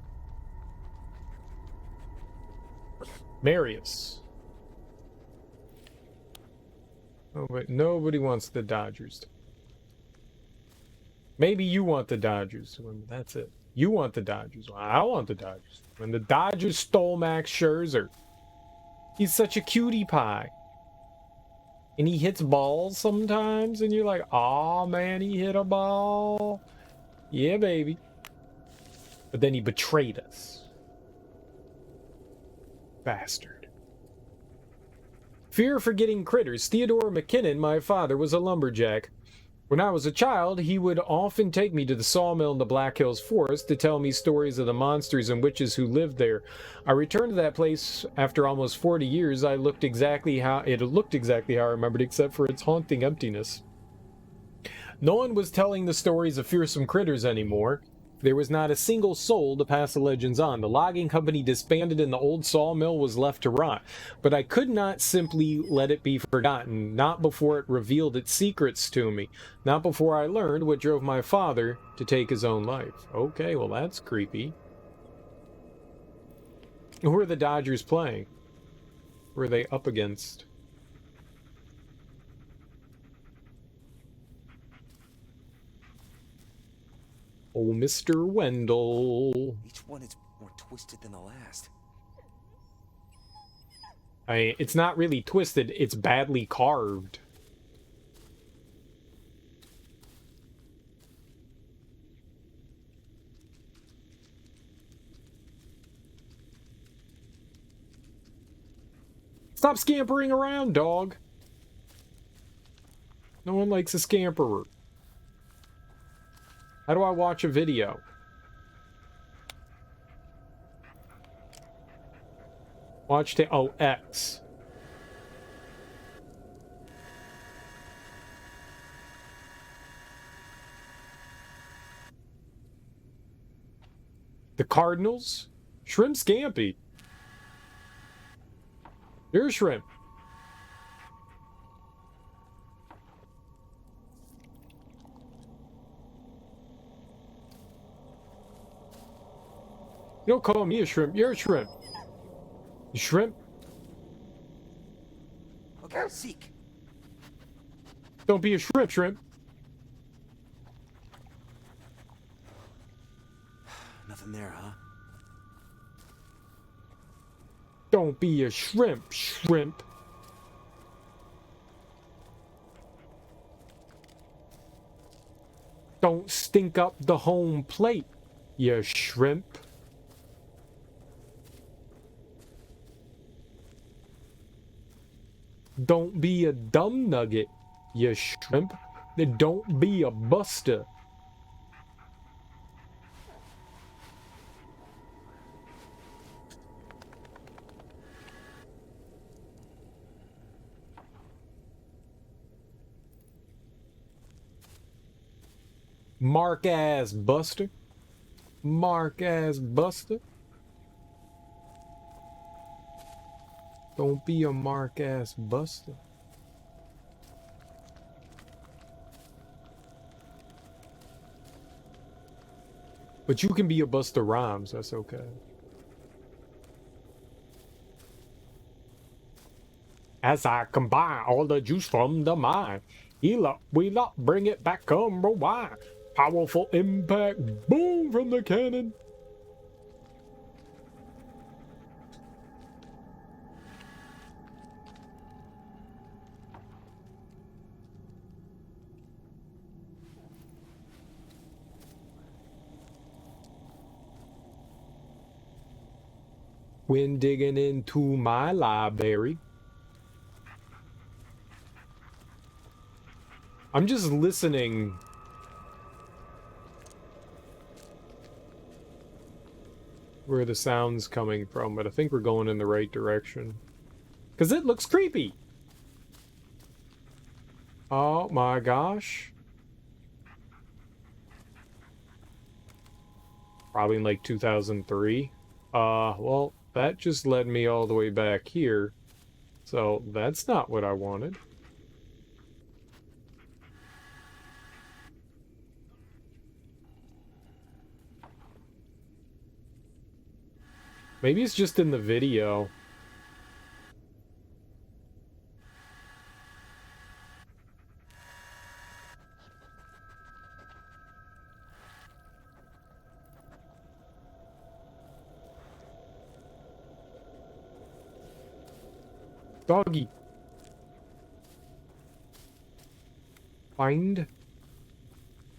Marius. Oh, wait. Nobody wants the Dodgers to. Maybe you want the Dodgers to win. That's it. You want the Dodgers. Well, I want the Dodgers. When the Dodgers stole Max Scherzer. He's such a cutie pie. And he hits balls sometimes, and you're like, "Aw, man, he hit a ball. Yeah, baby." But then he betrayed us. Bastard. Fear for getting critters. Theodore McKinnon, my father, was a lumberjack. When I was a child, he would often take me to the sawmill in the Black Hills forest to tell me stories of the monsters and witches who lived there. I returned to that place after almost 40 years. It looked exactly how I remembered, except for its haunting emptiness. No one was telling the stories of fearsome critters anymore. There was not a single soul to pass the legends on. The logging company disbanded and the old sawmill was left to rot. But I could not simply let it be forgotten, not before it revealed its secrets to me, not before I learned what drove my father to take his own life. Okay, well that's creepy. Who are the Dodgers playing? Who are they up against? Oh, Mr. Wendell. Each one is more twisted than the last. It's not really twisted, it's badly carved. Stop scampering around, dog. No one likes a scamperer. How do I watch a video? Watch to X. The Cardinals? Shrimp Scampi. You're a shrimp. You don't call me a shrimp, you're a shrimp. You shrimp? Okay, seek. Don't be a shrimp, shrimp. Nothing there, huh? Don't be a shrimp, shrimp. Don't stink up the home plate, you shrimp. Don't be a dumb nugget, You shrimp. Then don't be a buster. Mark ass buster. Mark ass buster. Don't be a mark ass buster. But you can be a Buster Rhymes, that's okay. As I combine all the juice from the mind, heal up, wheel up, bring it back, come rewind. Powerful impact, boom from the cannon. When digging into my library, I'm just listening. Where the sound's coming from, but I think we're going in the right direction. Because it looks creepy. Oh my gosh. Probably in like 2003. Well, that just led me all the way back here. So that's not what I wanted. Maybe it's just in the video. Doggy. Find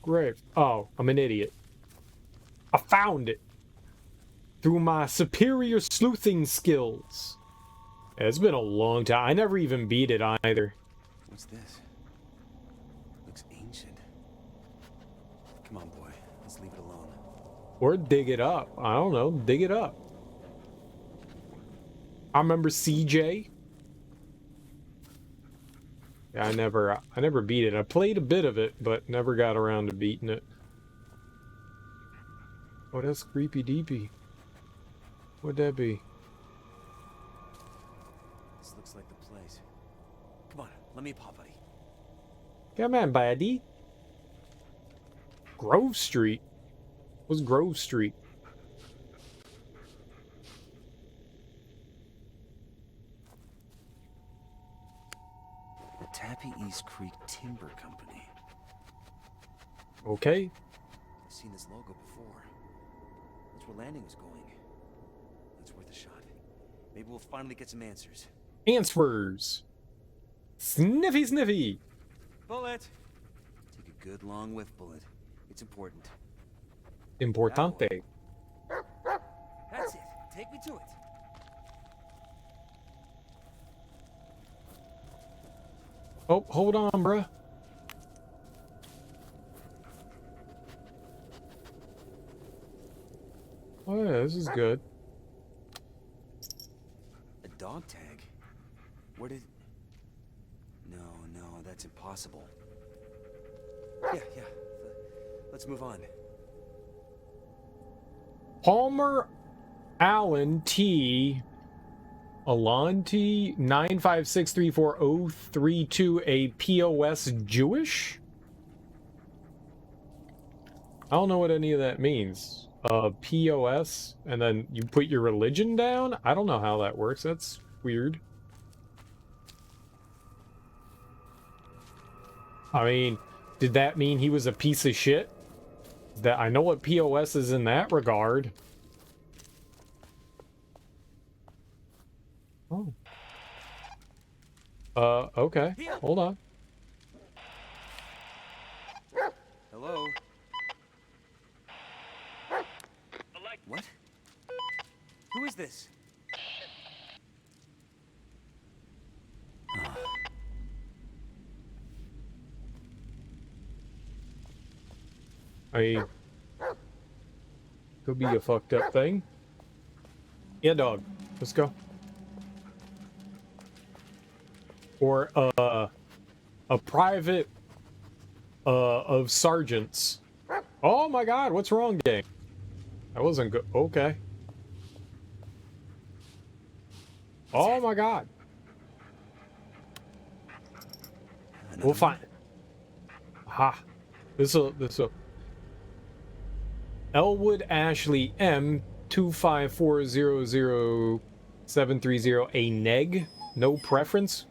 grave. Oh, I'm an idiot. I found it. Through my superior sleuthing skills. Yeah, it's been a long time. I never even beat it either. What's this? Looks ancient. Come on, boy. Let's leave it alone. Or dig it up. I don't know. Dig it up. I remember CJ. Yeah, I never beat it. I played a bit of it, but never got around to beating it. Oh, that's creepy deepy. What'd that be? This looks like the place. Come on, let me pop, buddy. Come on, buddy. Grove Street? What's Grove Street? The Tappy East Creek Timber Company. Okay. I've seen this logo before. That's where Landing was going. That's worth a shot. Maybe we'll finally get some answers. Answers. Sniffy sniffy. Bullet. Take a good long whiff, Bullet. It's important. Importante. That's it. Take me to it. Oh, hold on, bruh. Oh yeah, this is good. A dog tag? Where did... No, that's impossible. Yeah. Let's move on. Palmer Allen T. Alonti 956340032 a POS Jewish? I don't know what any of that means. POS and then you put your religion down? I don't know how that works. That's weird. I mean, did that mean he was a piece of shit? That I know what POS is in that regard. Oh. Okay. Hold on. Hello? What? Who is this? Could be a fucked up thing. Yeah, dog. Let's go. Or a private of sergeants. Oh my god, what's wrong, gang? That wasn't good. Okay. Oh my god. We'll find. Ha. This'll. Elwood Ashley M 254000730. A neg? No preference?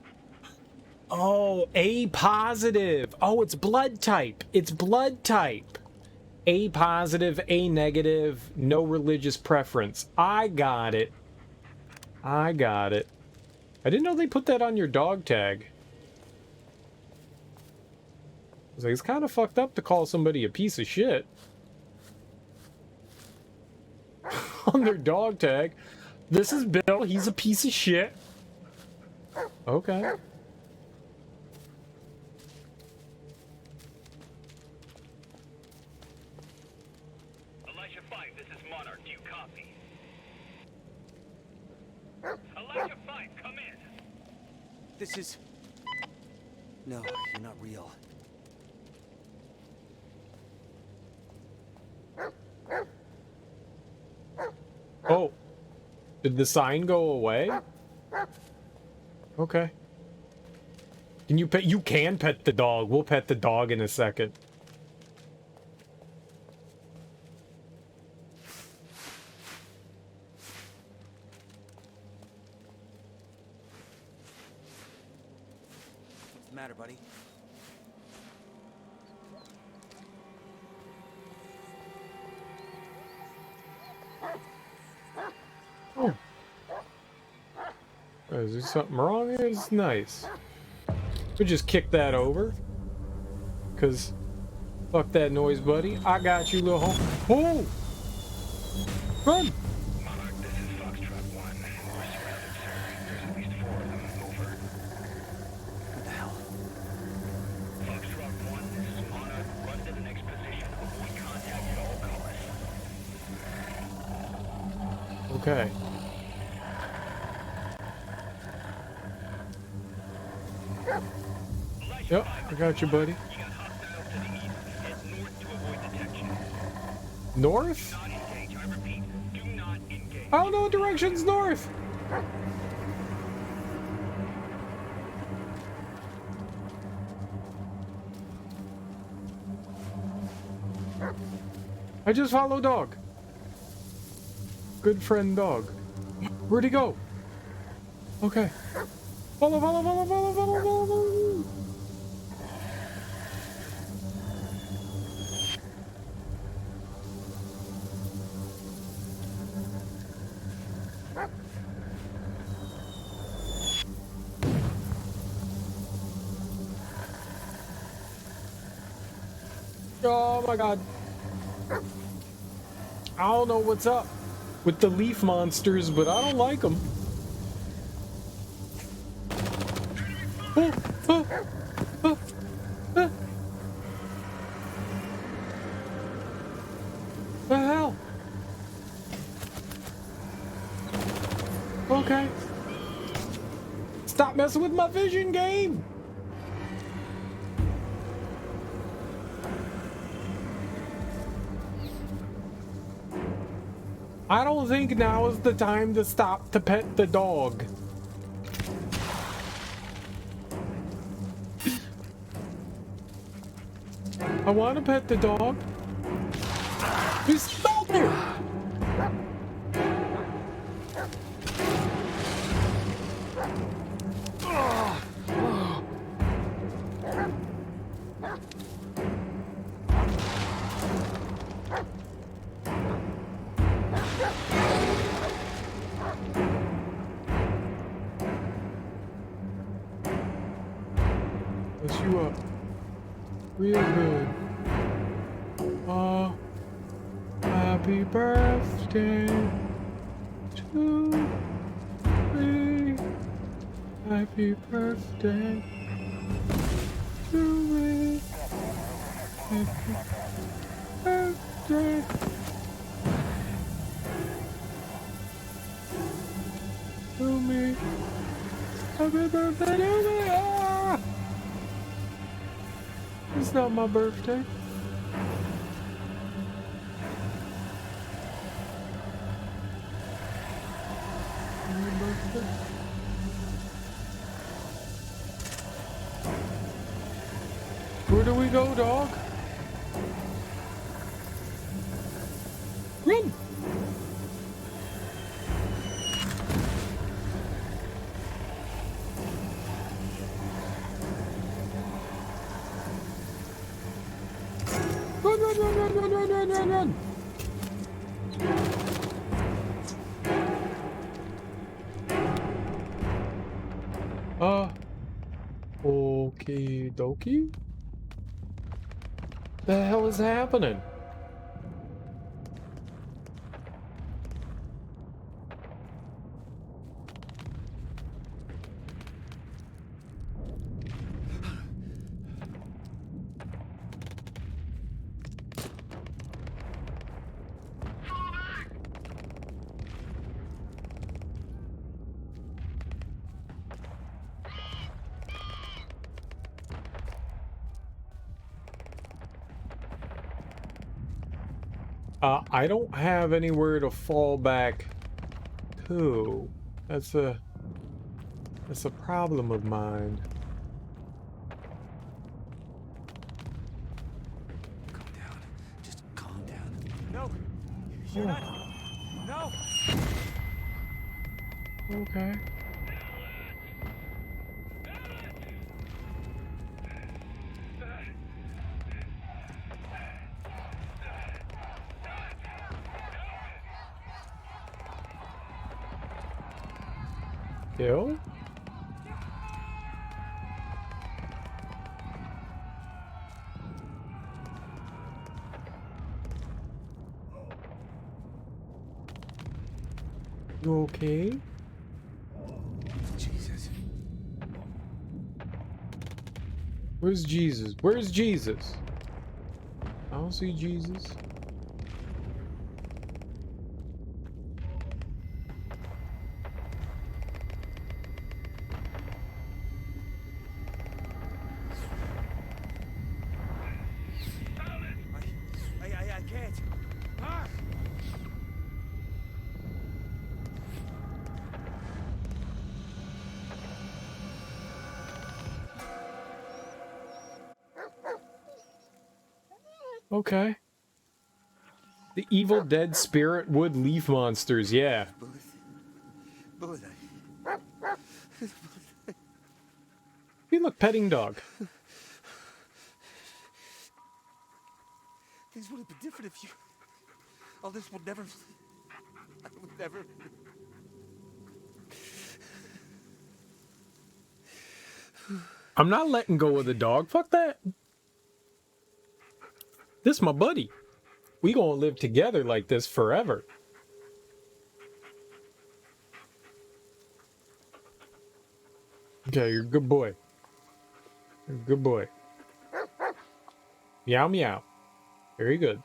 Oh, A positive. Oh, it's blood type. It's blood type. A positive, A negative, no religious preference. I got it. I got it. I didn't know they put that on your dog tag. I was like, it's kind of fucked up to call somebody a piece of shit on their dog tag. This is Bill. He's a piece of shit. Okay. Elijah 5, this is Monarch. Do you copy? Elijah 5, come in. This is... No, you're not real. Oh. Did the sign go away? Okay. Can you pet? You can pet the dog. We'll pet the dog in a second. What's the matter, buddy? Oh. Is there something wrong here? It's nice. We'll just kick that over. Cause fuck that noise, buddy. I got you, little home. Oh! Run! Monarch, this is Foxtrot 1. We're surrounded, sir. There's at least 4 of them. Over. What the hell? Foxtrot 1, this is Monarch. Run to the next position. Avoid contact at all costs. Okay. Yep, I got you, buddy. North? I don't know what direction's north. I just follow dog. Good friend dog. Where'd he go? Okay. Follow, follow, follow, follow, follow, follow, follow. Oh my god. I don't know what's up with the leaf monsters, but I don't like them. Oh, oh, oh, oh. The hell? Okay. Stop messing with my vision game. I don't think now is the time to stop to pet the dog. I want to pet the dog. He's still there. Let's you up. Real good. Happy birthday to me. Happy birthday to me. Happy birthday. birthday. To me. Happy birthday to me. Ah! It's not my birthday. My birthday. Where do we go, dog? Run! Run, run, run, run, run, run, run, run, run! Okie dokie? The hell is happening? I don't have anywhere to fall back to. That's a problem of mine. Calm down. Just calm down. No! You're not. No! Okay. Kill? You okay? Jesus. Where's Jesus? Where's Jesus? I don't see Jesus. I can't. Ah! Okay. The Evil Dead Spirit Wood Leaf Monsters, yeah. Bullet. You look petting dog. Things would have been different if you... All this would never... I would never... I'm not letting go of the dog. Fuck that. This my buddy. We gonna live together like this forever. Okay, you're a good boy. You're a good boy. Meow meow. Very good.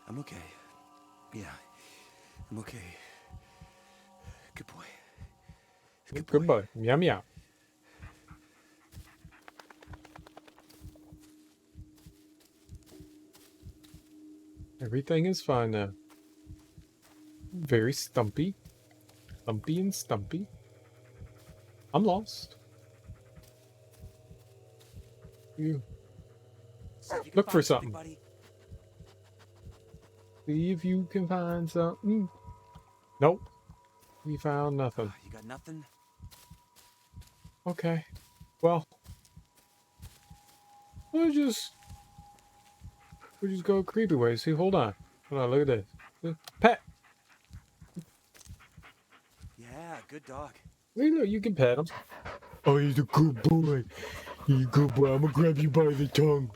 I'm okay. Yeah, I'm okay. Good boy. Good boy. Meow meow. Everything is fine now. Very stumpy. Stumpy and stumpy. I'm lost. You. Look for something. See if you can find something. Nope. We found nothing. You got nothing? Okay. Well. We'll just go creepy way. See, hold on. Hold on, look at this. Pet! Yeah, good dog. Wait, look, you can pet him. Oh, he's a good boy. He's a good boy. I'm gonna grab you by the tongue.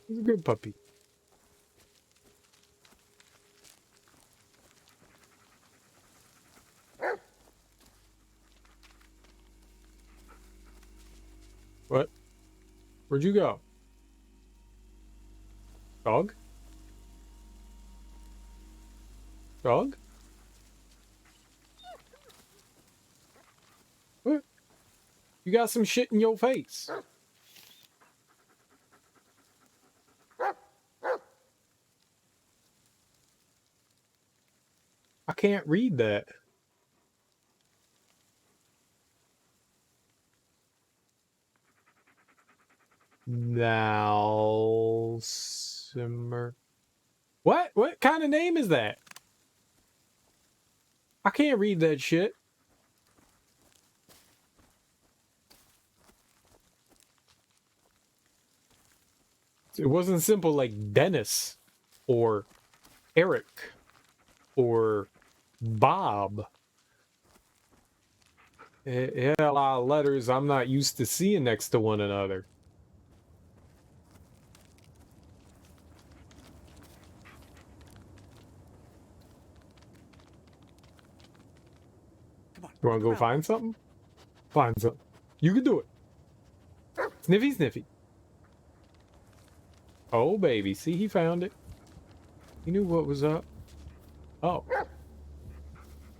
He's a good puppy. Where'd you go? Dog? Dog? What? You got some shit in your face. I can't read that. Now simmer. What? What kind of name is that? I can't read that shit. It wasn't simple like Dennis or Eric or Bob. It had a lot of letters I'm not used to seeing next to one another. Come on. You want to go find something? Find something. You can do it. Sniffy, sniffy. Oh, baby. See, he found it. He knew what was up. Oh.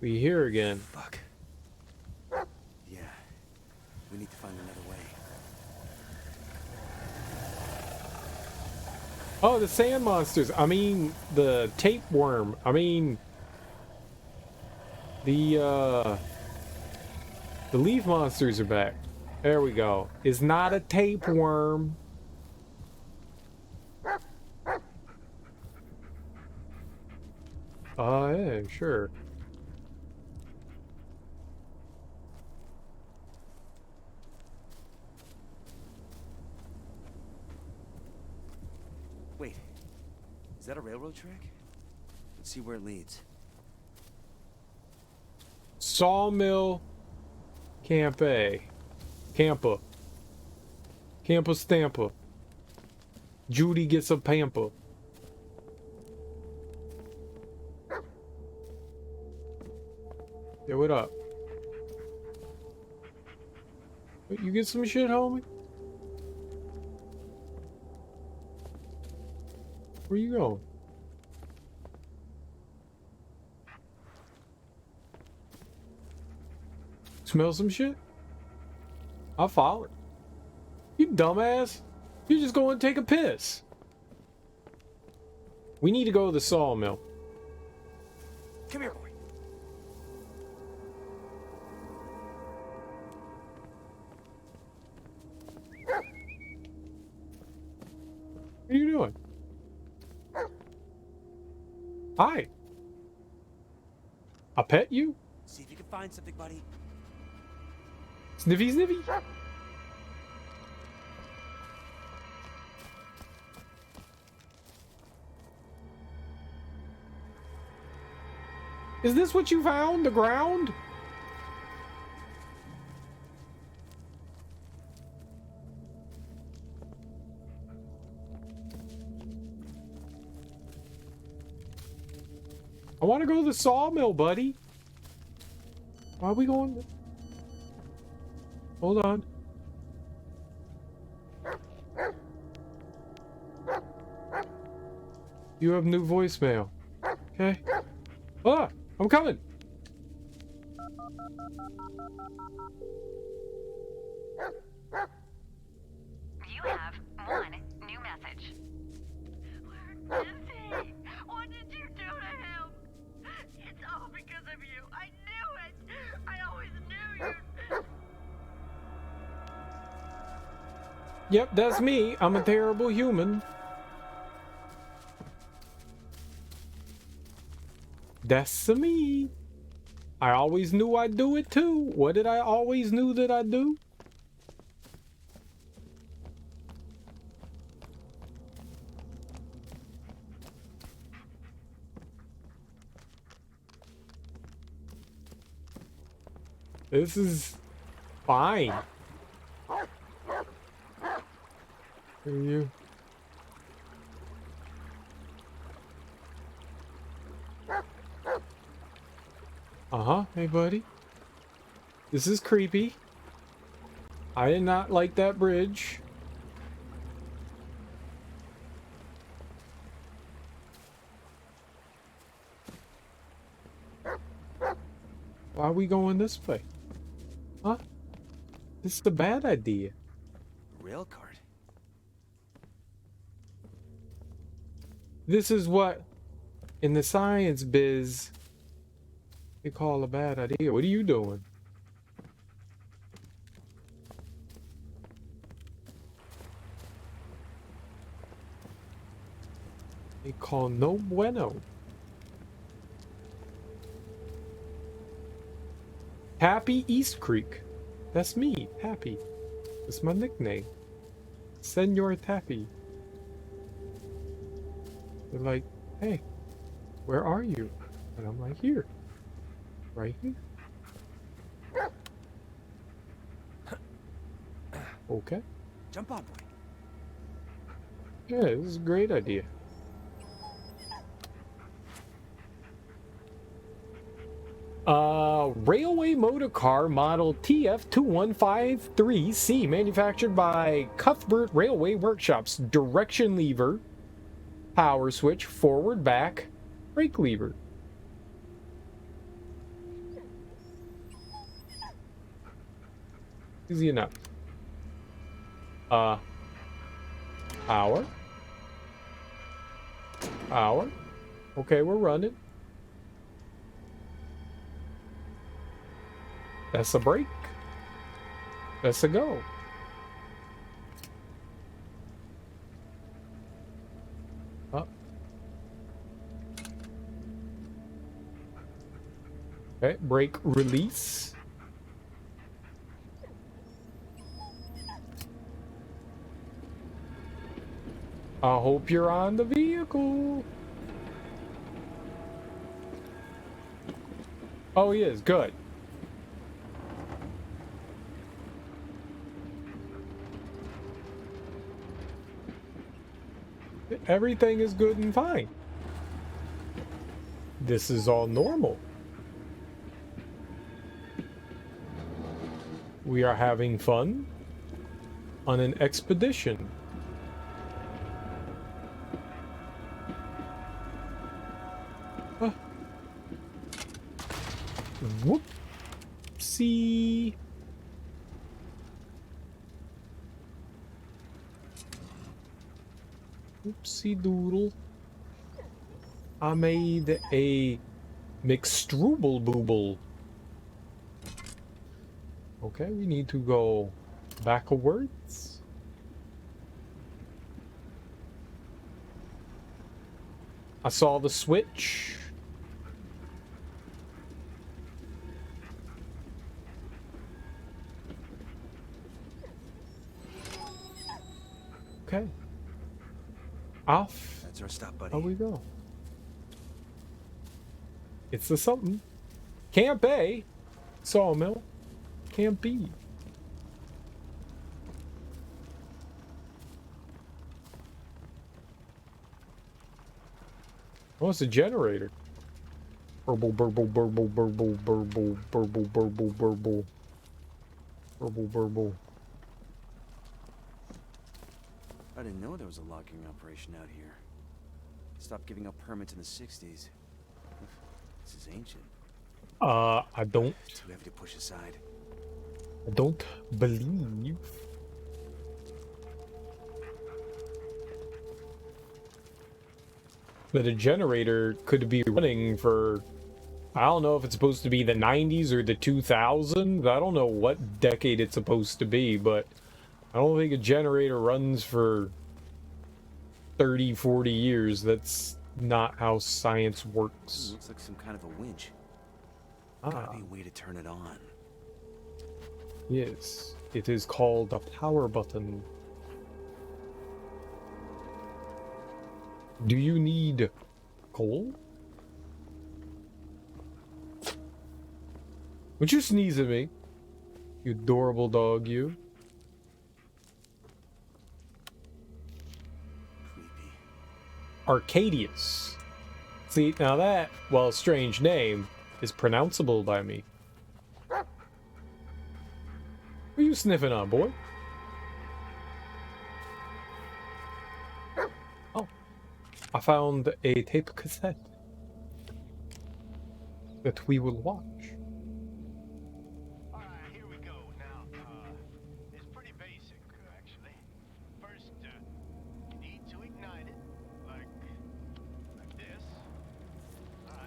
We here again. Fuck. Yeah. We need to find another way. Oh, the sand monsters. I mean, the tapeworm. I mean, the leaf monsters are back. There we go. It's not a tapeworm. Yeah, sure. Wait. Is that a railroad track? Let's see where it leads. Sawmill Campa. Campa. Campa Stampa. Judy gets a pamper. Yeah, what up? You get some shit, homie? Where you going? Smell some shit? I'll follow it. You dumbass. You just go and take a piss. We need to go to the sawmill. Come here, boy. What are you doing? Hi. I pet you? See if you can find something, buddy. Sniffy, sniffy. Is this what you found? The ground? I want to go to the sawmill, buddy. Why are we going? Hold on. You have new voicemail. Okay. Ah, I'm coming. You have one new message. Where is he? What did you do to him? It's all because of you. I knew it. I always knew you. Yep, that's me. I'm a terrible human. That's me. I always knew I'd do it too. What did I always knew that I'd do? This is fine. Are you? Uh-huh. Hey, buddy. This is creepy. I did not like that bridge. Why are we going this way? Huh? This is a bad idea. Rail cart. This is what, in the science biz, they call a bad idea. What are you doing? They call no bueno. Happy East Creek. That's me, Happy. That's my nickname. Senor Tappy. They're like, hey, where are you? And I'm like, here. Right here. Okay. Jump on, boy. Yeah, this is a great idea. Railway motor car model TF2153C, manufactured by Cuthbert Railway Workshops. Direction lever, power switch, forward, back, brake lever. Easy enough. Power. Power. Okay, we're running. That's a break. That's a go. Up. Okay, brake release. I hope you're on the vehicle. Oh, he is. Good. Everything is good and fine. This is all normal. We are having fun on an expedition. Whoopsie. Oopsie doodle. I made a McStrooble booble. Okay, we need to go backwards. I saw the switch. Okay. Off. That's our stop, buddy. How we go? It's the something. Camp A. Sawmill. Camp B. Oh, it's a generator. Burble, burble, burble, burble, burble, burble, burble, burble. Burble, burble. I didn't know there was a logging operation out here. Stopped giving out permits in the 60s. This is ancient. I don't. Too heavy to push aside. I don't believe. That a generator could be running for, I don't know if it's supposed to be the 90s or the 2000s. I don't know what decade it's supposed to be, but I don't think a generator runs for 30, 40 years. That's not how science works. Looks like some kind of a winch. Ah. Gotta be a way to turn it on. Yes, it is called a power button. Do you need coal? Would you sneeze at me? You adorable dog, you. Arcadius. See, now that, well, strange name, is pronounceable by me. What are you sniffing on, boy? Oh. I found a tape cassette that we will watch.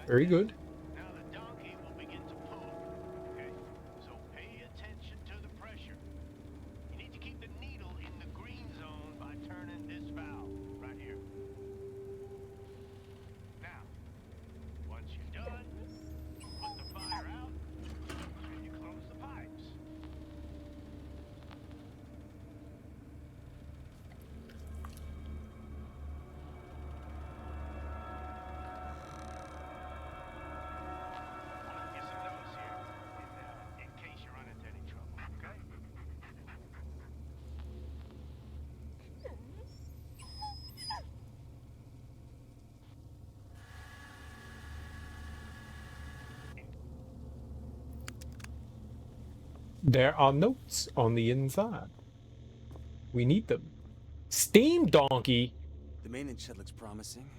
Very good. Now the donkey will begin to pull. Okay? So pay attention to the pressure. You need to keep the needle in the green zone by turning this valve right here. Now, once you're done, you put the fire out and you close the pipes. I'm gonna get some notes here in case you run into any trouble, okay? There are notes on the inside. We need them. Steam donkey. The maintenance shed looks promising.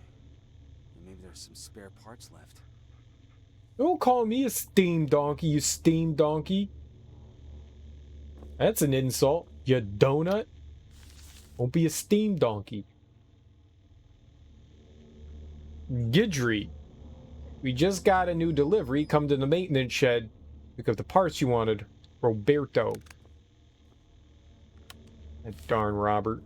And maybe there's some spare parts left. Don't call me a steam donkey, you steam donkey. That's an insult, you donut. Won't be a steam donkey. Gidry. We just got a new delivery. Come to the maintenance shed. Pick up the parts you wanted. Roberto. That darn Robert.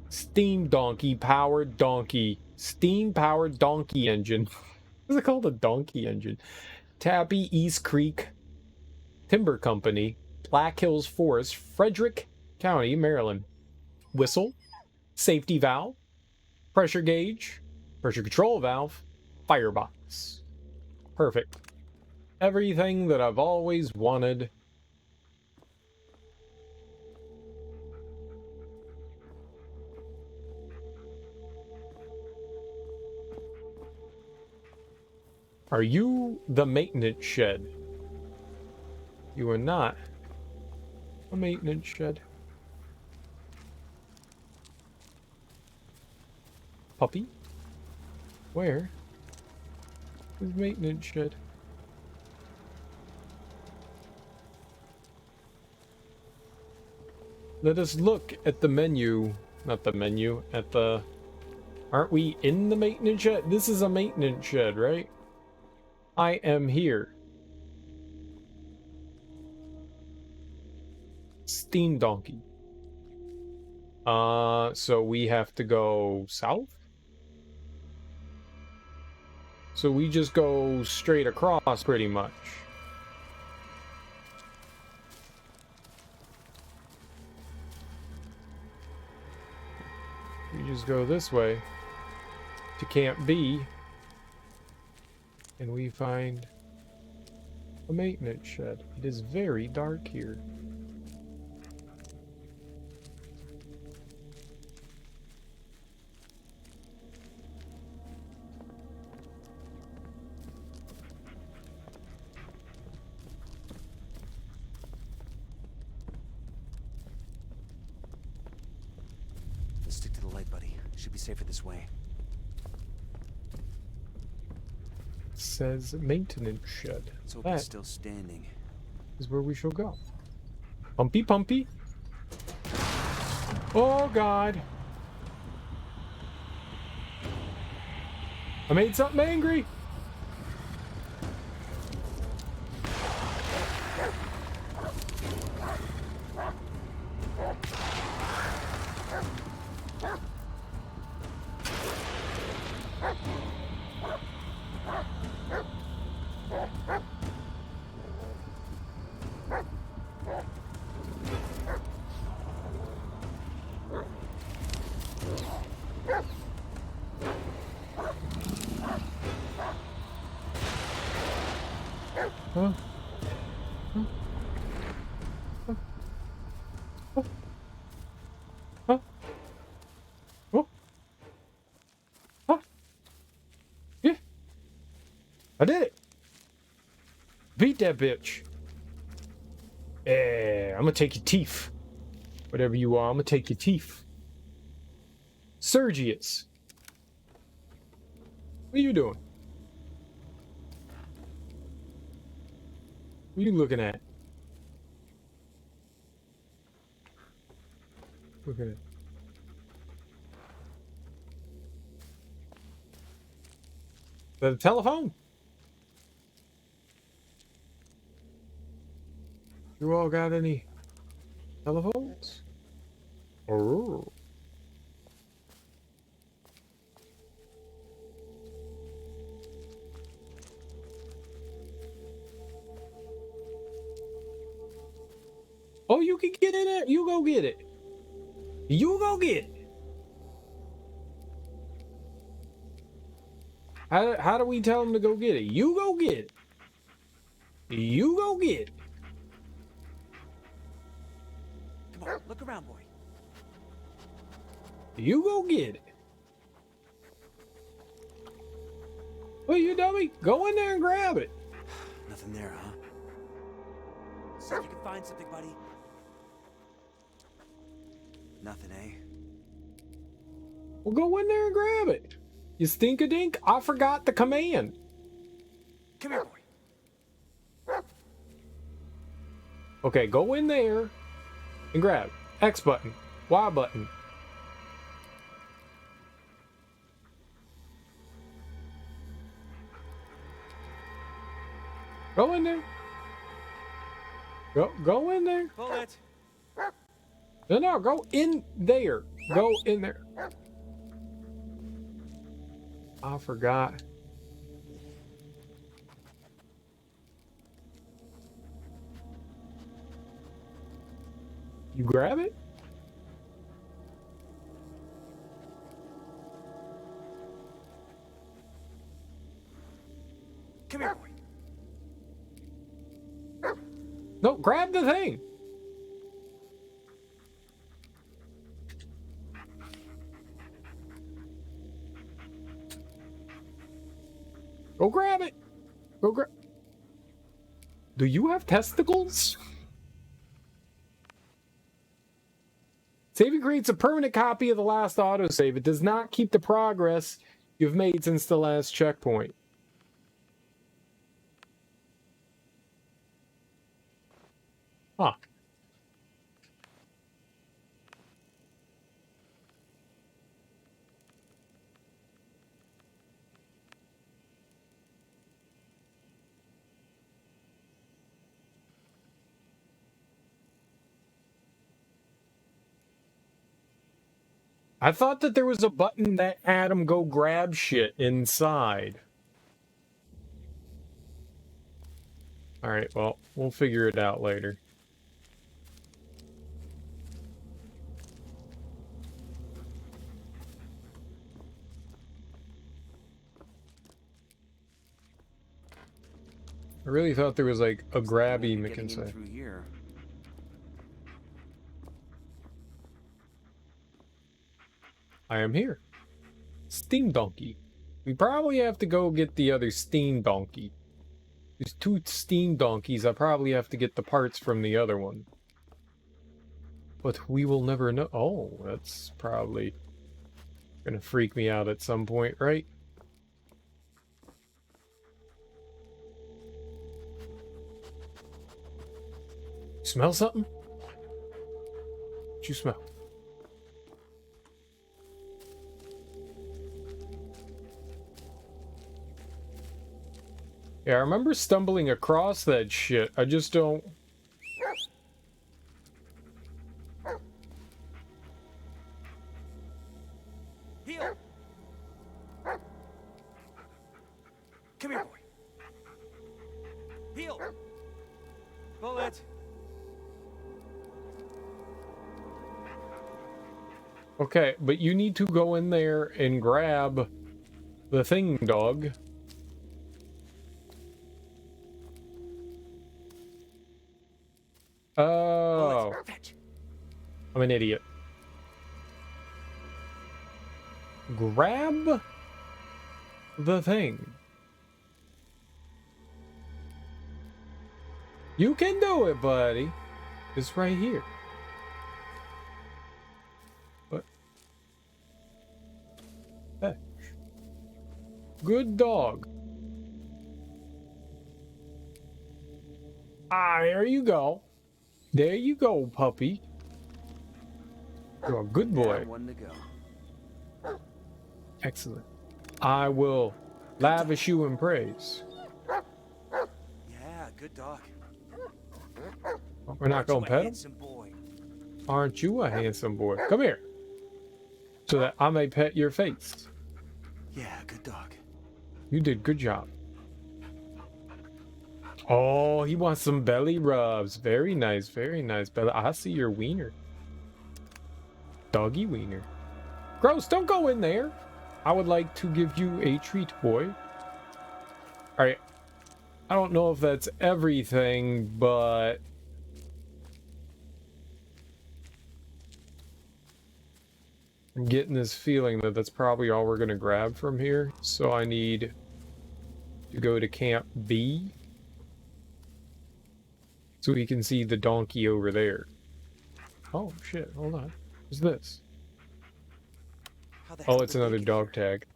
Steam donkey powered donkey. Steam powered donkey engine. What's it called? A donkey engine. Tappy East Creek Timber Company. Black Hills Forest. Frederick County, Maryland. Whistle. Safety valve. Pressure gauge. Pressure control valve. Firebox. Perfect. Everything that I've always wanted. Are you the maintenance shed? You are not a maintenance shed. Puppy? Where is maintenance shed? Let us look at the menu. Not the menu, at the... Aren't we in the maintenance shed? This is a maintenance shed, right? I am here. Steam donkey. So we have to go south? So we just go straight across pretty much. We just go this way to Camp B. And we find a maintenance shed. It is very dark here. Let's stick to the light, buddy. Should be safer this way. Says maintenance shed. Let's hope it's still standing. Is where we shall go. Pumpy pumpy. Oh God. I made something angry. Huh? Huh? Huh? Huh? Huh? Oh? Huh? Yeah. I did it. Beat that bitch. Yeah, I'm gonna take your teeth. Whatever you are, I'm gonna take your teeth. Sergius. What are you doing? What are you looking at? Look at it. The telephone. You all got any telephones? Oh. Oh, you can get in it. You go get it. You go get it. How do we tell him to go get it? You go get it. You go get it. Come on, look around, boy. You go get it. Well, you dummy, go in there and grab it. Nothing there, huh? See if you can find something, buddy. Nothing, eh? Well, go in there and grab it. You stink-a-dink, I forgot the command. Come here, boy. Okay, go in there and grab it. X button, Y button. Go in there. Go in there. Bullet. No, go in there. Go in there. I forgot. You grab it? Come here, boy. No, grab the thing. Go grab it. Go grab. Do you have testicles? Saving creates a permanent copy of the last autosave. It does not keep the progress you've made since the last checkpoint. Huh. I thought that there was a button that had him go grab shit inside. Alright, well, we'll figure it out later. I really thought there was like a grabby mechanism. Through here. I am here. Steam Donkey. We probably have to go get the other Steam Donkey. There's 2 Steam Donkeys. I probably have to get the parts from the other one. But we will never know. Oh, that's probably gonna freak me out at some point, right? Smell something? What you smell? Yeah, I remember stumbling across that shit. I just don't... Heal. Come here, boy. Heal. Bullet. Okay, but you need to go in there and grab the thing, dog. Oh. I'm an idiot. Grab the thing. You can do it, buddy. It's right here. What? Fetch. Good dog. Ah, there you go. There you go, puppy. You're a good boy. One to go. Excellent. I will lavish you in praise. Yeah, good dog. We're not gonna pet him? Handsome boy. Aren't you a handsome boy? Come here. So that I may pet your face. Yeah, good dog. You did good job. Oh, he wants some belly rubs. Very nice, very nice. Belly. I see your wiener. Doggy wiener. Gross, don't go in there. I would like to give you a treat, boy. Alright. I don't know if that's everything, but... I'm getting this feeling that that's probably all we're going to grab from here. So I need to go to Camp B. So we can see the donkey over there. Oh, shit. Hold on. What's this? Oh, it's another dog tag.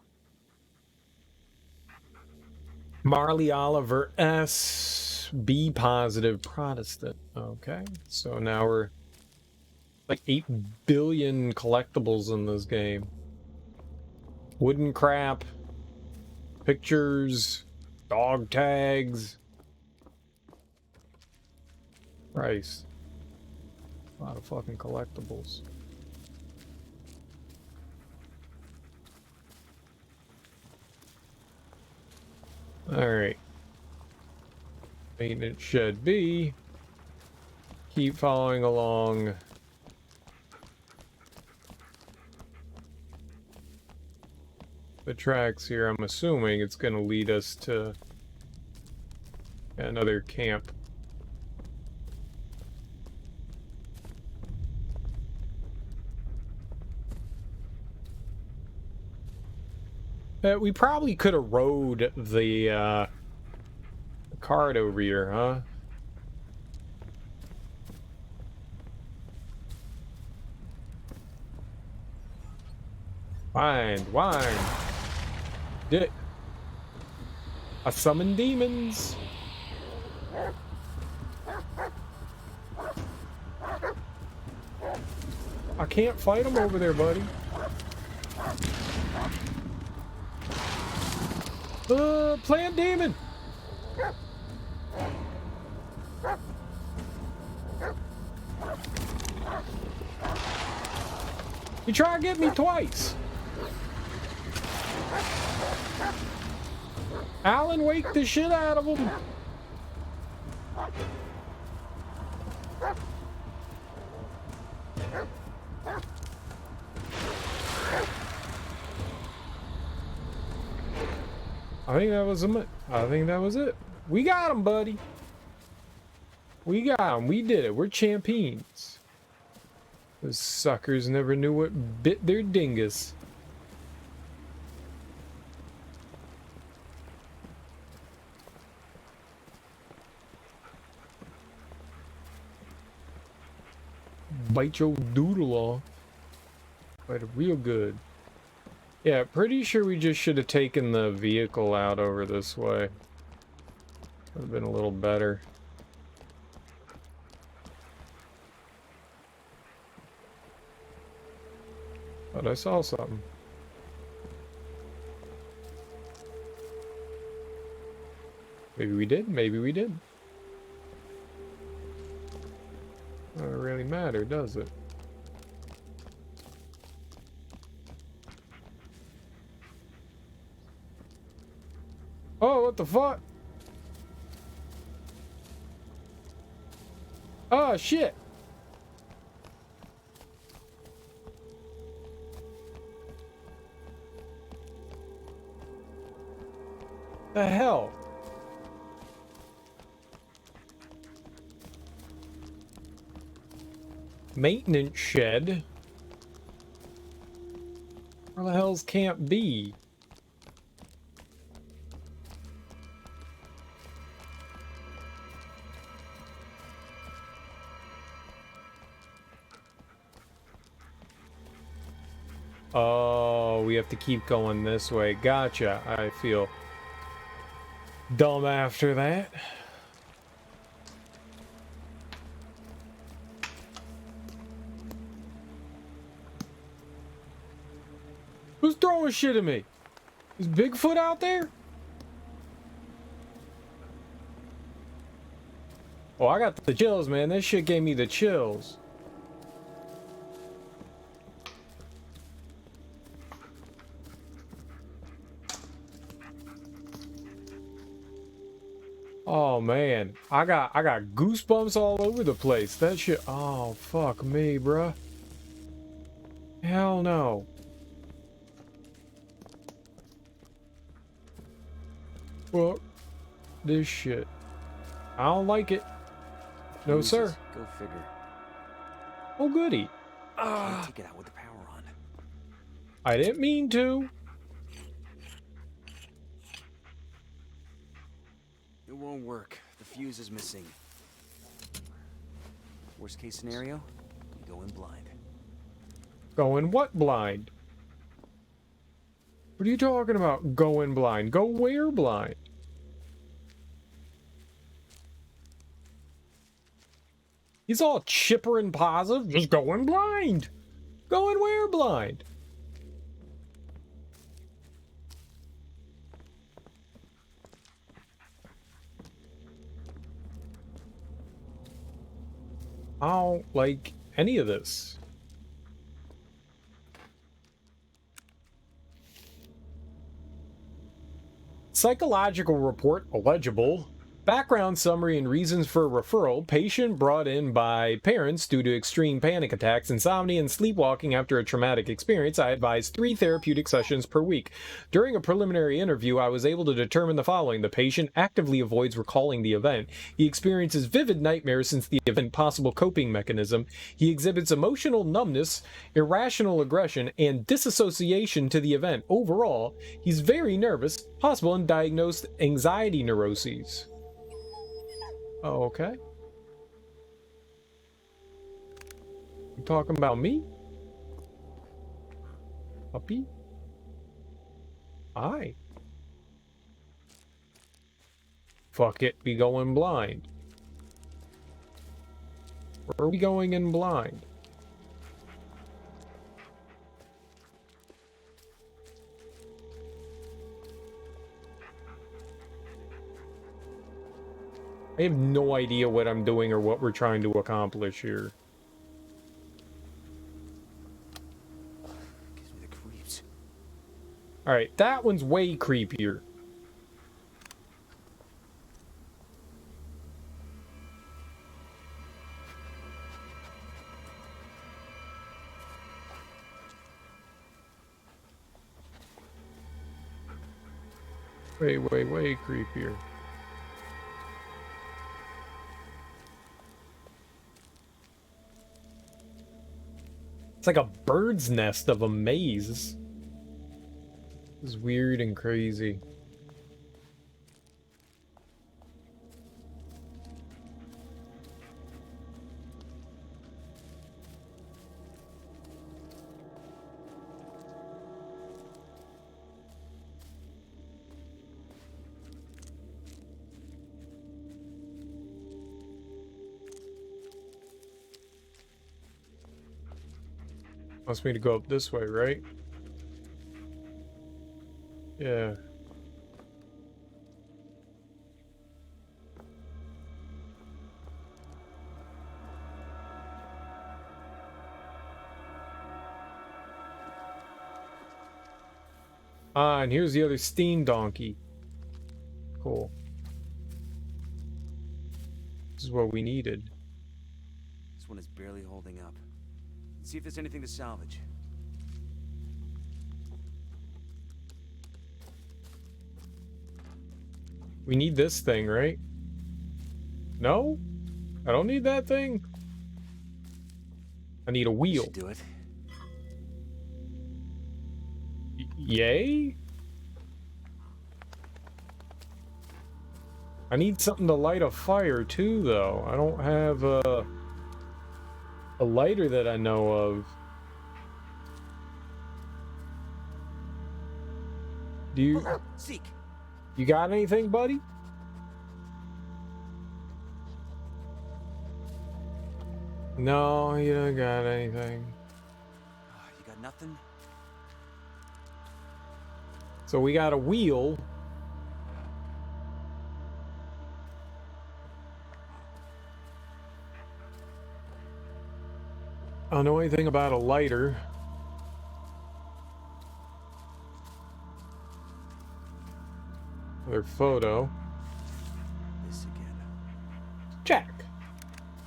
Marley Oliver S. B positive Protestant. Okay. So now we're like 8 billion collectibles in this game. Wooden crap. Pictures. Dog tags. Christ. A lot of fucking collectibles. Alright. Maintenance shed B. Keep following along. The tracks here. I'm assuming it's going to lead us to another camp. We probably could have rode the cart over here, huh? Wine. Did it. I summon demons. I can't fight them over there, buddy. Plant demon. You try to get me twice. Alan, wake the shit out of him. I think that was him. I think that was it. We got him, buddy. We got him. We did it. We're champions. Those suckers never knew what bit their dingus. Bite your doodle off. Bite it real good. Yeah, pretty sure we just should have taken the vehicle out over this way. Would have been a little better. But I saw something. Maybe we did, maybe we did. Doesn't really matter, does it? Oh, what the fuck? Oh, shit. The hell? Maintenance shed? Where the hell's Camp B? Oh, we have to keep going this way. Gotcha. I feel dumb after that. Who's throwing shit at me? Is Bigfoot out there? Oh, I got the chills, man. This shit gave me the chills. Oh man, I got goosebumps all over the place. That shit. Oh fuck me, bruh. Hell no. Fuck this shit. I don't like it. No sir. Go figure. Oh goody. Take it out with the power on. I didn't mean to. It won't work. The fuse is missing. Worst case scenario, you go in blind. Going what blind? What are you talking about? Going blind? Go where blind? He's all chipper and positive. Just going blind. Going where blind? I don't like any of this. Psychological report illegible. Background summary and reasons for referral. Patient brought in by parents due to extreme panic attacks, insomnia, and sleepwalking after a traumatic experience. I advise 3 therapeutic sessions per week. During a preliminary interview, I was able to determine the following. The patient actively avoids recalling the event. He experiences vivid nightmares since the event, possible coping mechanism. He exhibits emotional numbness, irrational aggression, and disassociation to the event. Overall, he's very nervous, possible undiagnosed anxiety neuroses. Oh, okay. You talking about me? Puppy? Aye. Fuck it, we going blind. Where are we going in blind? I have no idea what I'm doing or what we're trying to accomplish here. Gives me the creeps. Alright, that one's way creepier. Way creepier. It's like a bird's nest of a maze. It's weird and crazy. Wants me to go up this way, right? Yeah. Ah, and here's the other steam donkey. Cool. This is what we needed. This one is barely holding up. See if there's anything to salvage. We need this thing, right? No? I don't need that thing. I need a wheel. Do it. Yay? I need something to light a fire too, though. I don't have a lighter that I know of. Do you? Seek. You got anything, buddy? No, you don't got anything. You got nothing? So we got a wheel. I don't know anything about a lighter. Another photo. This again. Jack.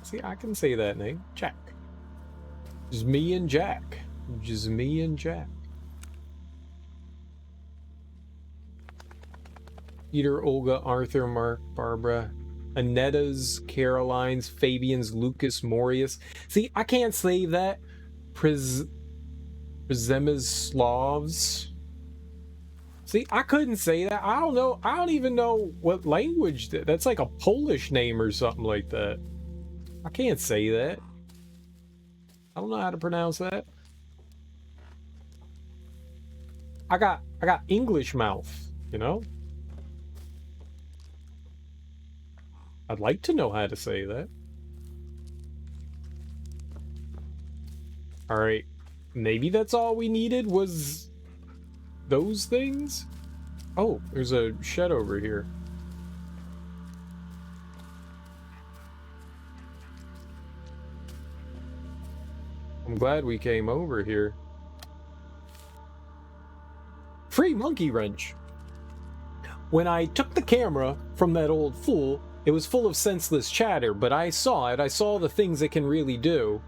See, I can say that name. Jack. Just me and Jack. Just me and Jack. Peter, Olga, Arthur, Mark, Barbara, Anetta's, Caroline's, Fabian's, Lucas, Morius. See, I can't say that. Przemyslav's, Slavs. See, I couldn't say that. I don't know. I don't even know what language that's like a Polish name or something like that. I can't say that. I don't know how to pronounce that. I got English mouth, you know? I'd like to know how to say that. All right. Maybe that's all we needed was those things? Oh, there's a shed over here. I'm glad we came over here. Free monkey wrench. When I took the camera from that old fool, it was full of senseless chatter, but I saw it. I saw the things it can really do.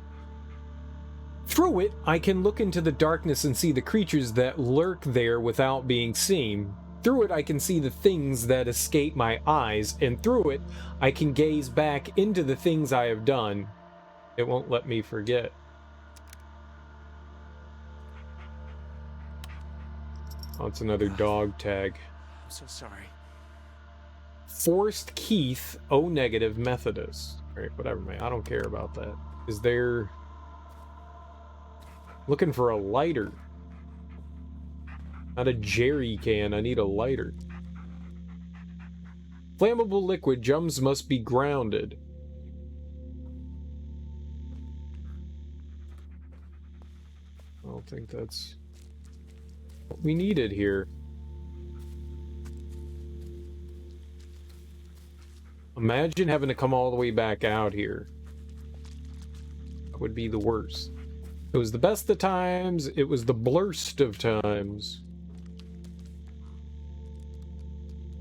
Through it, I can look into the darkness and see the creatures that lurk there without being seen. Through it, I can see the things that escape my eyes, and through it, I can gaze back into the things I have done. It won't let me forget. Oh, it's another dog tag. I'm so sorry. Forrest Keith, O negative Methodist. Alright, whatever, man. I don't care about that. Is there... Looking for a lighter. Not a jerry can. I need a lighter. Flammable liquid. Gems must be grounded. I don't think that's what we needed here. Imagine having to come all the way back out here. That would be the worst. It was the best of times, it was the blurst of times.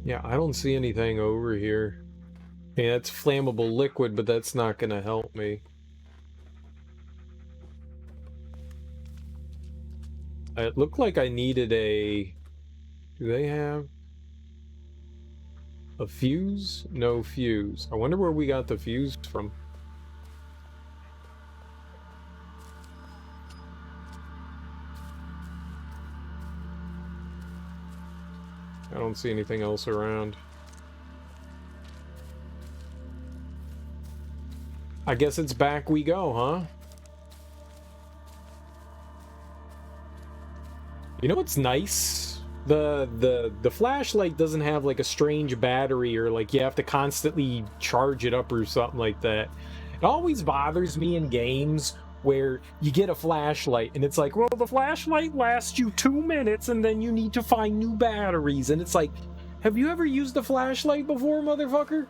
Yeah, I don't see anything over here. Yeah, that's flammable liquid, but that's not gonna help me. It looked like I needed a... Do they have a fuse? No fuse. I wonder where we got the fuse from. I don't see anything else around. I guess it's back we go, huh? You know what's nice? The flashlight doesn't have like a strange battery or like you have to constantly charge it up or something like that. It always bothers me in games where you get a flashlight and it's like, well, the flashlight lasts you 2 minutes and then you need to find new batteries. And it's like, have you ever used a flashlight before, motherfucker?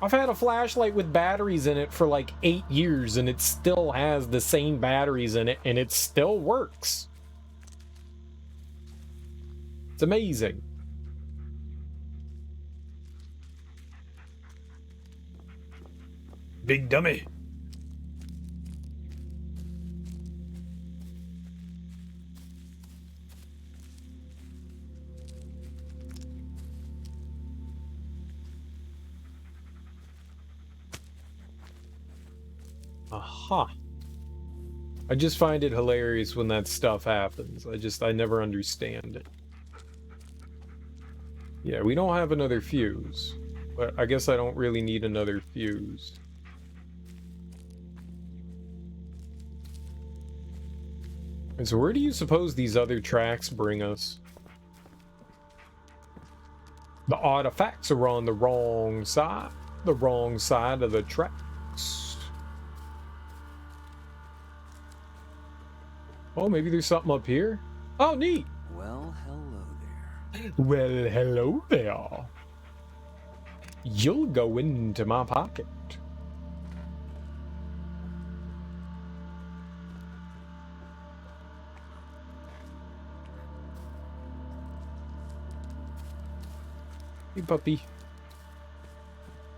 I've had a flashlight with batteries in it for like 8 years and it still has the same batteries in it and it still works. It's amazing. Big dummy. Aha. I just find it hilarious when that stuff happens. I never understand it. Yeah, we don't have another fuse. But I guess I don't really need another fuse. And so where do you suppose these other tracks bring us? The artifacts are on the wrong side. The wrong side of the tracks. Oh, maybe there's something up here? Oh, neat! Well, hello there. Well, hello there. You'll go into my pocket. Hey, puppy.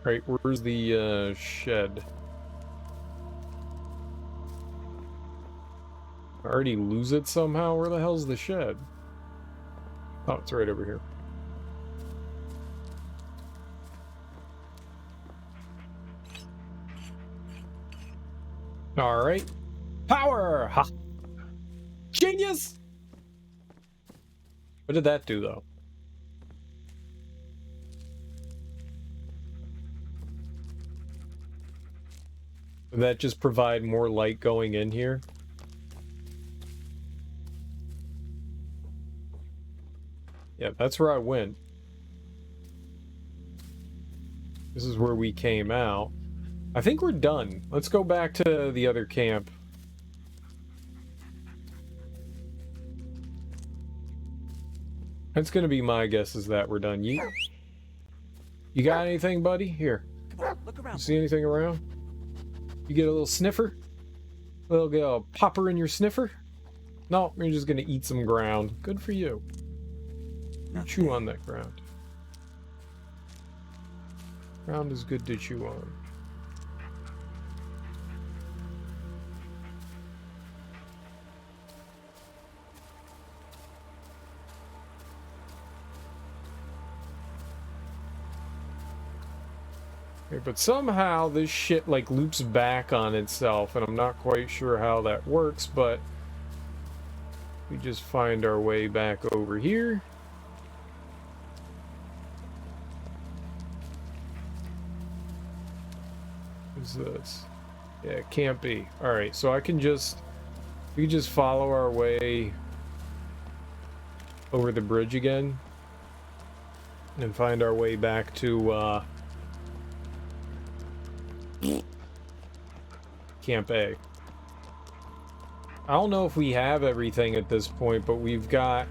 Right, where's the shed? I already lose it somehow? Where the hell's the shed? Oh, it's right over here. Alright. Power! Ha! Genius! What did that do, though? Did that just provide more light going in here? Yeah, that's where I went. This is where we came out. I think we're done. Let's go back to the other camp. That's gonna be my guess, is that we're done. You got anything, buddy? Here. Come on, look around. You see anything around? You get a little sniffer? A little popper in your sniffer? No, you're just gonna eat some ground. Good for you. You chew on that ground. Ground is good to chew on. Okay, but somehow this shit like loops back on itself, and I'm not quite sure how that works, but we just find our way back over here. What's this? Yeah, it can't be. Alright, so we can just follow our way over the bridge again and find our way back to Camp A. I don't know if we have everything at this point, but we've got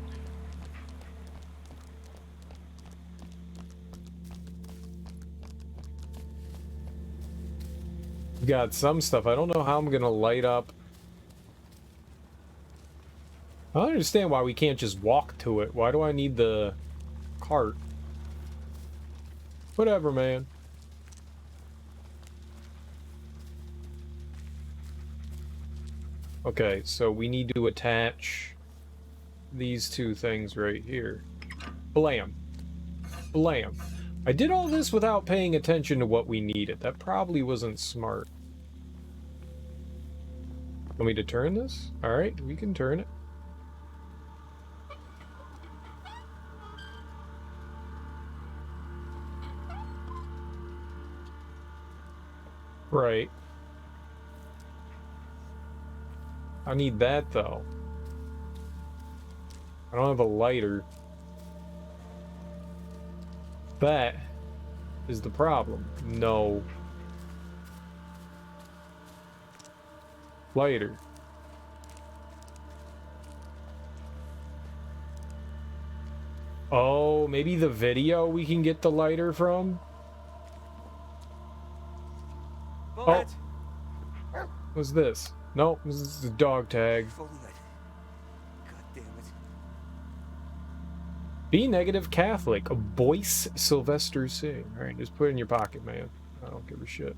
some stuff. I don't know how I'm gonna light up. I don't understand why we can't just walk to it. Why do I need the cart? Whatever, man. Okay, so we need to attach these two things right here. Blam. Blam. I did all this without paying attention to what we needed. That probably wasn't smart. Want me to turn this? Alright, we can turn it. Right. I need that, though. I don't have a lighter. That is the problem. No. Lighter. Oh, maybe the video we can get the lighter from? Bullet. Oh. What's this? Nope, this is the dog tag. Fully lit. God damn it. Be negative Catholic. A Boyce Sylvester Singh. Alright, just put it in your pocket, man. I don't give a shit.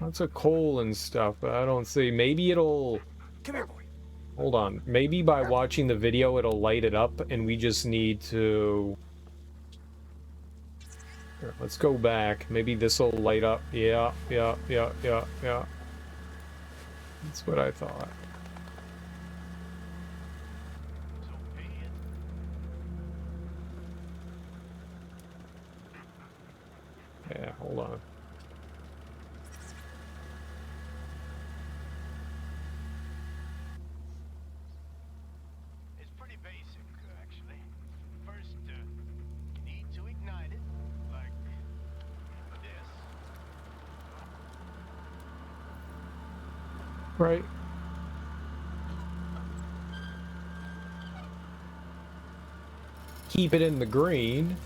Lots of coal and stuff, but I don't see. Maybe it'll... Come here, boy. Hold on. Maybe by watching the video it'll light it up and we just need to... Here, let's go back. Maybe this'll light up. Yeah. That's what I thought. Yeah, hold on. It's pretty basic, actually. First, you need to ignite it, like this. Right. Keep it in the green.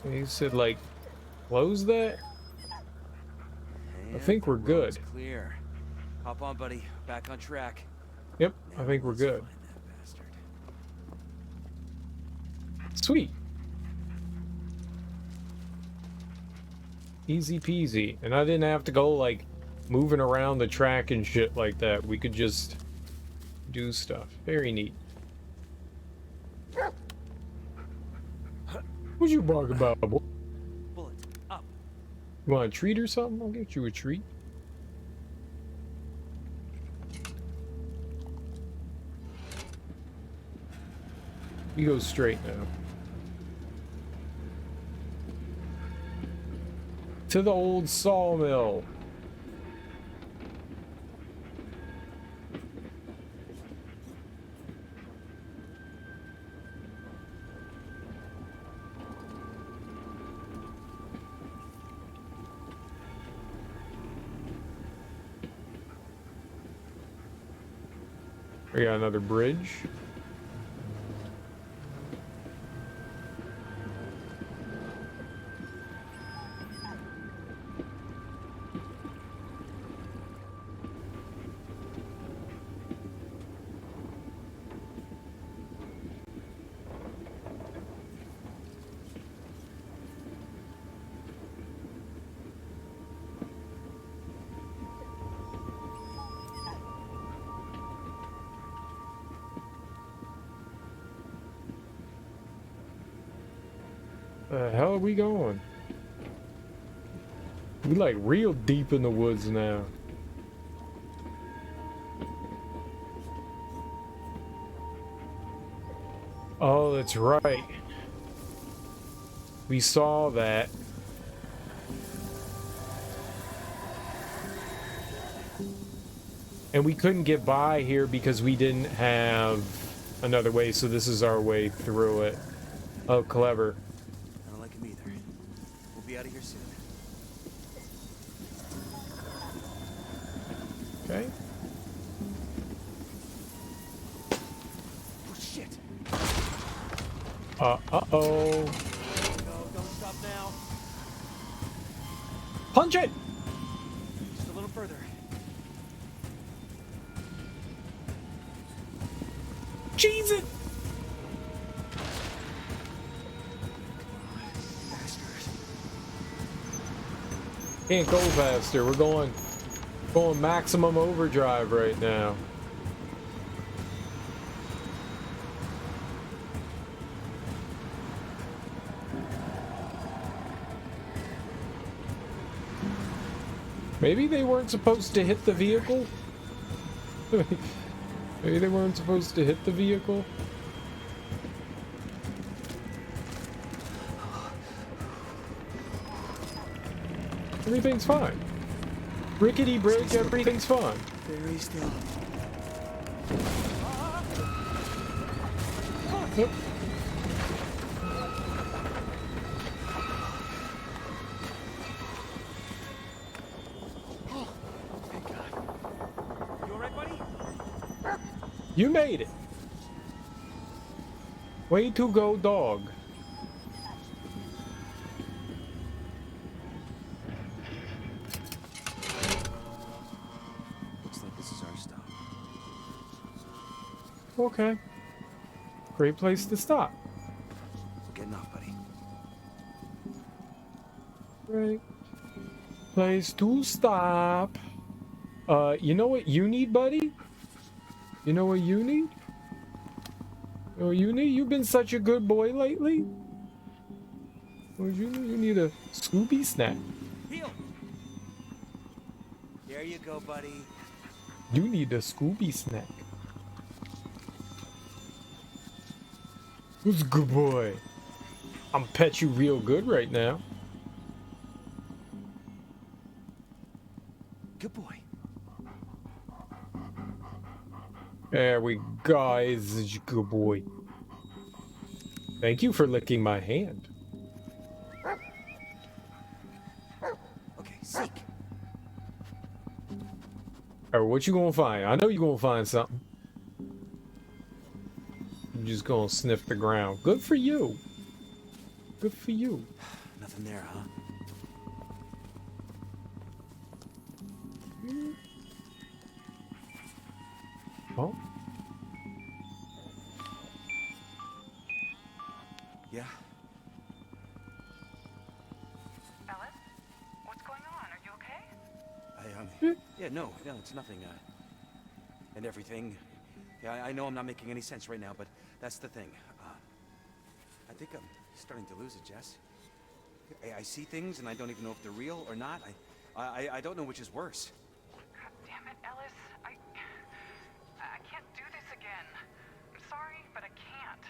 He said, like, close that? I think we're good. Clear. Hop on, buddy. Back on track. Yep, I think we're good. Sweet. Easy peasy. And I didn't have to go, like, moving around the track and shit like that. We could just do stuff. Very neat. What you talking about, boy? Bullet, up. You want a treat or something? I'll get you a treat. You go straight now. To the old sawmill. We got another bridge. The hell are we going? We like real deep in the woods now. Oh, that's right. We saw that. And we couldn't get by here because we didn't have another way, so this is our way through it. Oh, clever. I don't like him either. We'll be out of here soon. Okay. Oh, shit. Uh-oh. No, don't stop now. Punch it! Just a little further. Cheese it! Can't go faster. We're going maximum overdrive right now. Maybe they weren't supposed to hit the vehicle? Maybe they weren't supposed to hit the vehicle? Everything's fine. Rickety bridge, everything's fine. Very still. Yep. You made it. Way to go, dog. Looks like this is our stop. Okay. Great place to stop. We're getting off, buddy. Great place to stop. You know what you need, buddy? You know what you need? You know what you need? You've been such a good boy lately. What you need? You need a Scooby snack. Heel. There you go, buddy. You need a Scooby snack. Who's a good boy? I'm pet you real good right now. Good boy. There we go. He's a good boy. Thank you for licking my hand. Okay, seek. Alright, what you gonna find? I know you gonna find something. I'm just gonna sniff the ground. Good for you. Good for you. Nothing there, huh? Oh. Yeah? Ellis? What's going on? Are you okay? Yeah, no, it's nothing, and everything. Yeah, I know I'm not making any sense right now, but that's the thing. I think I'm starting to lose it, Jess. I see things, and I don't even know if they're real or not. I don't know which is worse. God damn it, Ellis. I can't do this again. I'm sorry, but I can't.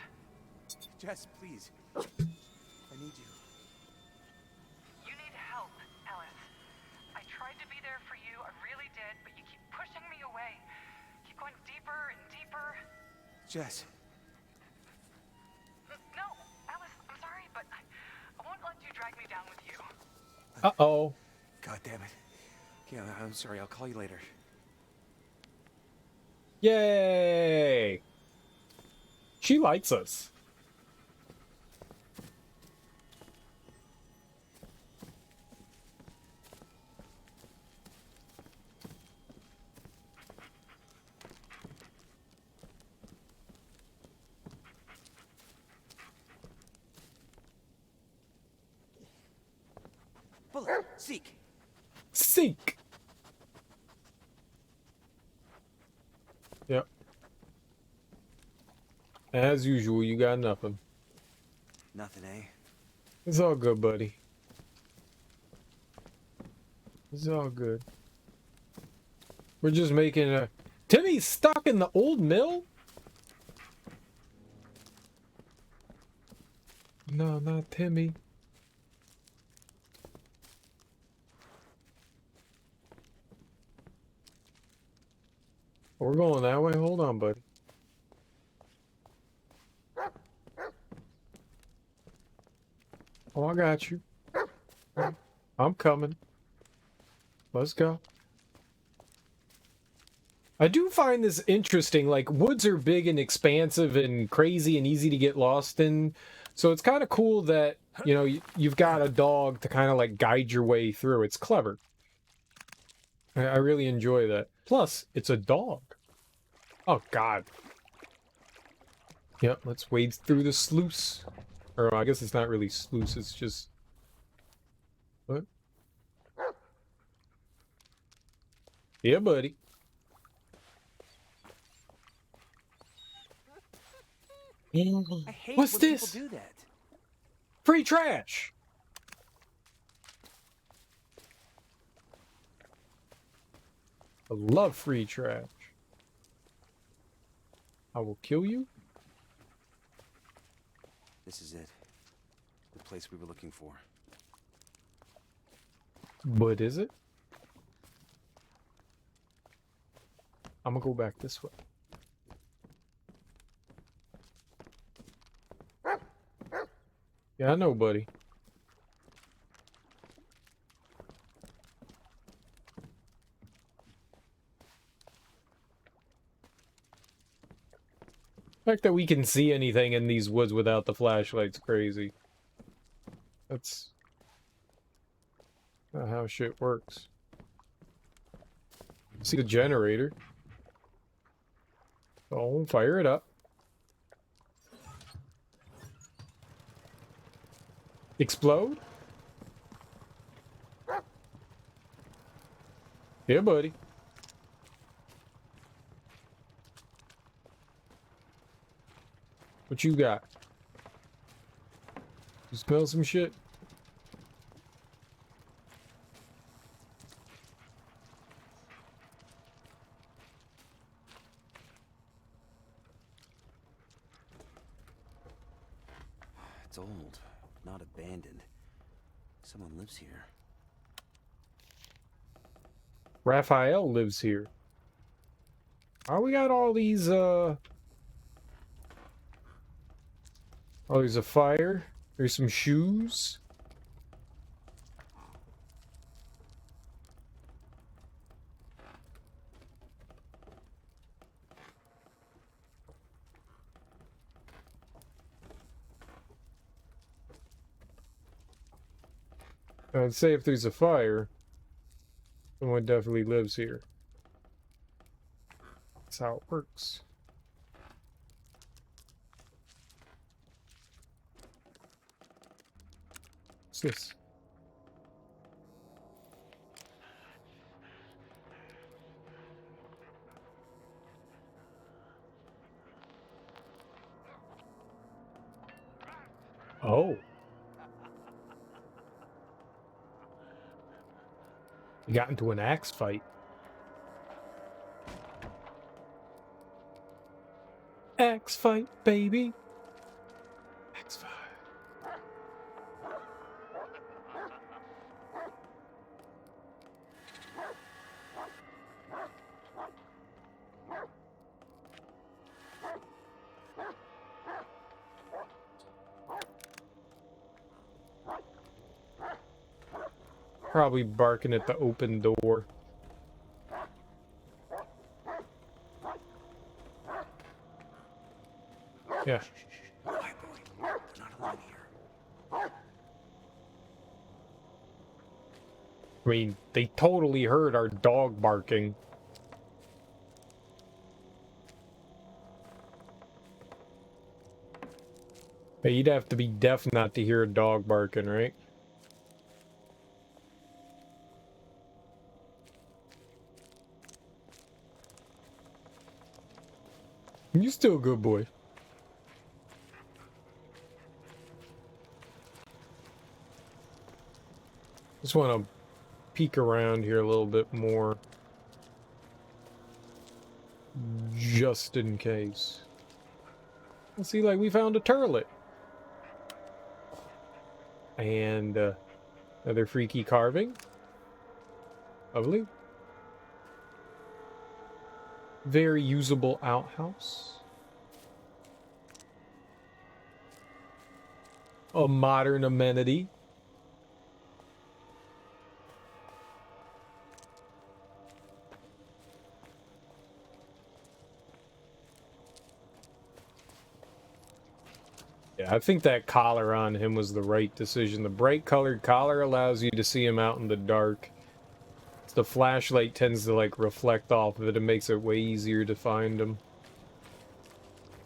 Jess, please. I need you. You need help, Ellis. I tried to be there for you, I really did, but you keep pushing me away. Keep going deeper and deeper. Jess. No, Ellis, I'm sorry, but I won't let you drag me down with you. Uh-oh. God damn it. Yeah, I'm sorry. I'll call you later. Yay! She likes us. Bullet, seek. Seek. Yep. As usual, you got nothing. Nothing, eh? It's all good, buddy. It's all good. We're just making a... Timmy's stuck in the old mill? No, not Timmy. We're going that way? Hold on, buddy. Oh, I got you. I'm coming. Let's go. I do find this interesting. Like, woods are big and expansive and crazy and easy to get lost in. So it's kind of cool that, you know, you've got a dog to kind of like guide your way through. It's clever. I really enjoy that. Plus, it's a dog. Oh, God. Yep, let's wade through the sluice. Or I guess it's not really sluice, it's just... What? Yeah, buddy. I hate What's when this? people do that. Free trash! I love free trash. I will kill you. This is it. The place we were looking for. But is it? I'm gonna go back this way. Yeah, I know, buddy. The fact that we can see anything in these woods without the flashlight's crazy. That's not how shit works. See the generator. Oh, fire it up. Explode? Yeah, buddy. What you got? You smell some shit? It's old, not abandoned. Someone lives here. Raphael lives here. Oh, we got all these, oh, there's a fire. There's some shoes. I'd say if there's a fire, someone definitely lives here. That's how it works. What's this? Oh. You got into an axe fight. Axe fight, baby. Axe fight. Probably barking at the open door. Yeah. Quiet, boy. We're not alone here. I mean, they totally heard our dog barking. But you'd have to be deaf not to hear a dog barking, right? You're still a good boy. Just want to peek around here a little bit more. Just in case. Let's see, like, we found a turlet. And another freaky carving. Lovely. Very usable outhouse. A modern amenity. Yeah, I think that collar on him was the right decision. The bright colored collar allows you to see him out in the dark. The flashlight tends to like reflect off of it and makes it way easier to find him.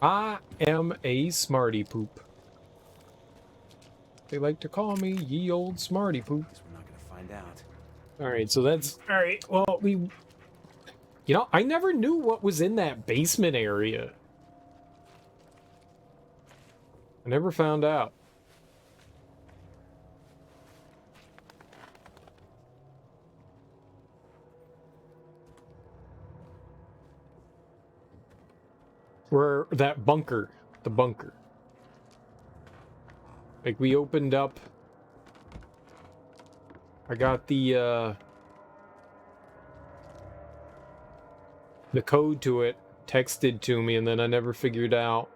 I am a smarty poop. They like to call me ye old smarty poop. Guess we're not gonna find out. Alright, so that's alright. Well, you know, I never knew what was in that basement area. I never found out. Where that bunker, the bunker. Like we opened up. I got the code to it texted to me, and then I never figured out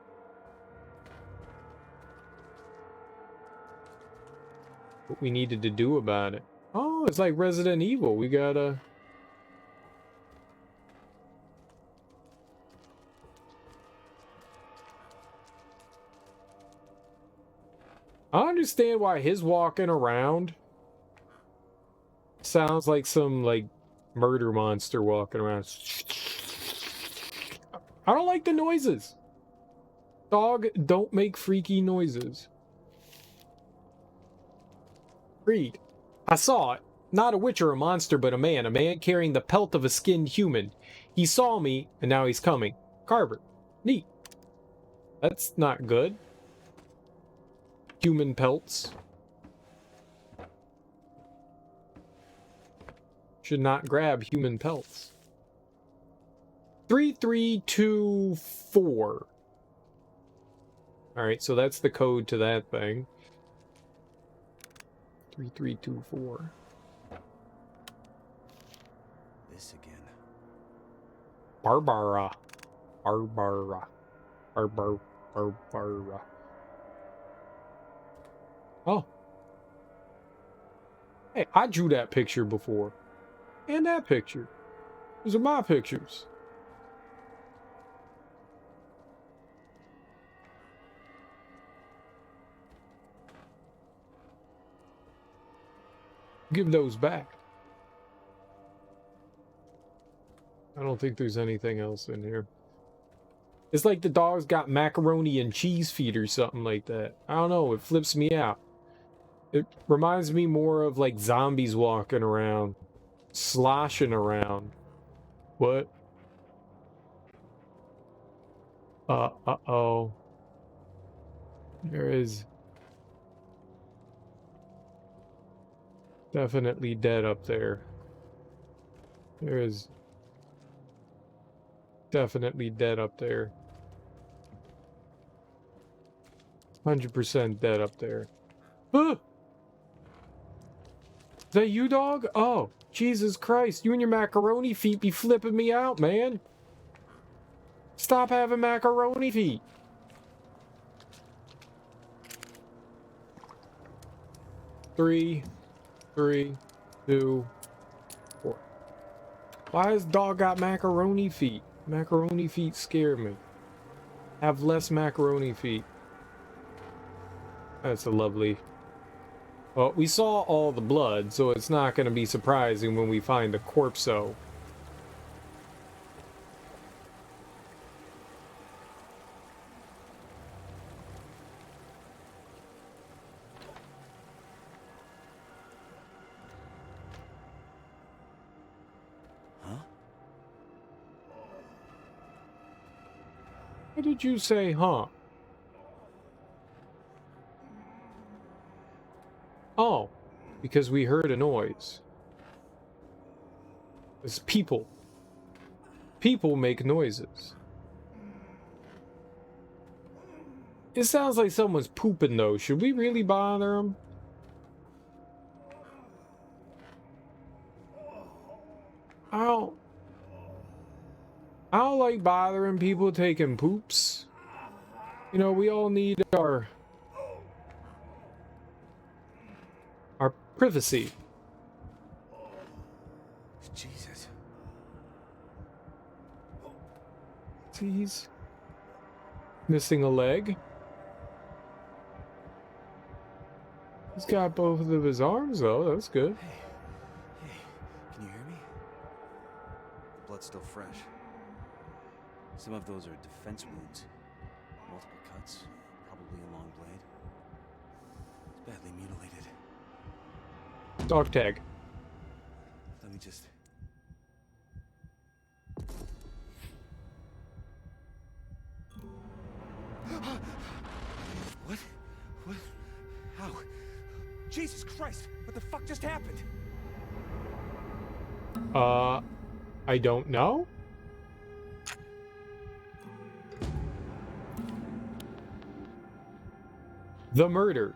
what we needed to do about it. Oh, it's like Resident Evil. We gotta... I understand why his walking around sounds like some, like, murder monster walking around. I don't like the noises. Dog, don't make freaky noises. Read. I saw it. Not a witch or a monster, but a man carrying the pelt of a skinned human. He saw me, and now he's coming. Carver. Neat. That's not good. Human pelts. Should not grab human pelts. 3324. Alright, so that's the code to that thing. 3324. This again. Barbara. Barbara. Barbara. Oh. Hey, I drew that picture before. And that picture. Those are my pictures. Give those back. I don't think there's anything else in here. It's like the dog's got macaroni and cheese feet or something like that. I don't know, it flips me out. It reminds me more of like zombies walking around, sloshing around. What? Uh-oh. There is definitely dead up there. There is definitely dead up there. 100% dead up there. Ah! Is that you, dog? Oh, Jesus Christ. You and your macaroni feet be flipping me out, man. Stop having macaroni feet. Three, 2, 4. Why has dog got macaroni feet? Macaroni feet scare me. Have less macaroni feet. That's a lovely... Well, we saw all the blood, so it's not going to be surprising when we find the corpso. Why did you say, huh? Oh, because we heard a noise. It's people. People make noises. It sounds like someone's pooping, though. Should we really bother them? I don't like bothering people taking poops. You know, we all need our privacy. Jesus. He's missing a leg. He's got both of his arms, though. That's good. Hey, can you hear me? The blood's still fresh. Some of those are defense wounds. Multiple cuts, probably a long blade. It's badly mutilated. Dog tag. Let me just... What? What? How? Jesus Christ! What the fuck just happened? I don't know. The murder.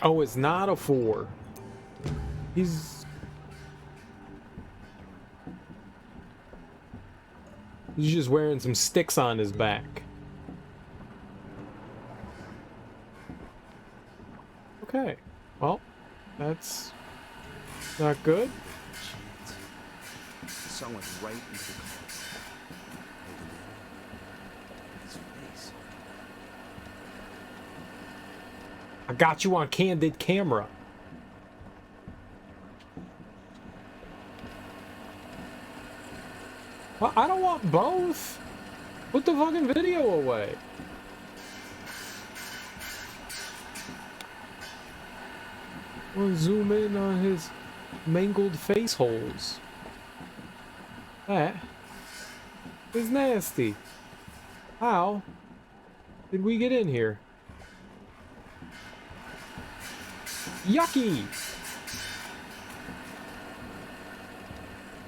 Oh, it's not a 4. He's just wearing some sticks on his back. Okay. Well, that's not good. The song went right into the car. His face. I got you on candid camera. Well, I don't want both. Put the fucking video away. We'll zoom in on his mangled face holes. That is nasty. How did we get in here? Yucky!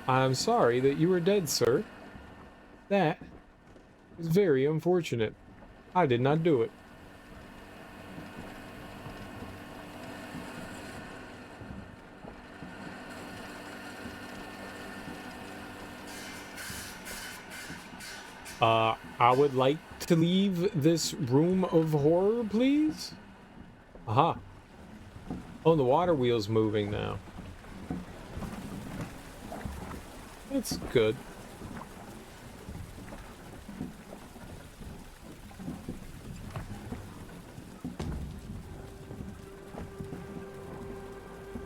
I'm sorry that you were dead, sir. That is very unfortunate. I did not do it. I would like to leave this room of horror, please. Aha. Oh, the water wheel's moving now. That's good.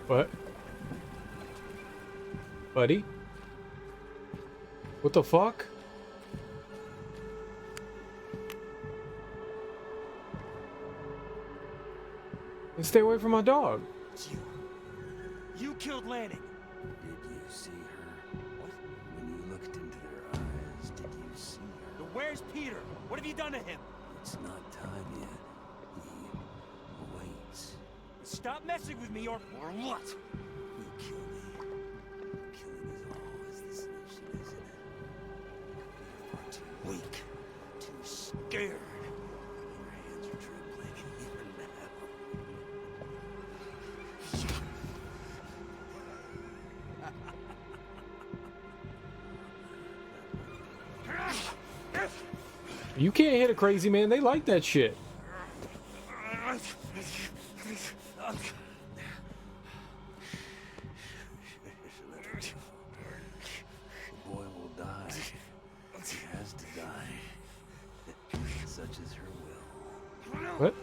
What? Buddy? What the fuck? Stay away from my dog. You killed Lanning. Did you see her? What? When you looked into their eyes, did you see her? Where's Peter? What have you done to him? It's not time yet. He waits. Stop messing with me or what? You kill me. Killing is always the solution, isn't it? You're far too weak. Too scared. Your hands are trembling even now. You can't hit a crazy man. They like that shit. The boy will die. He has to die. Such is her will. What?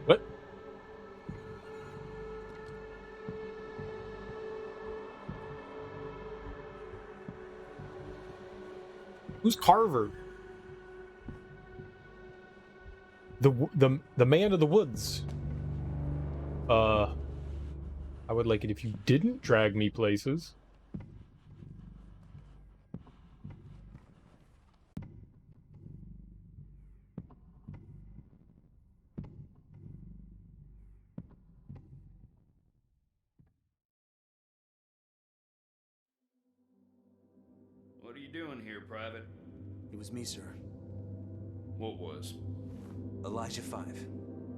What? Who's Carver? The man of the woods. I would like it if you didn't drag me places. What are you doing here, Private? It was me, sir. What was? Elijah 5.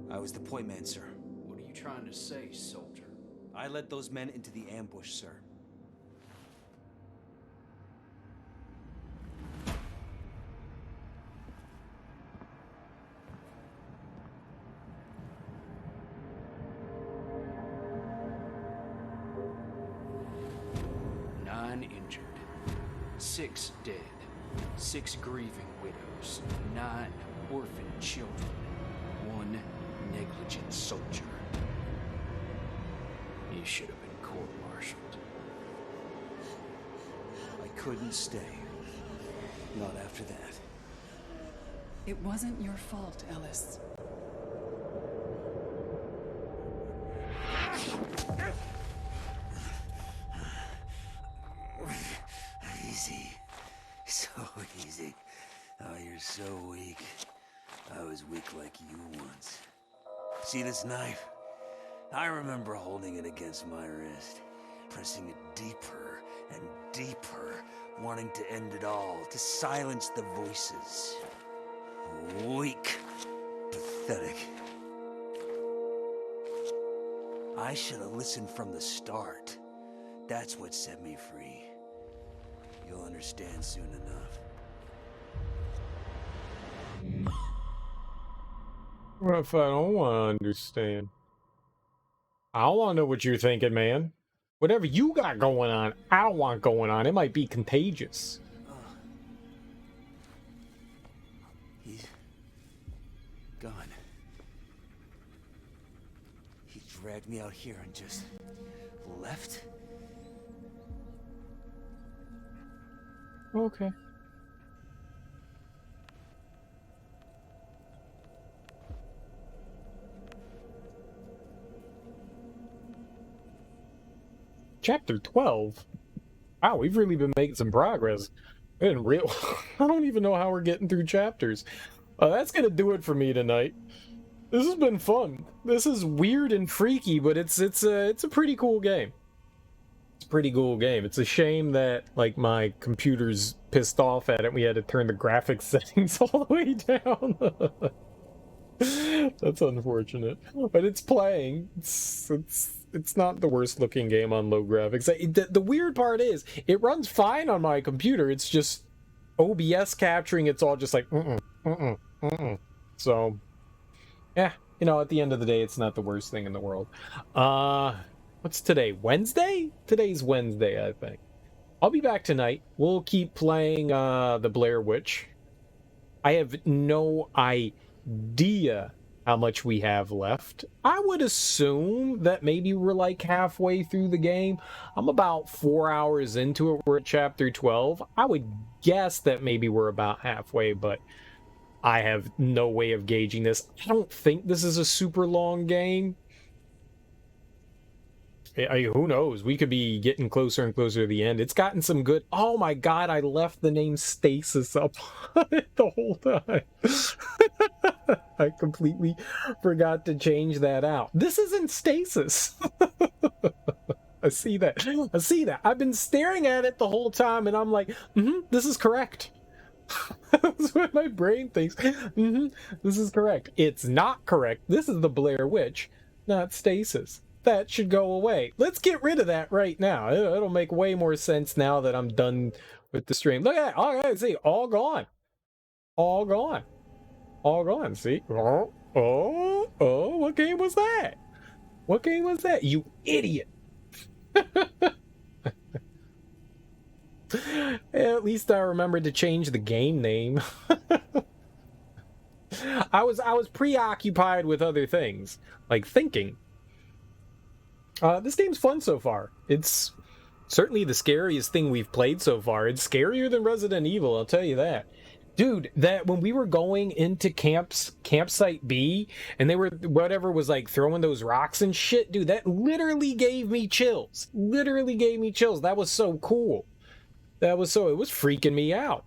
I was the point man, sir. What are you trying to say, soldier? I led those men into the ambush, sir. Nine injured. 6 dead. 6 grieving widows. 9 orphan children. 1 negligent soldier. You should have been court-martialed. I couldn't stay. Not after that. It wasn't your fault, Ellis. Easy. So easy. Oh, you're so weak. I was weak like you once. See this knife? I remember holding it against my wrist, pressing it deeper and deeper, wanting to end it all, to silence the voices. Weak. Pathetic. I should have listened from the start. That's what set me free. You'll understand soon enough. What if I don't want to understand? I don't want to know what you're thinking, man. Whatever you got going on, I don't want going on. It might be contagious. He's gone. He dragged me out here and just left? Okay. Chapter 12? Wow, we've really been making some progress. I don't even know how we're getting through chapters. That's gonna do it for me tonight. This has been fun. This is weird and freaky, but it's a pretty cool game. It's a pretty cool game. It's a shame that like my computer's pissed off at it. We had to turn the graphics settings all the way down. That's unfortunate, but it's playing. It's not the worst looking game on low graphics. The weird part is it runs fine on my computer. It's just OBS capturing. It's all just like So, yeah, you know, at the end of the day, it's not the worst thing in the world. What's today? Wednesday? Today's Wednesday, I think. I'll be back tonight. We'll keep playing the Blair Witch. I have no idea how much we have left. I would assume that maybe we're like halfway through the game. I'm about 4 hours into it. We're at chapter 12. I would guess that maybe we're about halfway, but I have no way of gauging this. I don't think this is a super long game. Who knows? We could be getting closer and closer to the end. It's gotten some good... Oh my god, I left the name Stasis up on it the whole time. I completely forgot to change that out. This isn't Stasis. I see that. I see that. I've been staring at it the whole time, and I'm like, this is correct. That's what my brain thinks. This is correct. It's not correct. This is the Blair Witch, not Stasis. That should go away. Let's get rid of that right now. It'll make way more sense now that I'm done with the stream. Look at that. All right, see, all gone. All gone. All gone. See? Oh, what game was that? What game was that? You idiot. At least I remembered to change the game name. I was preoccupied with other things, like thinking. This game's fun so far. It's certainly the scariest thing we've played so far. It's scarier than Resident Evil, I'll tell you that. Dude, that when we were going into campsite B, and they were, whatever was like throwing those rocks and shit, dude, that literally gave me chills. Literally gave me chills. That was so cool. It was freaking me out.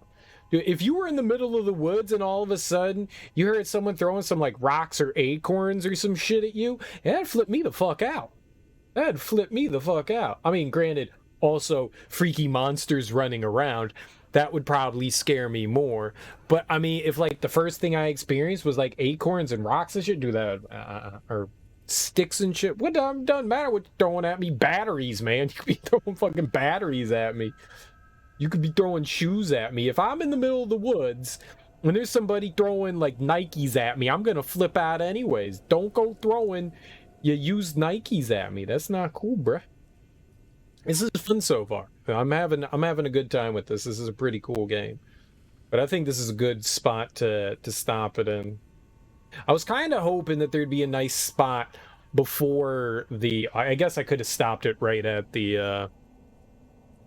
Dude, if you were in the middle of the woods and all of a sudden you heard someone throwing some like rocks or acorns or some shit at you, that'd flip me the fuck out. That'd flip me the fuck out. I mean, granted, also freaky monsters running around, that would probably scare me more. But I mean, if like the first thing I experienced was like acorns and rocks and shit, do that, or sticks and shit. What doesn't matter what you're throwing at me. Batteries, man. You could be throwing fucking batteries at me. You could be throwing shoes at me. If I'm in the middle of the woods and there's somebody throwing like Nikes at me, I'm gonna flip out anyways. Don't go throwing you used Nikes at me. That's not cool, bruh. This is fun so far. I'm having a good time with this. This is a pretty cool game. But I think this is a good spot to stop it in. I was kind of hoping that there'd be a nice spot before the... I guess I could have stopped it right at the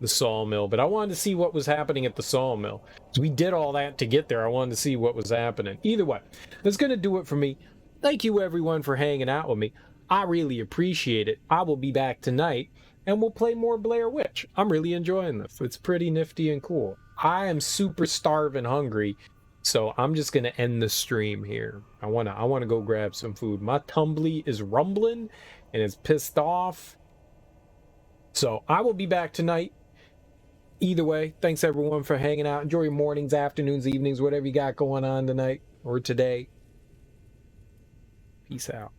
sawmill, but I wanted to see what was happening at the sawmill. So we did all that to get there. I wanted to see what was happening. Either way, that's going to do it for me. Thank you, everyone, for hanging out with me. I really appreciate it. I will be back tonight, and we'll play more Blair Witch. I'm really enjoying this. It's pretty nifty and cool. I am super starving hungry, so I'm just going to end the stream here. I want to go grab some food. My tumbly is rumbling, and it's pissed off. So I will be back tonight. Either way, thanks everyone for hanging out. Enjoy your mornings, afternoons, evenings, whatever you got going on tonight or today. Peace out.